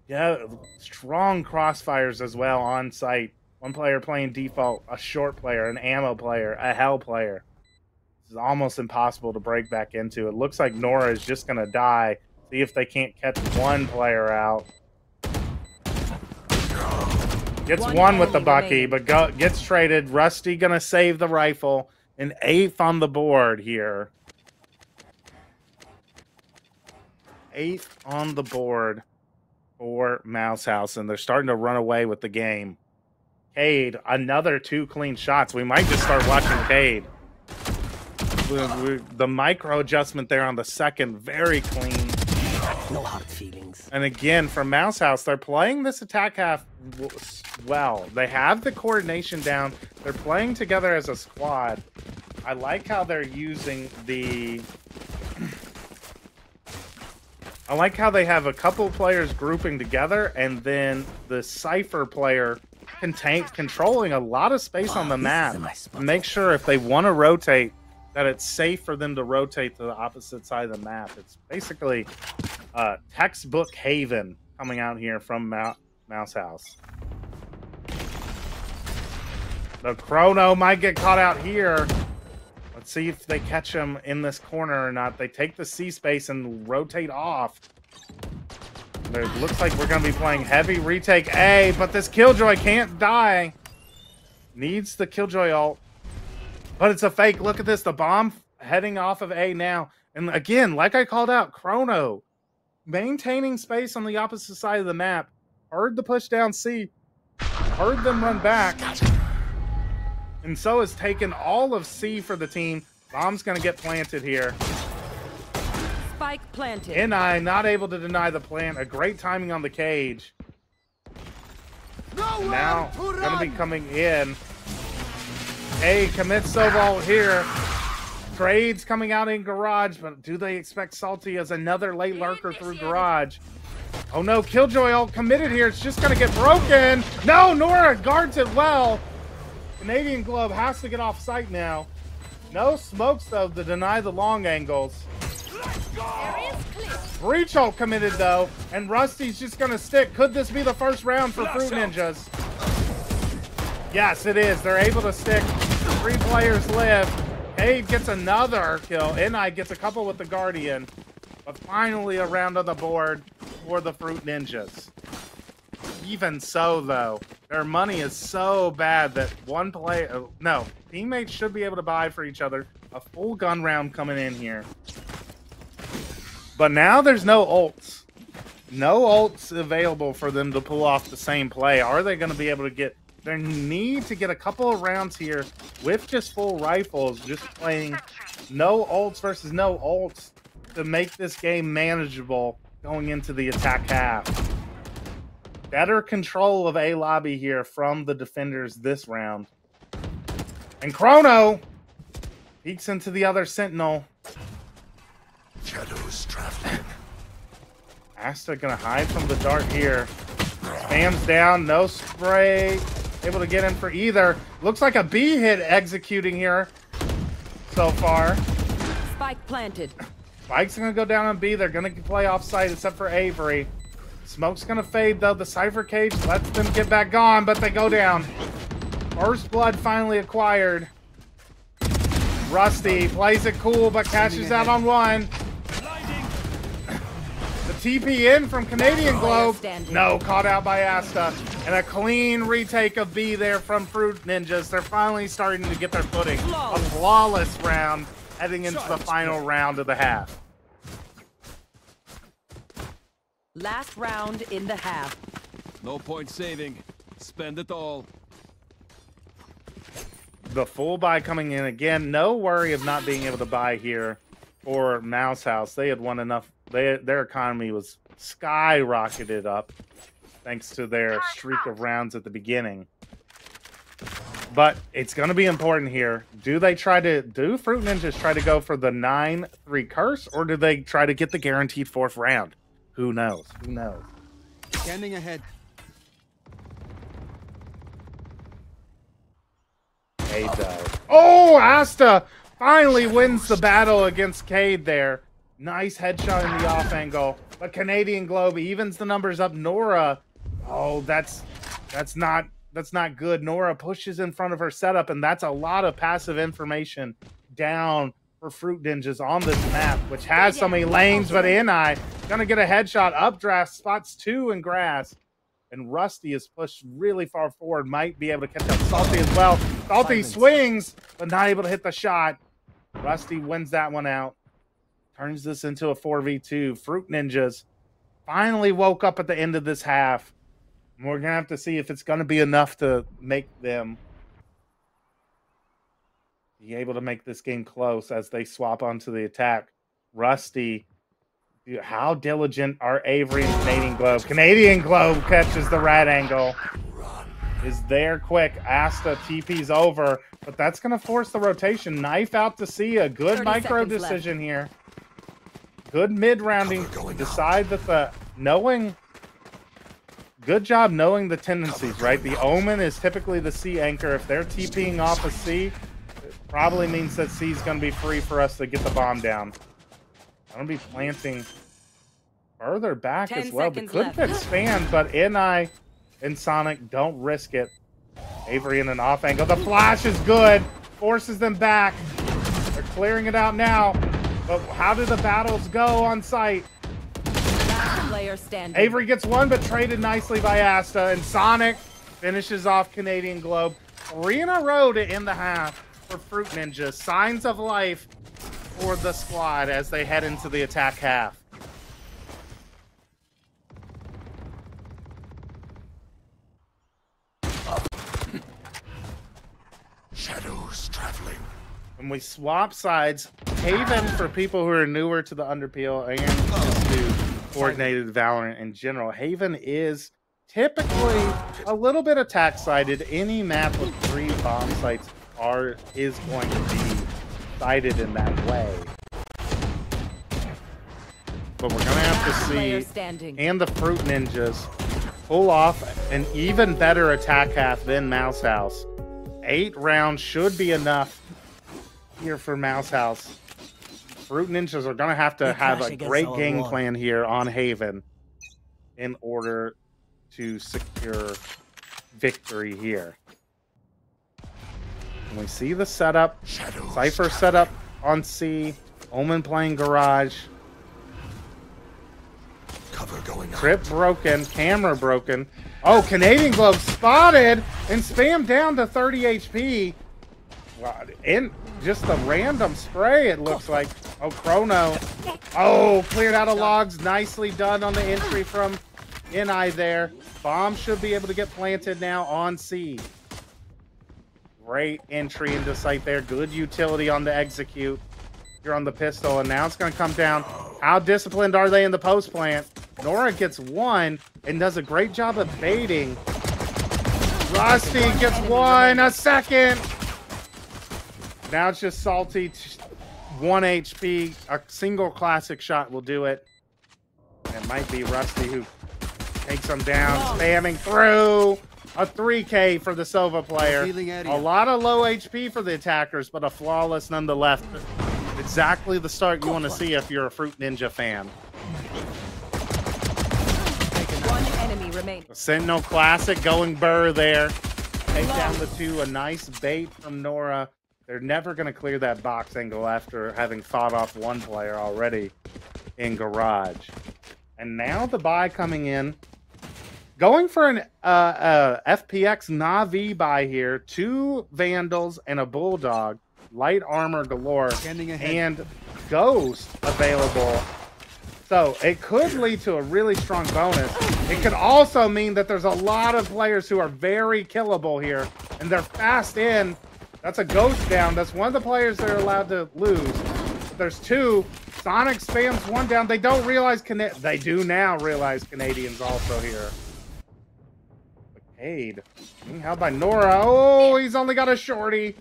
Yeah, strong crossfires as well on site. One player playing default, a short player, an ammo player, a hell player. This is almost impossible to break back into. It looks like Nora is just going to die. See if they can't catch one player out. Gets one with the Bucky, but gets traded. Rusty going to save the rifle. An 8th on the board here. 8th on the board for Mouse House, and they're starting to run away with the game. Cade, another 2 clean shots. We might just start watching Cade. The micro adjustment there on the second, very clean. No hard feelings. And again, from Mouse House, they're playing this attack half well. They have the coordination down. They're playing together as a squad. I like how they're using the... I like how they have a couple players grouping together, and then the Cypher player controlling a lot of space on the map. Make sure if they want to rotate, that it's safe for them to rotate to the opposite side of the map. It's basically textbook haven coming out here from Mouse House. The Chrono might get caught out here. Let's see if they catch him in this corner or not. They take the C space and rotate off. It looks like we're going to be playing heavy retake A, but this Killjoy can't die. Needs the Killjoy ult. But it's a fake. Look at this. The bomb heading off of A now. And again, like I called out, Chrono maintaining space on the opposite side of the map. Heard the push down C. Heard them run back. And so has taken all of C for the team. Bomb's going to get planted here. Spike planted. NI not able to deny the plant. A great timing on the cage. Now going to be coming in. A commits Sobal here. Trades coming out in garage, but do they expect Salty as another late lurker through garage? Oh no, Killjoy ult committed here. It's just going to get broken. No, Nora guards it well. Canadian Globe has to get off site now. No smokes though to deny the long angles. Breach ult committed though, and Rusty's just gonna stick. Could this be the first round for Fruit Ninjas? Yes, it is. They're able to stick. 3 players live. Cade gets another kill. NI gets a couple with the Guardian. But finally a round on the board for the Fruit Ninjas. Even so, though, their money is so bad that one player... no, teammates should be able to buy for each other a full gun round coming in here. But now there's no ults. No ults available for them to pull off the same play. Are they going to be able to get... They need to get a couple of rounds here with just full rifles, just playing no ults versus no ults to make this game manageable going into the attack half. Better control of A lobby here from the defenders this round. And Chrono peeks into the other Sentinel. Shadows traveling. Asta gonna hide from the dart here. Spams down, no spray. Able to get in for either. Looks like a B hit executing here so far. Spike planted. Spike's gonna go down on B. They're gonna play offside except for Avery. Smoke's gonna fade though. The Cypher Cage lets them get back on, but they go down. First blood finally acquired. Rusty plays it cool, but cashes out on one. The TP in from Canadian Globe. No, caught out by Asta. And a clean retake of B there from Fruit Ninjas. They're finally starting to get their footing. A flawless round heading into the final round of the half. Last round in the half. No point saving. Spend it all. The full buy coming in again. No worry of not being able to buy here for Mouse House. They had won enough. Their economy was skyrocketed up thanks to their streak of rounds at the beginning. But it's going to be important here. Do Fruit Ninjas try to go for the 9-3 curse, or do they try to get the guaranteed 4th round? Who knows? Who knows? Scanning ahead. Cade does. Oh, Asta finally wins the battle against Cade there. Nice headshot in the off angle. But Canadian Globe evens the numbers up. Nora. Oh, that's not good. Nora pushes in front of her setup, and that's a lot of passive information down for Fruit Ninjas on this map, which has so many lanes, but NI gonna get a headshot. Updraft spots 2 in grass. And Rusty is pushed really far forward. Might be able to catch up Salty as well. Salty swings, but not able to hit the shot. Rusty wins that one out. Turns this into a 4v2. Fruit Ninjas finally woke up at the end of this half. And we're going to have to see if it's going to be enough to make them be able to make this game close as they swap onto the attack. Rusty... How diligent are Avery and Canadian Globe? Canadian Globe catches the rat angle. Is there quick. Asta TP's over, but that's going to force the rotation. Knife out to C. A good micro decision here. Good mid-rounding. Decide that the... Good job knowing the tendencies, right? The Omen is typically the C anchor. If they're TPing off of C, it probably means that C is going to be free for us to get the bomb down. I'm going to be planting further back as well. They could expand, but NI and Sonic don't risk it. Avery in an off angle. The flash is good. Forces them back. They're clearing it out now. But how do the battles go on site? Last player standing. Avery gets one, but traded nicely by Asta. And Sonic finishes off Canadian Globe. 3 in a row to end the half for Fruit Ninja. Signs of life for the squad as they head into the attack half. Shadows traveling. When we swap sides, Haven, for people who are newer to the Underpeel and just to coordinated Valorant in general, Haven is typically a little bit attack-sided. Any map with 3 bomb sites is going to be sided in that way. But we're going to have to see, and the Fruit Ninjas pull off an even better attack half than Mouse House. 8 rounds should be enough here for Mouse House. Fruit Ninjas are going to have a great game plan here on Haven in order to secure victory here. And we see the setup. Cypher setup on C. Omen playing Garage. Trip broken, camera broken. Oh, Canadian Glove spotted and spammed down to 30 HP. Wow, and just a random spray, it looks like. Oh, Chrono. Oh, cleared out of logs. Nicely done on the entry from NI there. Bomb should be able to get planted now on C. Great entry into sight there. Good utility on the execute. You're on the pistol, and now it's going to come down. How disciplined are they in the post plant? Nora gets one and does a great job of baiting. Rusty gets one, a second. Now it's just Salty, 1 HP. A single classic shot will do it. And it might be Rusty who takes him down, spamming through. A 3K for the Sova player. A lot of low HP for the attackers, but a flawless nonetheless. Exactly the start you want to see if you're a Fruit Ninja fan. One enemy remains. Sentinel Classic going burr there. Take down the 2. A nice bait from Nora. They're never going to clear that box angle after having fought off one player already in Garage. And now the buy coming in. Going for an FPX Na'Vi buy here. 2 Vandals and a Bulldog. Light armor galore. And Ghost available. So it could lead to a really strong bonus. It could also mean that there's a lot of players who are very killable here. And they're fast in. That's a Ghost down. That's one of the players they're allowed to lose. But there's 2. Sonic spams 1 down. They don't realize they do now realize Canadians also here. Cade. How by Nora? Oh, he's only got a shorty.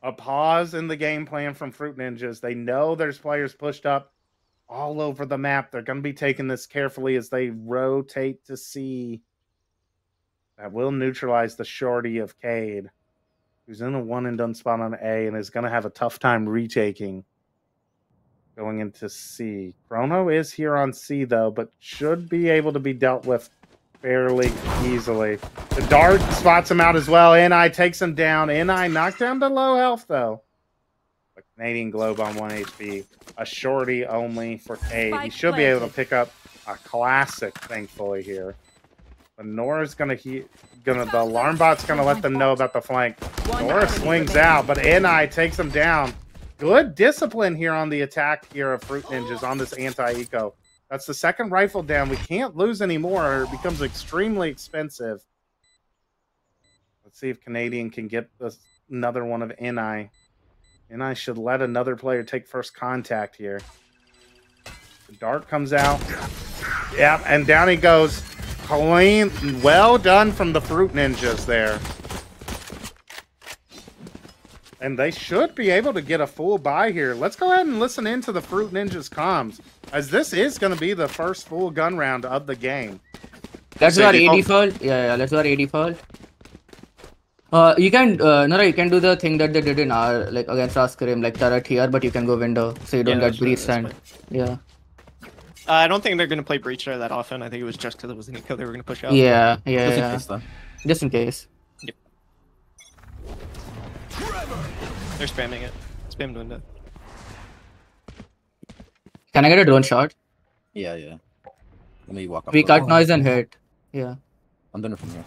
A pause in the game plan from Fruit Ninjas. They know there's players pushed up all over the map. They're going to be taking this carefully as they rotate to C. That will neutralize the shorty of Cade, who's in a one and done spot on A and is going to have a tough time retaking going into C. Chrono is here on C, though, but should be able to be dealt with fairly easily. The dart spots him out as well. NI takes him down. NI knocked down to low health, though. A Canadian Globe on 1 HP. A shorty only for Cade. He should be able to pick up a classic, thankfully, here. But Nora's the alarm bot's gonna let them know about the flank. Nora swings out, but NI takes him down. Good discipline here on the attack here of Fruit Ninjas on this anti-eco. That's the 2nd rifle down. We can't lose anymore or it becomes extremely expensive. Let's see if Canadian can get another one of NI. NI should let another player take first contact here. The dart comes out. Yeah, and down he goes. Clean. Well done from the Fruit Ninjas there. And they should be able to get a full buy here. Let's go ahead and listen into the Fruit Ninjas comms, as this is going to be the first full gun round of the game. Let's do our AD fault. Yeah, let's do our AD fault. You can, Nora, you can do the thing that they did in our, like, against our scrim, like turret here, but you can go window, so you don't get breached and, yeah. I don't think they're going to play breach there that often. I think it was just because it was an eco they were going to push out. Yeah. Just in case. Yep. They're spamming it. Spammed window. Can I get a drone shot? Yeah. Let me walk up. We cut noise and hit. Yeah. I'm doing it from here.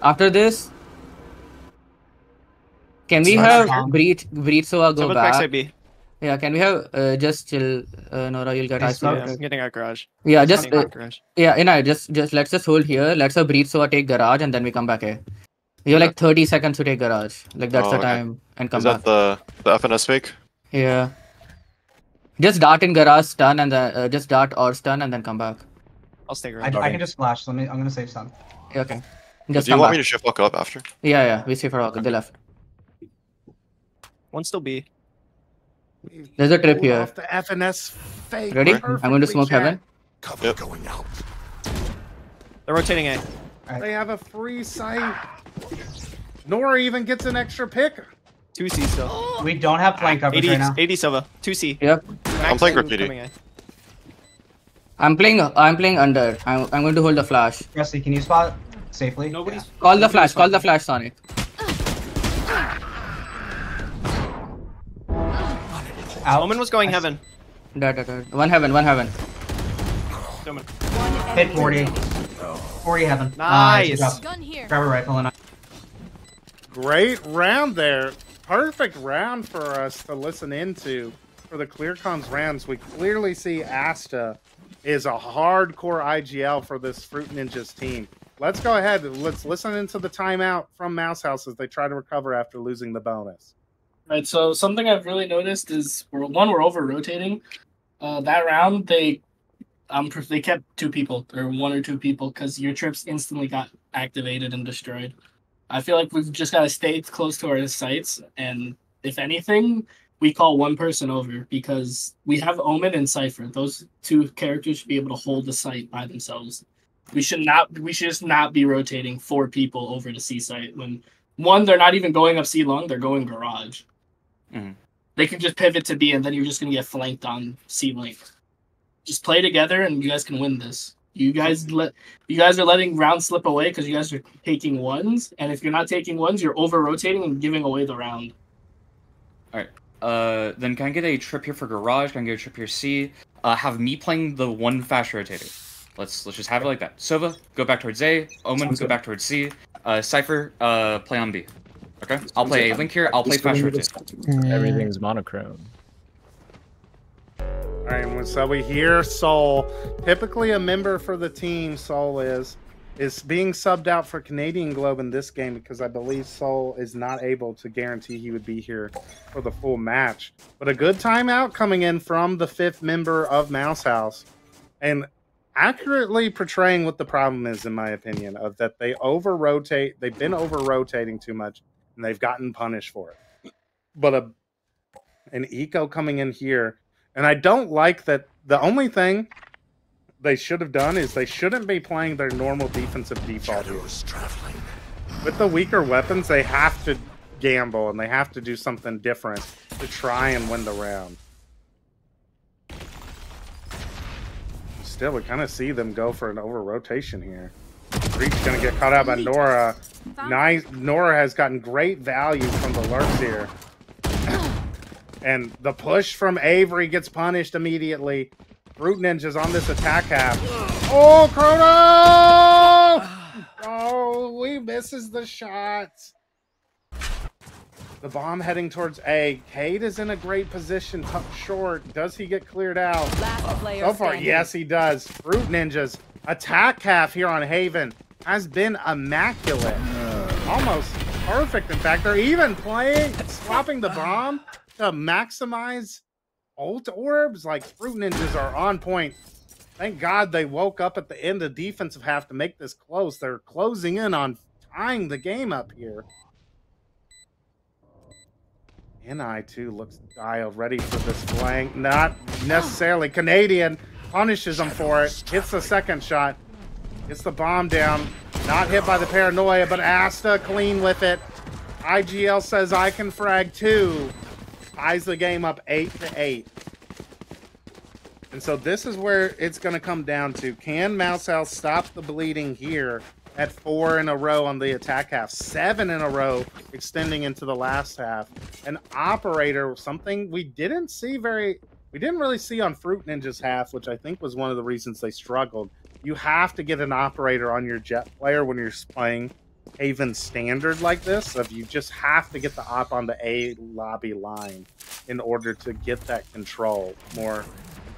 After this, can we have breach so go back? Yeah, can we have just chill, Nora? You'll get I'm getting our garage. Yeah, just let's just hold here. Let's have breach so take garage and then we come back here. You have like 30 seconds to take garage. Like that's the time and come back. Is that the FNS fake? Yeah. Just dart in garage, stun, and then just dart or stun and then come back. I'll stay garage. I can just flash. I'm gonna save stun. Yeah, okay. Just do you want me to shift walk up after? Yeah. We see for walk. They left. One still B. There's a trip here. Off the FNS fake. Ready? I'm going to smoke heaven. Cover going out. They're rotating A. They have a free sight. Nora even gets an extra pick. 2C still. We don't have flank coverage right now. 80 Sova. 2C. Yep. I'm playing graffiti. I'm playing under. I'm going to hold the flash. Rusty, can you spot safely? Nobody's. Call the flash. Call the flash, Sonic. Omen was going heaven. Dead. One heaven. Omen. Hit 40. 40 heaven. Nice. Grab a rifle and Great round there. Perfect round for us to listen into for the Clear Comms rounds. We clearly see Asta is a hardcore IGL for this Fruit Ninjas team. Let's go ahead. Let's listen into the timeout from Mouse House as they try to recover after losing the bonus. Right, so something I've really noticed is, we're over-rotating. That round, they kept 2 people, or 1 or 2 people, because your trips instantly got activated and destroyed. I feel like we've just got to stay close to our sites, and if anything, we call 1 person over, because we have Omen and Cypher. Those 2 characters should be able to hold the site by themselves. We should just not be rotating 4 people over to C site when, 1, they're not even going up C long, they're going garage. Mm-hmm. They can just pivot to B, and then you're just going to get flanked on C link. Just play together, and you guys can win this. You guys are letting rounds slip away because you guys are taking 1s, and if you're not taking 1s, you're over-rotating and giving away the round. Alright. Then can I get a trip here for garage? Can I get a trip here C? Have me playing the 1 fast rotator. Let's just have it like that. Sova, go back towards A. Omen, go back towards C. Cypher, play on B. Okay? I'll play A link here. I'll play fast rotate. Everything's monochrome. Alright, so we hear Soul, typically a member for the team, Soul is being subbed out for Canadian Globe in this game because I believe Soul is not able to guarantee he would be here for the full match. But a good timeout coming in from the 5th member of Mouse House, and accurately portraying what the problem is, in my opinion, of that they've been over-rotating too much, and they've gotten punished for it. But an eco coming in here, and I don't like that. The only thing they should have done is they shouldn't be playing their normal defensive default here. With the weaker weapons, they have to gamble, and they have to do something different to try and win the round. Still, we kind of see them go for an over-rotation here. Breach going to get caught out by Nora. Nice. Nora has gotten great value from the lurks here. And the push from Avery gets punished immediately. Fruit Ninja's on this attack half. Oh, Chrono! Oh, he misses the shots. The bomb heading towards A. Cade is in a great position, tucked short. Does he get cleared out? So far, yes, he does. Fruit Ninjas attack half here on Haven has been immaculate. Almost perfect. In fact, they're even swapping the bomb to maximize ult orbs. Like, Fruit Ninjas are on point. Thank God they woke up at the end of defensive half to make this close. They're closing in on tying the game up here. NI too looks dialed, ready for this flank. Not necessarily. Canadian punishes him for it. Hits the second shot. Gets the bomb down. Not hit by the paranoia, but Asta clean with it. IGL says I can frag too. Ties the game up 8-8. And so this is where it's going to come down to. Can Mouse House stop the bleeding here at 4 in a row on the attack half? 7 in a row extending into the last half. An operator, something we didn't really see on Fruit Ninja's half, which I think was one of the reasons they struggled. You have to get an operator on your jet player when you're playing Haven standard like this. If you just have to get the op on the A lobby line in order to get that control more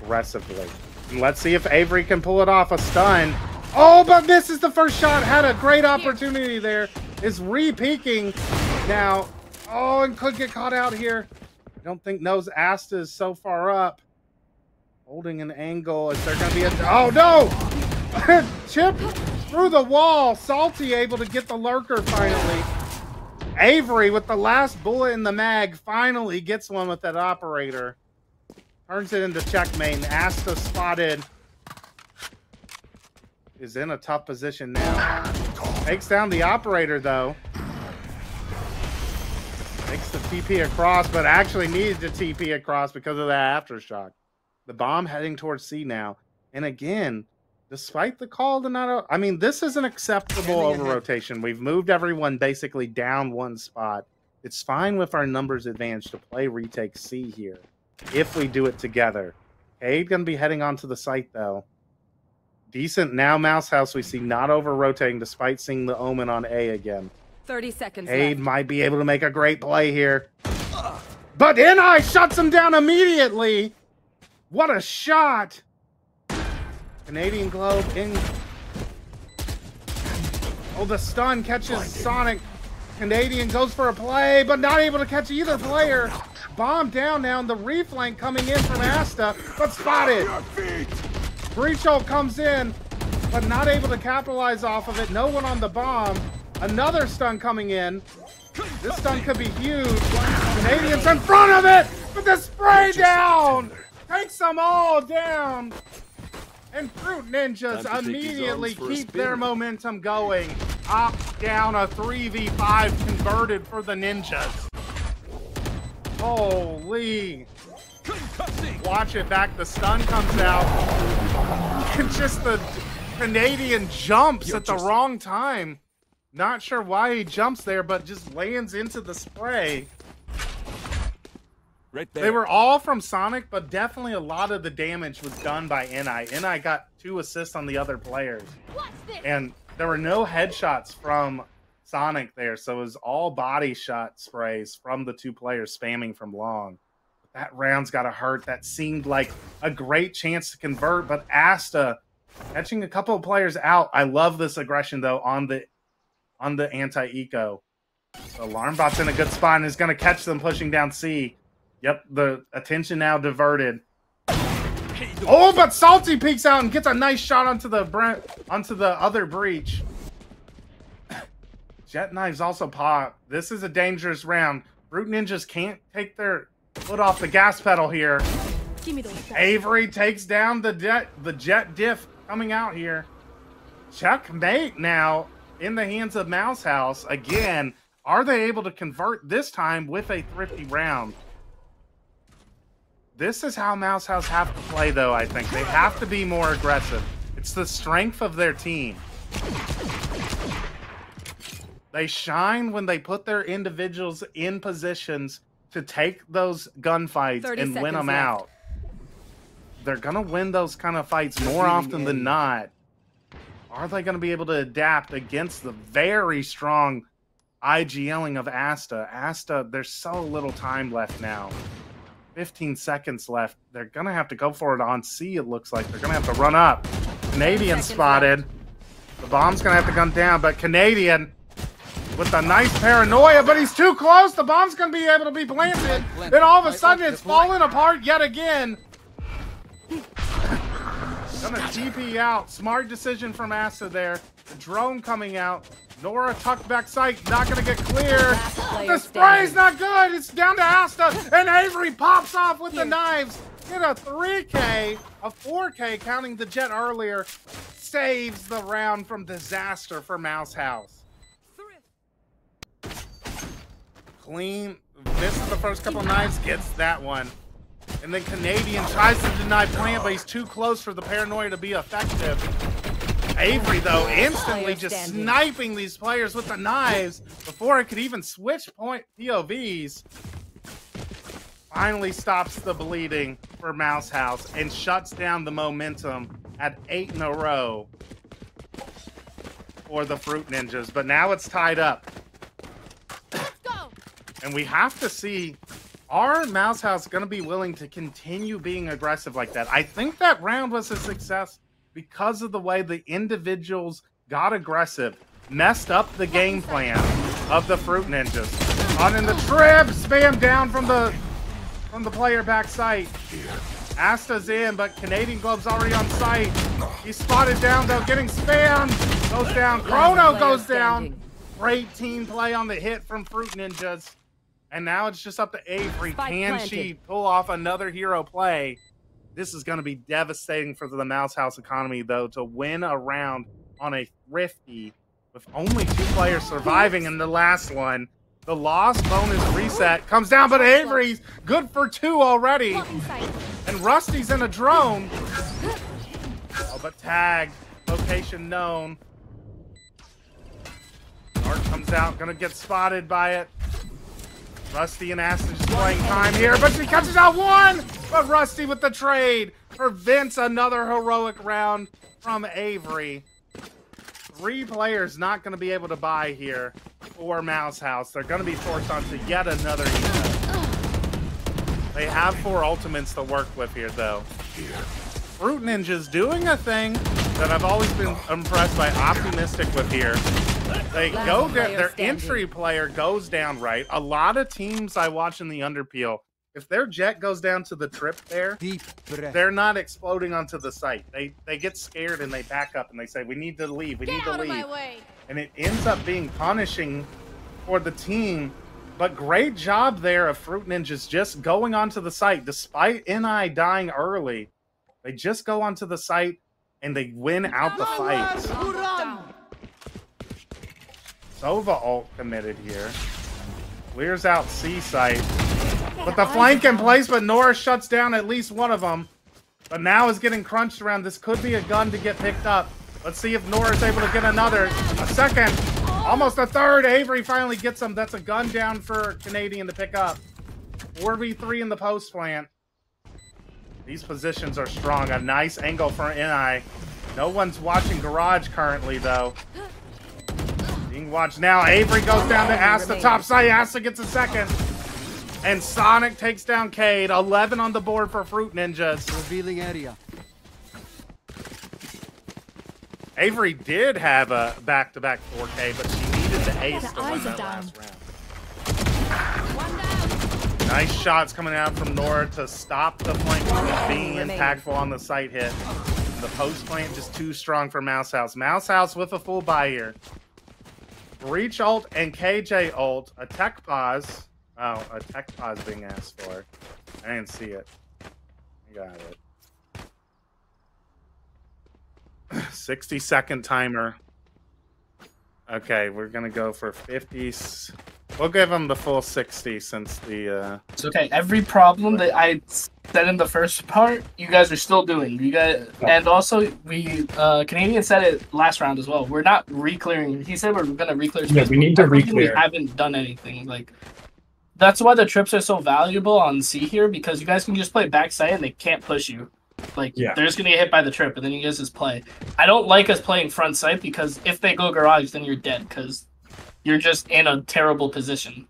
aggressively. And let's see if Avery can pull it off. A stun. Oh, but misses the first shot. Had a great opportunity there. Is re-peeking now. Oh, and could get caught out here. I don't think knows Asta is so far up. Holding an angle. Is there going to be a... Oh, no! Chip through the wall. Salty able to get the lurker finally. Avery with the last bullet in the mag finally gets one with that operator. Turns it into checkmate. And Asta spotted. Is in a tough position now. Takes down the operator though. Takes the TP across, but actually needed to TP across because of that aftershock. The bomb heading towards C now. And again, despite the call to not... I mean, this is an acceptable over-rotation. We've moved everyone basically down one spot. It's fine with our numbers advantage to play retake C here. if we do it together. Cade gonna be heading onto the site though. Decent now Mouse House we see not over rotating despite seeing the Omen on A again. 30 seconds Cade left. might be able to make a great play here. But NI shuts him down immediately. What a shot. Canadian Globe in. Oh, the stun catches Sonic. Canadian goes for a play, but not able to catch either player. Bomb down now, and the reflank coming in from Asta, but spotted. Breach ult comes in, but not able to capitalize off of it. No one on the bomb. Another stun coming in. This stun could be huge. Canadians in front of it, but the spray down takes them all down. And Fruit Ninjas immediately keep their momentum going. Up, down, a 3v5 converted for the Ninjas. Holy. Watch it back. The stun comes out. And just the Canadian jumps at the wrong time. Not sure why he jumps there, but just lands into the spray. Right there. They were all from Sonic, but definitely a lot of the damage was done by NI. NI got 2 assists on the other players. And there were no headshots from Sonic there, so it was all body shot sprays from the 2 players spamming from long. That round's got to hurt. That seemed like a great chance to convert, but Asta catching a couple of players out. I love this aggression, though, on the anti-eco. So Alarmbot's in a good spot and is going to catch them pushing down C. Yep, the attention now diverted. Oh, but Salty peeks out and gets a nice shot onto the other breach. Jet knives also pop. This is a dangerous round. Fruit Ninjas can't take their foot off the gas pedal here. Give me those. Avery takes down the jet diff coming out here. Checkmate now in the hands of Mouse House. Again, are they able to convert this time with a thrifty round? This is how Mouse House have to play, though, I think. They have to be more aggressive. It's the strength of their team. They shine when they put their individuals in positions to take those gunfights and win them out. They're going to win those kind of fights more often than not. Are they going to be able to adapt against the very strong IGLing of Asta? Asta, there's so little time left now. 15 seconds left. They're going to have to go for it on C, it looks like. They're going to have to run up. Canadian spotted. The bomb's going to have to come down, but Canadian with a nice paranoia, but he's too close. The bomb's going to be able to be planted. Then all of a sudden, it's falling apart yet again. Gonna TP out. Smart decision from Asta there. The drone coming out. Nora tucked back sight. Not gonna get clear. The spray's not good. It's down to Asta. And Avery pops off with the knives. Get a 3K, a 4K, counting the jet earlier. Saves the round from disaster for Mouse House. Clean. Misses the first couple knives. Gets that one. And then Canadian tries to deny plant, but he's too close for the paranoia to be effective. Avery, though, instantly just sniping these players with the knives before it could even switch point POVs. Finally stops the bleeding for Mouse House and shuts down the momentum at 8 in a row for the Fruit Ninjas. But now it's tied up. And we have to see, are Mouse House going to be willing to continue being aggressive like that? I think that round was a success because of the way the individuals got aggressive, messed up the game plan of the Fruit Ninjas. On in the trip, spam down from the player back site. Asta's in, but Canadian Globe's already on site. He's spotted down though, getting spammed. Goes down. Chrono goes down. Great team play on the hit from Fruit Ninjas. And now it's just up to Avery. Can she pull off another hero play? This is going to be devastating for the Mouse House economy, though, to win a round on a thrifty with only 2 players surviving in the last one. The lost bonus reset comes down, but Avery's good for 2 already. And Rusty's in a drone. Oh, but tagged. Location known. Art comes out, going to get spotted by it. Rusty and Aston just playing time here, but she catches out one! But Rusty with the trade prevents another heroic round from Avery. 3 players not going to be able to buy here for Mouse House. They're going to be forced onto yet another eco. They have 4 ultimates to work with here, though. Fruit Ninja's doing a thing that I've always been impressed by Optimistic with here. They go down, their entry player goes down right. A lot of teams I watch in the Underpeel, if their jet goes down to the trip there, they're not exploding onto the site. They get scared and they back up and they say, we need to leave, we need to leave. And it ends up being punishing for the team. But great job there of Fruit Ninjas just going onto the site. Despite NI dying early, they just go onto the site and they win out the fight. Sova ult committed here. Clears out C site. But the flank in place, but Nora shuts down at least one of them. But now is getting crunched around. This could be a gun to get picked up. Let's see if Nora's able to get another. A second. Almost a third. Avery finally gets him. That's a gun down for Canadian to pick up. 4v3 in the post plant. These positions are strong. A nice angle for NI. No one's watching Garage currently, though. Being watched now. Avery goes down to Asta. Top side. Asta gets a second. And Sonic takes down Cade. 11 on the board for Fruit Ninjas. Revealing area. Avery did have a back-to-back 4K, but she needed the ace to win that last round. Nice shots coming out from Nora to stop the flank from being impactful on the site hit. The post plant just too strong for Mouse House. Mouse House with a full buy here. Breach ult and KJ ult. A tech pause. Oh, a tech pause being asked for. I didn't see it. I got it. 60-second timer. Okay, we're gonna go for 50s. We'll give them the full 60 since the It's okay. Every problem that I said in the first part, you guys are still doing. You guys, and also we Canadian said it last round as well. We're not re-clearing. He said we're gonna re-clear space. Yeah, we need to re-clear. We haven't done anything. Like that's why the trips are so valuable on C here, because you guys can just play backside and they can't push you. Like they're just gonna get hit by the trip, and then you guys just play. I don't like us playing front site because if they go garage, then you're dead because you're just in a terrible position.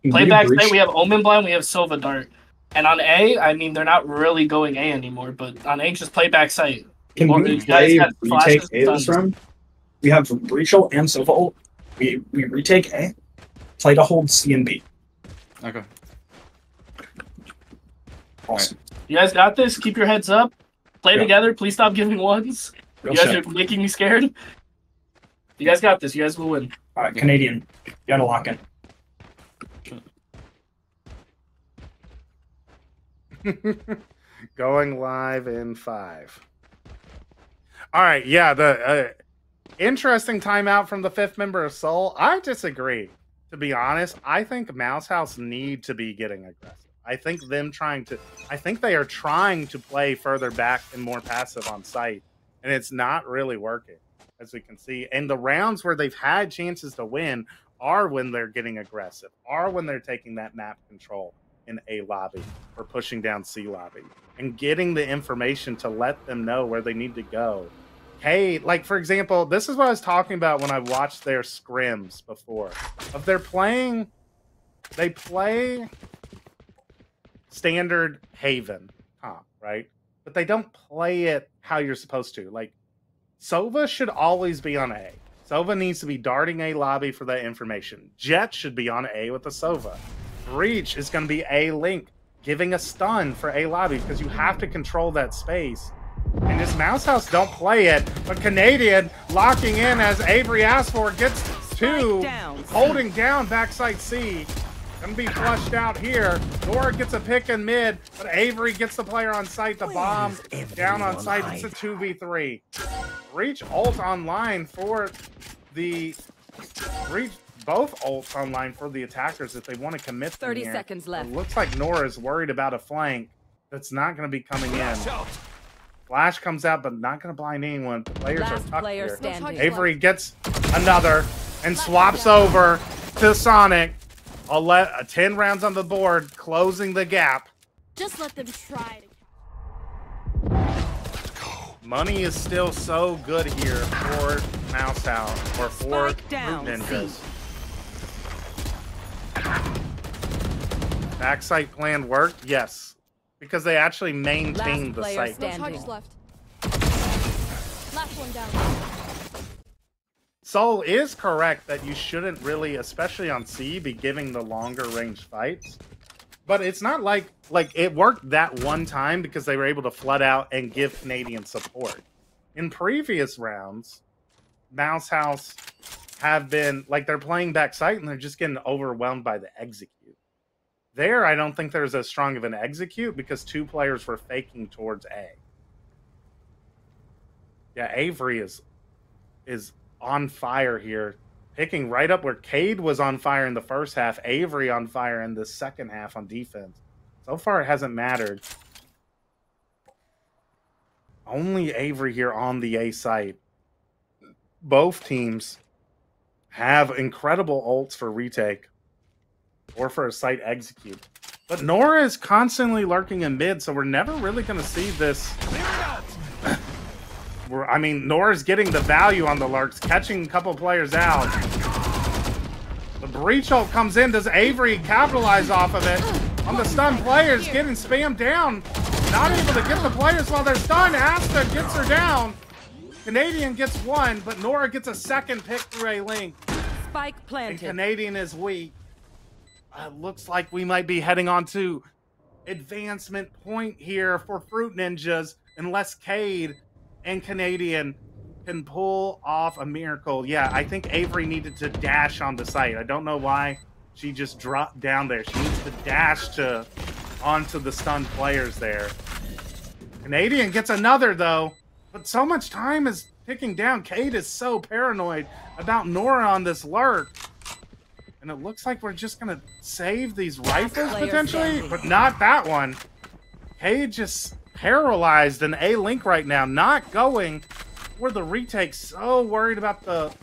Play back site, we have Omen Blind, we have Sova Dart, and on A, I mean they're not really going A anymore, but on A, just play back site. Can we play retake A this round? We have Breach ult and Sova ult. We retake A. Play to hold C and B. Okay. Awesome. You guys got this. Keep your heads up. Play together. Please stop giving ones. You guys are making me scared. You guys got this. You guys will win. All right, Canadian. You gotta lock in. Going live in 5. All right, yeah, the interesting timeout from the 5th member of Soul. I disagree, to be honest. I think Mouse House need to be getting aggressive. I think they are trying to play further back and more passive on site, and it's not really working, as we can see. And the rounds where they've had chances to win are when they're getting aggressive, are when they're taking that map control in A lobby or pushing down C lobby and getting the information to let them know where they need to go. Hey, like for example, this is what I was talking about when I watched their scrims before. If they're playing, they play standard Haven comp, right? But they don't play it how you're supposed to. Like, Sova should always be on A. Sova needs to be darting A lobby for that information. Jet should be on A with the Sova. Breach is going to be A link, giving a stun for A lobby because you have to control that space. And this Mouse House don't play it, but Canadian locking in as Avery asked for, gets 2, holding down backside C. Gonna be flushed out here. Nora gets a pick in mid, but Avery gets the player on site. The bomb down on site. It's a 2v3. Breach ult online for the Breach. Both ults online for the attackers if they want to commit. 30 seconds left. It looks like Nora is worried about a flank that's not going to be coming in. Flash comes out, but not going to blind anyone. The players are tucked here. Avery gets another and swaps over to Sonic. I'll let 10 rounds on the board, closing the gap. Just let them try to. Money is still so good here for Mouse House or for Fruit Ninjas. Backside plan worked? Yes. Because they actually maintained the site. No charges left. Last one down. Soul is correct that you shouldn't really, especially on C, be giving the longer range fights. But it's not like it worked that one time because they were able to flood out and give Canadian support. In previous rounds, Mouse House have been, like, they're playing backside and they're just getting overwhelmed by the execute. There, I don't think there's as strong of an execute because 2 players were faking towards A. Yeah, Avery is on fire here. Picking right up where Cade was on fire in the first half, Avery on fire in the second half on defense. So far, it hasn't mattered. Only Avery here on the A site. Both teams have incredible ults for retake or for a site execute. But Nora is constantly lurking in mid, so we're never really going to see this. I mean, Nora's getting the value on the lurks, catching a couple players out. The breach ult comes in. Does Avery capitalize off of it? On the stunned players, getting spammed down. Not able to get the players while they're stunned. Asta gets her down. Canadian gets one, but Nora gets a second pick through a link. Spike planted. And Canadian is weak. Looks like we might be heading on to advancement point here for Fruit Ninjas, unless Cade and Canadian can pull off a miracle. Yeah, I think Avery needed to dash on the site. I don't know why she just dropped down there. She needs to dash onto the stunned players there. Canadian gets another, though. But so much time is ticking down. Cade is so paranoid about Nora on this lurk. And it looks like we're just going to save these rifles, potentially. But not that one. Cade just paralyzed in A-Link right now. Not going for the retake. So worried about the...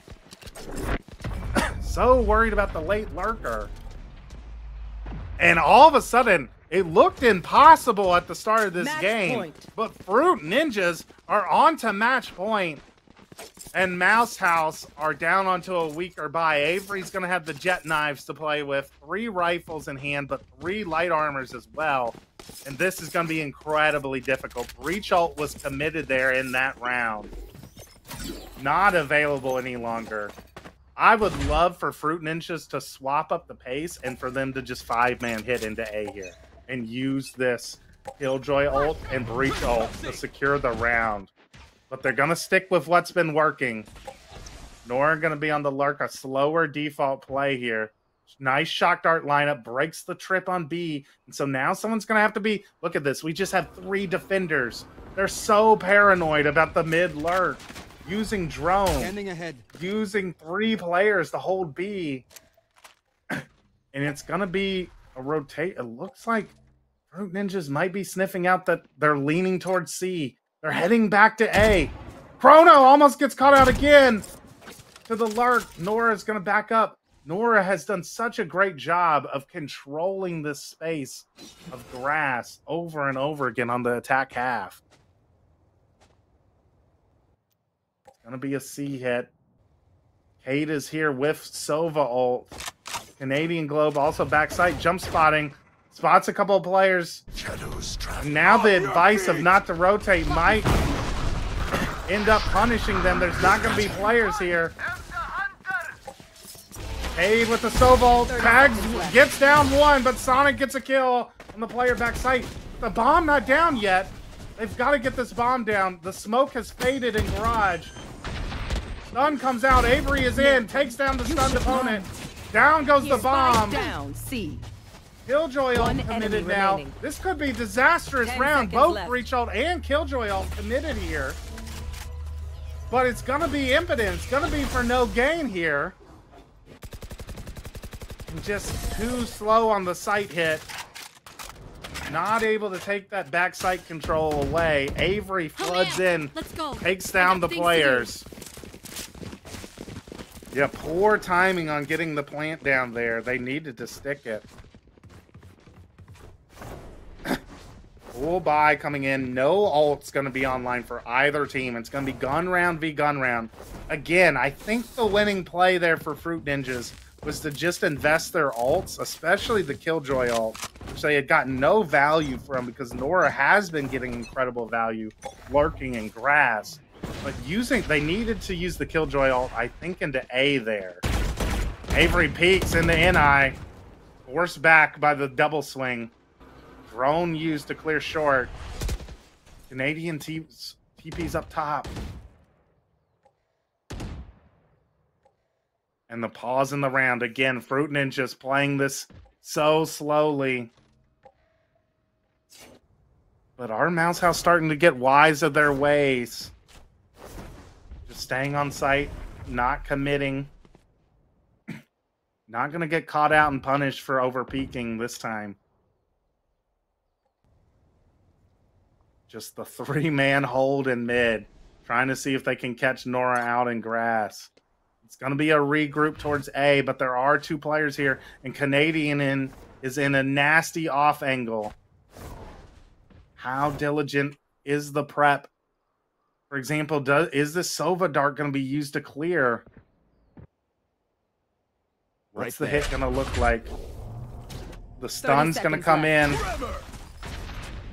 so worried about the late lurker. And all of a sudden, it looked impossible at the start of this game. But Fruit Ninjas are on to match point. And Mouse House are down onto a weaker buy. Avery's going to have the jet knives to play with. 3 rifles in hand, but 3 light armors as well. And this is going to be incredibly difficult. Breach ult was committed there in that round. Not available any longer. I would love for Fruit Ninjas to swap up the pace and for them to just 5-man hit into A here. And use this Killjoy ult and Breach ult to secure the round. But they're going to stick with what's been working. Nora going to be on the lurk, a slower default play here. Nice shock dart lineup, breaks the trip on B. And so now someone's going to have to be... Look at this. We just have 3 defenders. They're so paranoid about the mid lurk. Using drone. Using 3 players to hold B. And it's going to be a rotate. It looks like Fruit Ninjas might be sniffing out that they're leaning towards C. They're heading back to A. Chrono almost gets caught out again to the lurk. Nora's going to back up. Nora has done such a great job of controlling this space of grass over and over again on the attack half. It's going to be a C hit. Cade is here with Sova ult. Canadian Globe also backside jump spotting. Spots a couple of players. Now the advice of not to rotate might end up punishing them. There's not going to be players here. Cade with the Sova tags, gets down 1, but Sonic gets a kill on the player backside. The bomb not down yet. They've got to get this bomb down. The smoke has faded in garage. Stun comes out. Avery is in. Takes down the stunned opponent. Down goes the bomb. Down, C. Killjoy ult committed now. Remaining. This could be a disastrous round. Both Breach ult and Killjoy ult committed here. But it's going to be impotent. It's going to be for no gain here. And just too slow on the sight hit. Not able to take that back sight control away. Avery floods in. Takes down the players. Yeah, poor timing on getting the plant down there. They needed to stick it. Full buy coming in. No ult's going to be online for either team. It's going to be gun round v gun round. Again, I think the winning play there for Fruit Ninjas was to just invest their ults, especially the Killjoy ult, which they had gotten no value from because Nora has been getting incredible value lurking in grass. But they needed to use the Killjoy ult, I think, into A there. Avery peeks into NI, forced back by the double swing. Drone used to clear short. Canadian TP's up top. And the pause in the round. Again, Fruit Ninjas playing this so slowly. But our Mouse House starting to get wise of their ways. Just staying on site, not committing. Not going to get caught out and punished for over-peaking this time. Just the three-man hold in mid. Trying to see if they can catch Nora out in grass. It's going to be a regroup towards A, but there are two players here. And Canadian is in a nasty off angle. How diligent is the prep? For example, is this Sova dart going to be used to clear? What's the hit going to look like? The stun's going to come in.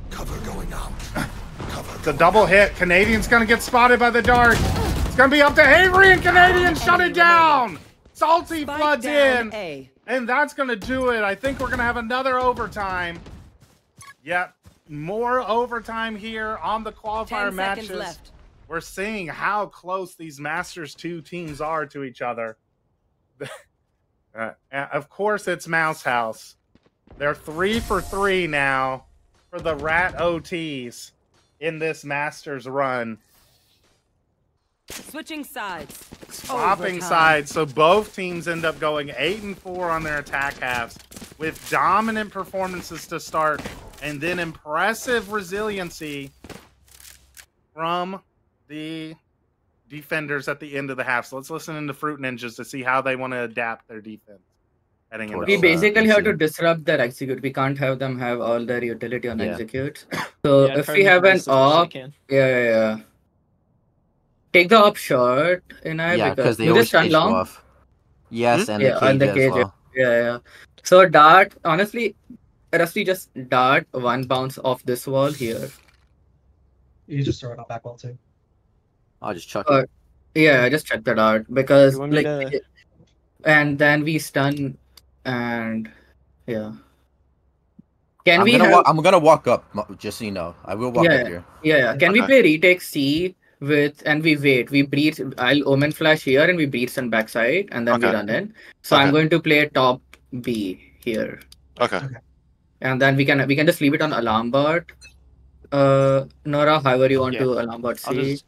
Cover going out. The double hit. Canadian's going to get spotted by the dart. It's going to be up to Avery, and Canadian shut it down. Salty floods in. And that's going to do it. I think we're going to have another overtime. Yep. More overtime here on the qualifier matches. Left. We're seeing how close these Masters 2 teams are to each other. Of course, it's Mouse House. They're 3 for 3 now for the Rat OTs in this Masters run. Switching sides. Swapping sides. So both teams end up going 8 and 4 on their attack halves with dominant performances to start and then impressive resiliency from the defenders at the end of the half. So let's listen into Fruit Ninjas to see how they want to adapt their defense. We basically have to disrupt their execute. We can't have them have all their utility on executes. So if we have an op, take the op short, because they always cage long. off. Yes, and the cage as well. So dart, honestly, Rusty just dart one bounce off this wall here. You just throw it on back wall too. I'll just chuck it. Yeah, just check the dart because and then we stun and I'm gonna walk up, just so you know. I will walk up here. Can we play retake C and we wait? We breathe. I'll Omen Flash here and we breathe on backside and then we run in. So I'm going to play top B here. Okay. And then we can just leave it on alarm bot. Nora, however you want to alarm bot C.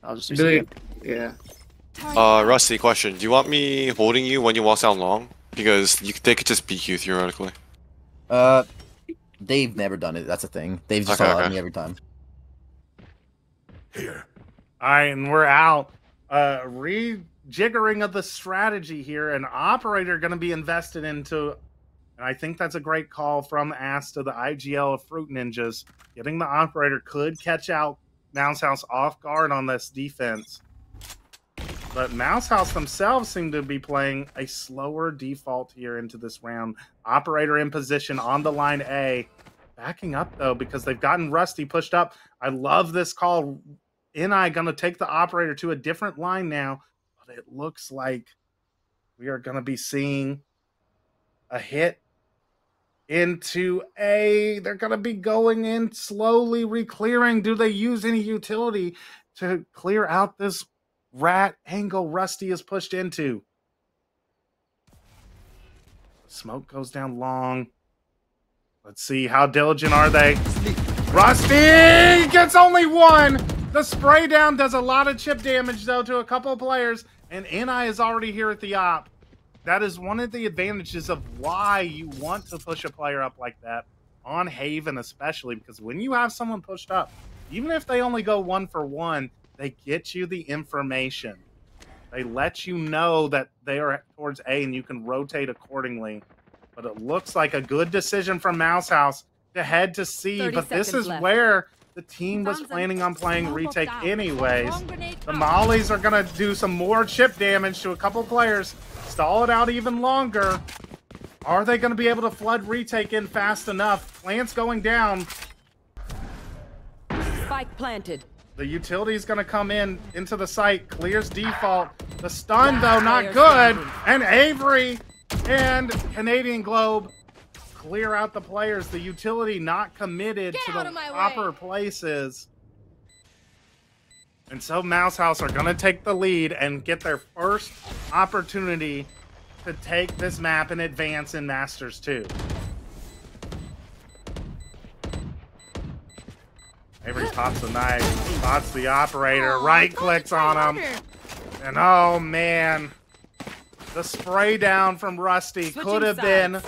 I'll just do it. Yeah. Rusty, question. Do you want me holding you when you walk down long? Because they could just beat you theoretically. They've never done it. That's a thing. They've just allowed me every time. Here. All right, and we're out. Rejiggering of the strategy here. An operator going to be invested into, and I think that's a great call from Ass to the IGL of Fruit Ninjas. Getting the operator could catch out Mouse House off guard on this defense. But Mouse House themselves seem to be playing a slower default here into this round. Operator in position on the line A. Backing up, though, because they've gotten Rusty pushed up. I love this call. NI going to take the operator to a different line now. But it looks like we are going to be seeing a hit into A. They're going to be going in slowly, re-clearing. Do they use any utility to clear out this rat angle Rusty is pushed into? Smoke goes down long. Let's see, how diligent are they? Rusty gets only one. The spray down does a lot of chip damage, though, to a couple of players. And NI is already here at the op. That is one of the advantages of why you want to push a player up like that, on Haven especially, because when you have someone pushed up, even if they only go 1 for 1, they get you the information. They let you know that they are towards A and you can rotate accordingly. But it looks like a good decision from Mouse House to head to C. But this is where the team was planning on playing retake anyways. The Mollies are going to do some more chip damage to a couple players. Stall it out even longer. Are they going to be able to flood retake in fast enough? Plants going down. Spike planted. The utility is going to come into the site. Clears default. The stun, though, not good. And Avery and Canadian Globe clear out the players. The utility not committed to the proper places. And so Mouse House are going to take the lead and get their first opportunity to take this map and advance in Masters 2. Avery pops the knife, spots the operator, right clicks on him. And oh man, the spray down from Rusty could have been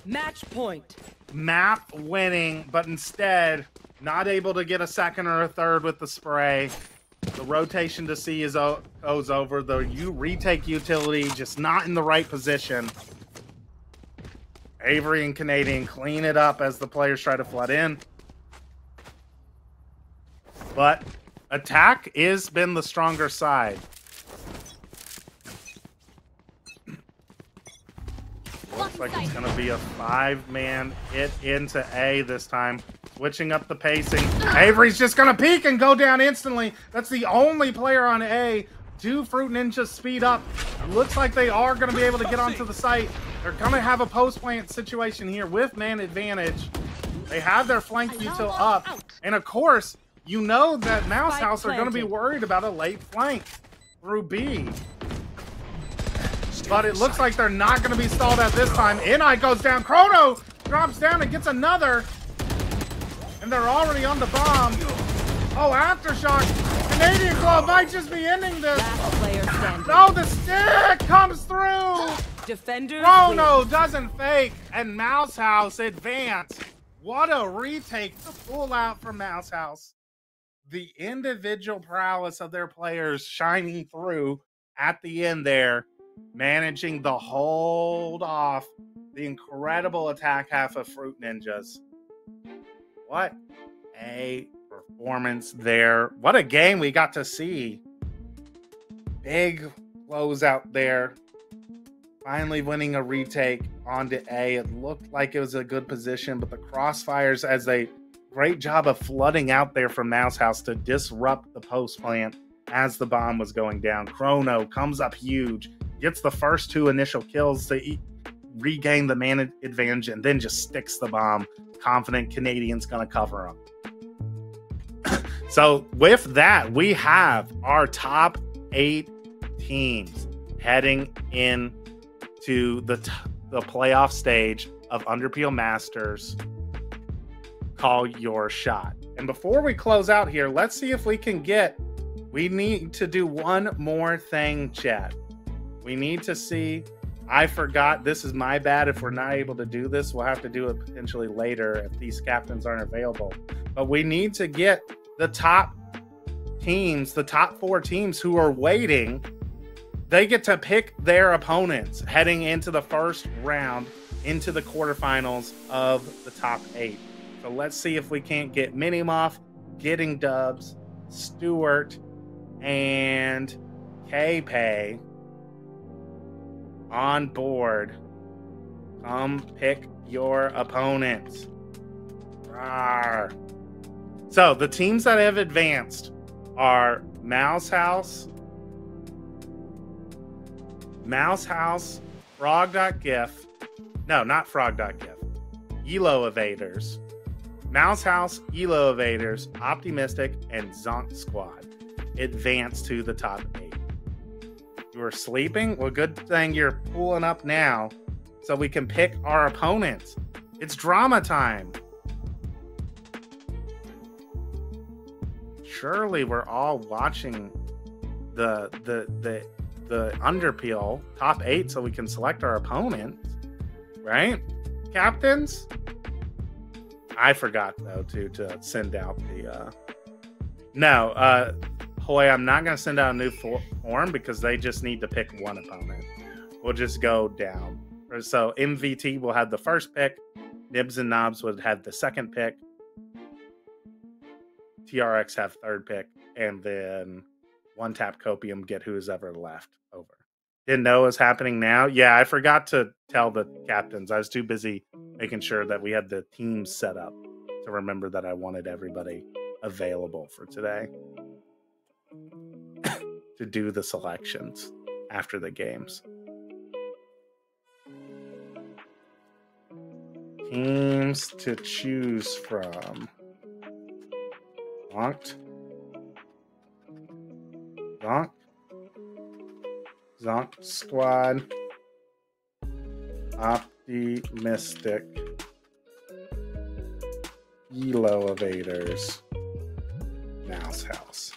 match point. Map winning, but instead not able to get a second or a third with the spray. The rotation to C goes over. The retake utility just not in the right position. Avery and Canadian clean it up as the players try to flood in. But attack has been the stronger side. Looks like it's going to be a 5-man hit into A this time. Switching up the pacing. Avery's just going to peek and go down instantly. That's the only player on A. Do Fruit Ninjas speed up? Looks like they are going to be able to get onto the site. They're going to have a post-plant situation here with man advantage. They have their flank util up. And of course, you know that Mouse House are going to be worried about a late flank through B. But it looks like they're not going to be stalled at this time. Ni goes down. Chrono drops down and gets another. And they're already on the bomb. Oh, Aftershock. Canadian Club might just be ending this. No, the stick comes through. Chrono doesn't fake. And Mouse House advance. What a retake to pull out from Mouse House. The individual prowess of their players shining through at the end there, managing to hold off the incredible attack half of Fruit Ninjas. What a performance there. What a game we got to see. Big closeout there. Finally winning a retake onto A. It looked like it was a good position, but the crossfires as they great job of flooding out there from Mouse House to disrupt the post plant as the bomb was going down. Chrono comes up huge, gets the first 2 initial kills to regain the man advantage, and then just sticks the bomb. Confident Canadian's going to cover him. So with that, we have our top 8 teams heading in to the playoff stage of Underpeel Masters. Call your shot. And before we close out here, let's see if we can we need to do one more thing, chat. We need to see, I forgot, this is my bad if we're not able to do this. We'll have to do it potentially later if these captains aren't available. But we need to get the top teams, the top 4 teams who are waiting. They get to pick their opponents heading into the first round, into the quarterfinals of the top 8. So let's see if we can't get Minimoff, Getting Dubs, Stewart, and K-Pay on board. Come pick your opponents. Rawr. So the teams that have advanced are Mouse House, frog.gif. No, not frog.gif. Elo Evaders. Mouse House, Elo Evaders, Optimistic, and Zonk Squad advance to the top 8. You are sleeping? Well, good thing you're pulling up now so we can pick our opponents. It's drama time. Surely we're all watching the Underpeel top 8 so we can select our opponents, right? Captains? I forgot though to send out the Hoy, I'm not going to send out a new form because they just need to pick one opponent. We'll just go down. So MVT will have the first pick. Nibs and Knobs would have the second pick. TRX have third pick. And then one tap Copium get who's ever left over. Didn't know it was happening now. Yeah, I forgot to tell the captains. I was too busy making sure that we had the teams set up to remember that I wanted everybody available for today to do the selections after the games. Teams to choose from. Locked. Zonk Squad, Optimistic, Elo Evaders, Mouse House.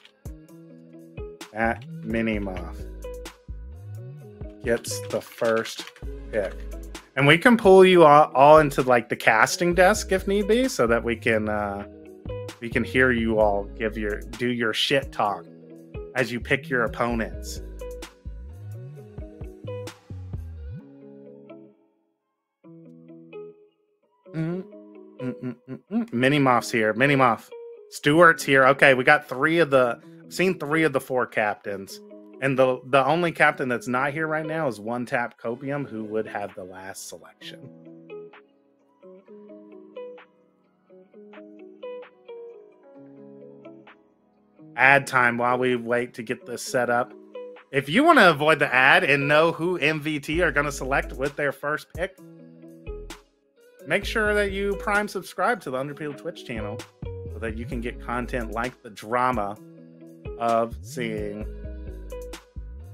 That Minimoth gets the first pick. And we can pull you all into like the casting desk if need be, so that we can hear you all do your shit talk as you pick your opponents. Minimoth's here. Minimoth. Stewart's here. Okay, we got seen three of the four captains. And the only captain that's not here right now is one tap Copium, who would have the last selection. Ad time while we wait to get this set up. If you want to avoid the ad and know who MVT are going to select with their first pick, make sure that you Prime subscribe to the Underpeel Twitch channel so that you can get content like the drama of seeing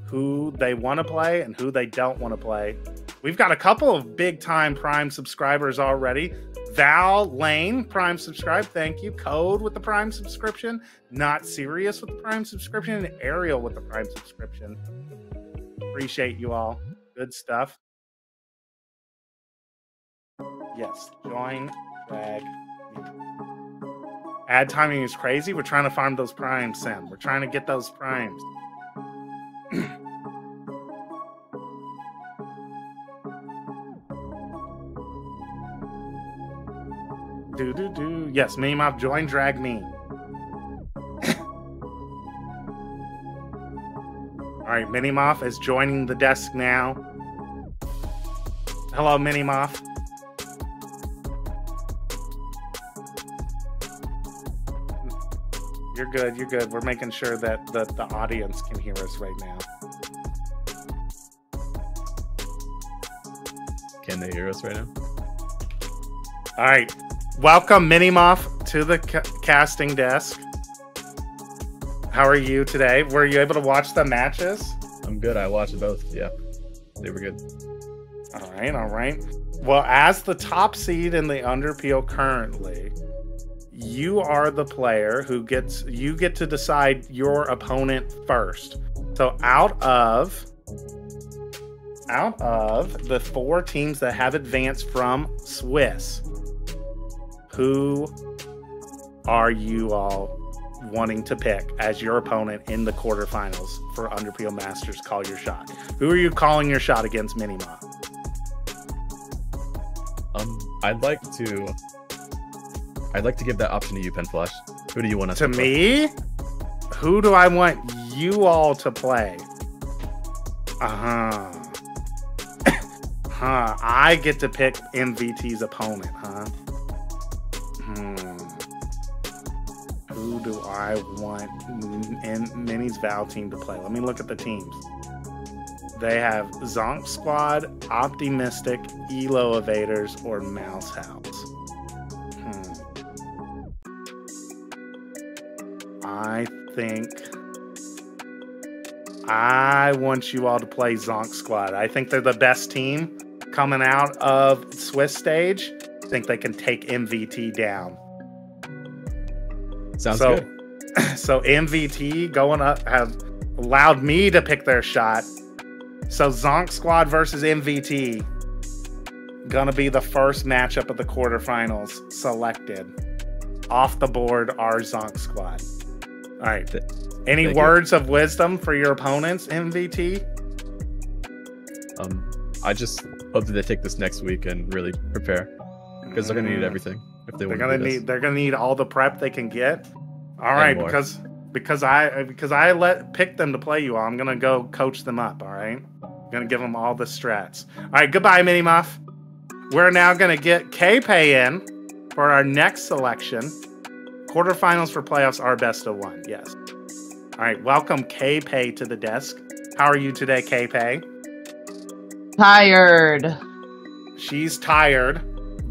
who they want to play and who they don't want to play. We've got a couple of big-time Prime subscribers already. Val Lane, Prime subscribe, thank you. Code with the Prime subscription. Not Serious with the Prime subscription. And Ariel with the Prime subscription. Appreciate you all. Good stuff. Yes, join, drag. Ad timing is crazy. We're trying to farm those primes, Sam. We're trying to get those primes. Do. Yes, Minimoth, join, drag me. Alright, Minimoth is joining the desk now. Hello, Minimoth. You're good, you're good. We're making sure that the audience can hear us right now. Can they hear us right now? Alright. Welcome, Minimoth, to the casting desk. How are you today? Were you able to watch the matches? I'm good. I watched both. Yeah, they were good. All right. Well, as the top seed in the Underpeel currently, you are the player who get to decide your opponent first. So out of the four teams that have advanced from Swiss, who are you all wanting to pick as your opponent in the quarterfinals for Underpeel Masters Call Your Shot? Who are you calling your shot against, Minimoth? I'd like to give that option to you, Penflash. Who do you want us to play? Me? Who do I want you all to play? I get to pick MVT's opponent, huh? Who do I want Minnie's Val team to play? Let me look at the teams. They have Zonk Squad, Optimistic, Elo Evaders, or Mouse House. I think I want you all to play Zonk Squad. I think they're the best team coming out of Swiss stage. I think they can take MVT down. Sounds good. So MVT going up have allowed me to pick their shot. So Zonk Squad versus MVT gonna be the first matchup of the quarterfinals selected. Off the board are Zonk Squad. All right. Any words of wisdom for your opponents, MVT? I just hope that they take this next week and really prepare, because they're gonna need everything if they want to do this. They're gonna need all the prep they can get. All right, because I picked them to play you all. I'm gonna go coach them up. All right, I'm gonna give them all the strats. All right, goodbye, Mini Muff. We're now gonna get K-Pay in for our next selection. Quarterfinals for playoffs are best of one. Yes. All right, welcome K-Pay to the desk. How are you today, K-Pay? Tired. She's tired,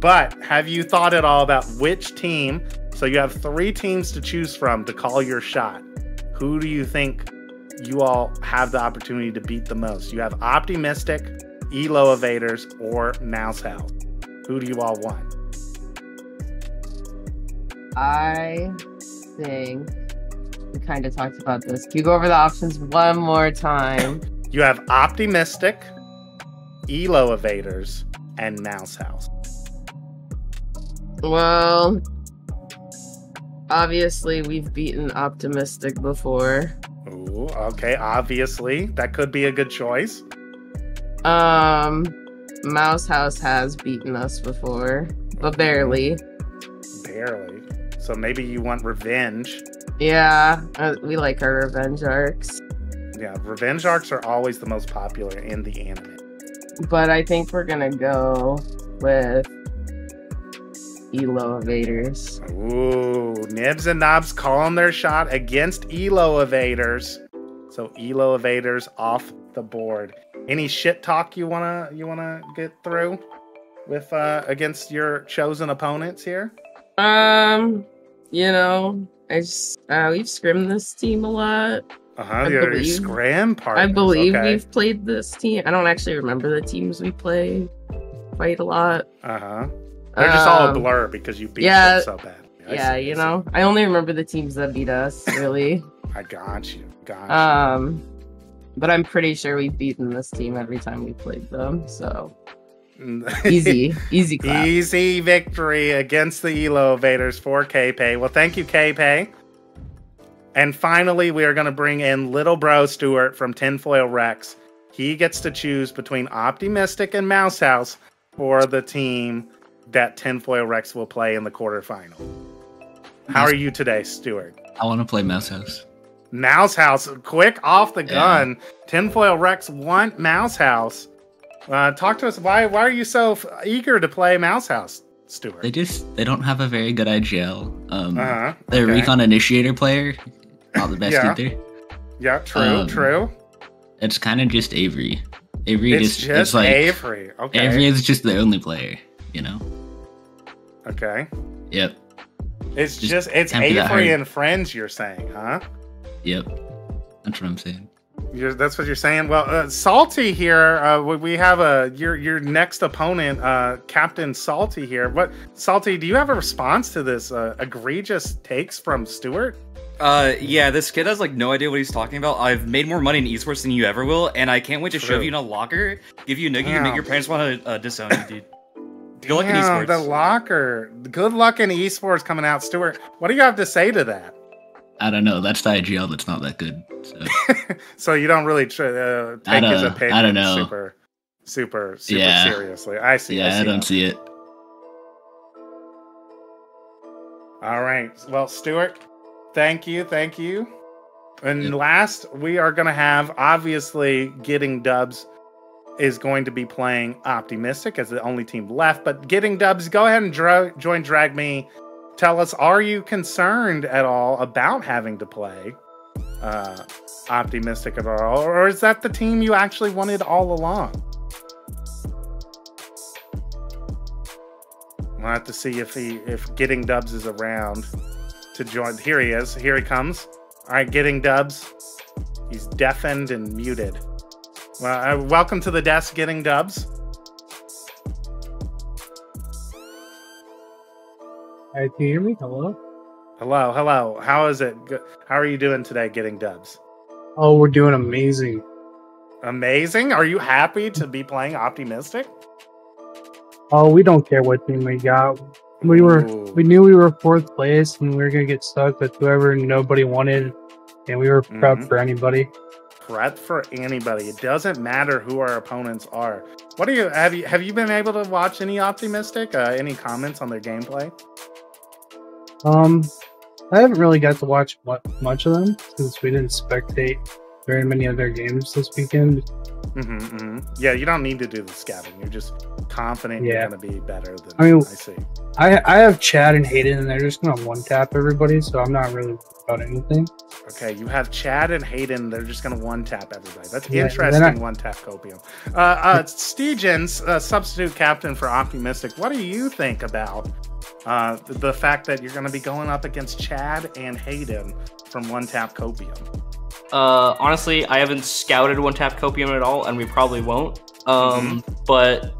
but have you thought at all about which team? So you have 3 teams to choose from to call your shot. Who do you think you all have the opportunity to beat the most? You have Optimistic, Elo Evaders, or Mouse House. Who do you all want? I think we kind of talked about this. Can you go over the options one more time? You have Optimistic, Elo Evaders, and Mouse House. Well, obviously we've beaten Optimistic before. Ooh, okay, obviously. That could be a good choice. Mouse House has beaten us before, but barely. Barely. So maybe you want revenge. Yeah, we like our revenge arcs. Yeah, revenge arcs are always the most popular in the anime. But I think we're gonna go with Elo Evaders. Ooh, Nibs and Knobs calling their shot against Elo Evaders. So Elo Evaders off the board. Any shit talk you wanna get through with against your chosen opponents here? You know, we've scrimmed this team a lot. Your scrim partners. I believe okay. we've played this team. I don't actually remember the teams we play quite a lot. They're just all a blur because you beat them so bad. Yeah, you know, I only remember the teams that beat us, really. I got you. But I'm pretty sure we've beaten this team every time we played them, so easy clap. Easy victory against the Elo Evaders for K-Pay. Well, thank you, K-Pay. And finally, we are going to bring in little bro Stuart from Tinfoil Rex. He gets to choose between Optimistic and Mouse House for the team that Tinfoil Rex will play in the quarterfinal. How are you today, Stuart? I want to play Mouse House. Mouse House, quick off the gun. Tinfoil Rex want Mouse House. Talk to us. Why are you so eager to play Mouse House, Stuart? They don't have a very good IGL. Their Recon Initiator player, not the best either. Yeah, true. It's kind of just Avery. It's like Avery. Okay. Avery is just the only player, you know. Okay. Yep. It's Avery and friends. You're saying, huh? Yep. That's what I'm saying. That's what you're saying. Well, Salty here. We have your next opponent, Captain Salty here. Salty? Do you have a response to this egregious takes from Stuart? Yeah, this kid has like no idea what he's talking about. I've made more money in esports than you ever will, and I can't wait to shove you in a locker, give you a noogie, and make your parents want to disown you, dude. Good luck in esports. The locker. Good luck in esports coming out, Stuart. What do you have to say to that? I don't know. That's the IGL that's not that good. So, so you don't really take his opinion I don't know. super seriously. I see. Yeah, I don't see it. All right. Well, Stuart, thank you. And last, we are going to have, obviously, Getting Dubs is going to be playing Optimistic as the only team left. But Getting Dubs, go ahead and join Drag Me. Tell us, are you concerned at all about having to play Optimistic at all? Or is that the team you actually wanted all along? We'll have to see if Getting Dubs is around to join. Here he is. Here he comes. All right, Getting Dubs. He's deafened and muted. Well, welcome to the desk, Getting Dubs. Hi, can you hear me? Hello? Hello. How is it? How are you doing today, Getting Dubs? Oh, we're doing amazing. Amazing? Are you happy to be playing Optimistic? Oh, we don't care what team we got. We knew we were 4th place and we were gonna get stuck with whoever nobody wanted, and we were prepped for anybody. Prepped for anybody. It doesn't matter who our opponents are. What do you have you been able to watch any Optimistic? Any comments on their gameplay? I haven't really got to watch much of them since we didn't spectate very many of their games this weekend. Yeah, you don't need to do the scouting. You're just confident you're going to be better than I see. I have Chad and Hayden, and they're just going to one-tap everybody, so I'm not really about anything. Okay, you have Chad and Hayden. They're just going to one-tap everybody. That's interesting, one-tap copium. Stegens, substitute captain for Optimistic, what do you think about the fact that you're going to be going up against Chad and Hayden from one-tap copium? Honestly, I haven't scouted one-tap copium at all, and we probably won't. But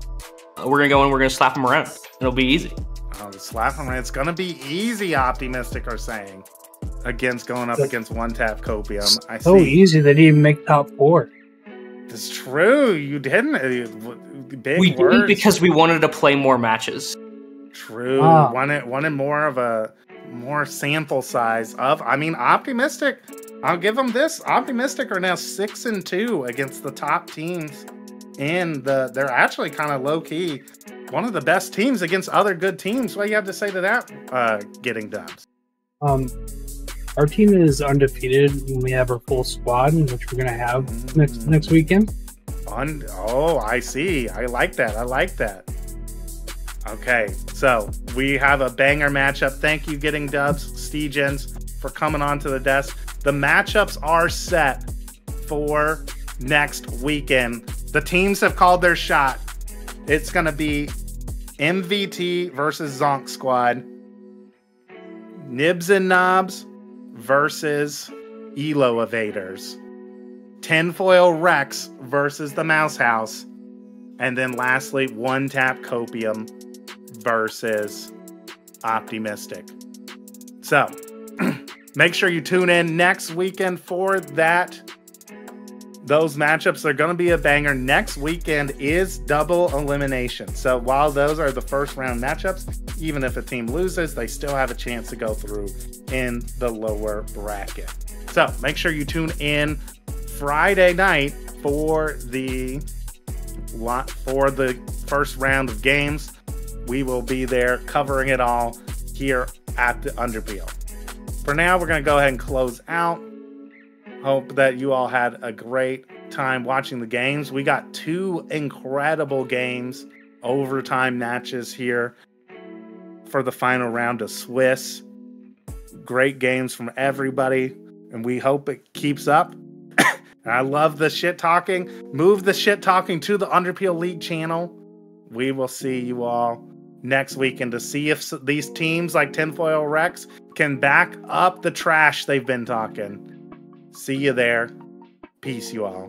we're going to go in, we're going to slap them around. It'll be easy. Oh, slap them around. It's going to be easy, Optimistic are saying, against going up against one-tap copium. I so easy they didn't even make top 4. It's true. You didn't. We didn't because we wanted to play more matches. True. Wanted more of a sample size of. I mean, Optimistic. I'll give them this. Optimistic are now 6-2 against the top teams, and they're actually kind of low key one of the best teams against other good teams. What do you have to say to that? Getting dubs. Our team is undefeated when we have our full squad, which we're gonna have next weekend. Oh, I see. I like that. Okay, so we have a banger matchup. Thank you, Getting Dubs, Stegens, for coming onto the desk. The matchups are set for next weekend. The teams have called their shot. It's going to be MVT versus Zonk Squad, Nibs and Knobs versus Elo Evaders, Tinfoil Rex versus the Mouse House, and then lastly, One Tap Copium versus Optimistic. So, make sure you tune in next weekend for that. Those matchups are going to be a banger. Next weekend is double elimination. So while those are the first round matchups, even if a team loses, they still have a chance to go through in the lower bracket. So make sure you tune in Friday night for the first round of games. We will be there covering it all here at the Underpeel. For now, we're going to go ahead and close out. Hope that you all had a great time watching the games. We got 2 incredible games, overtime matches here for the final round of Swiss. Great games from everybody, and we hope it keeps up. And I love the shit talking. Move the shit talking to the Underpeel League channel. We will see you all next weekend to see if these teams like Tinfoil Rex can back up the trash they've been talking. See you there. Peace, you all.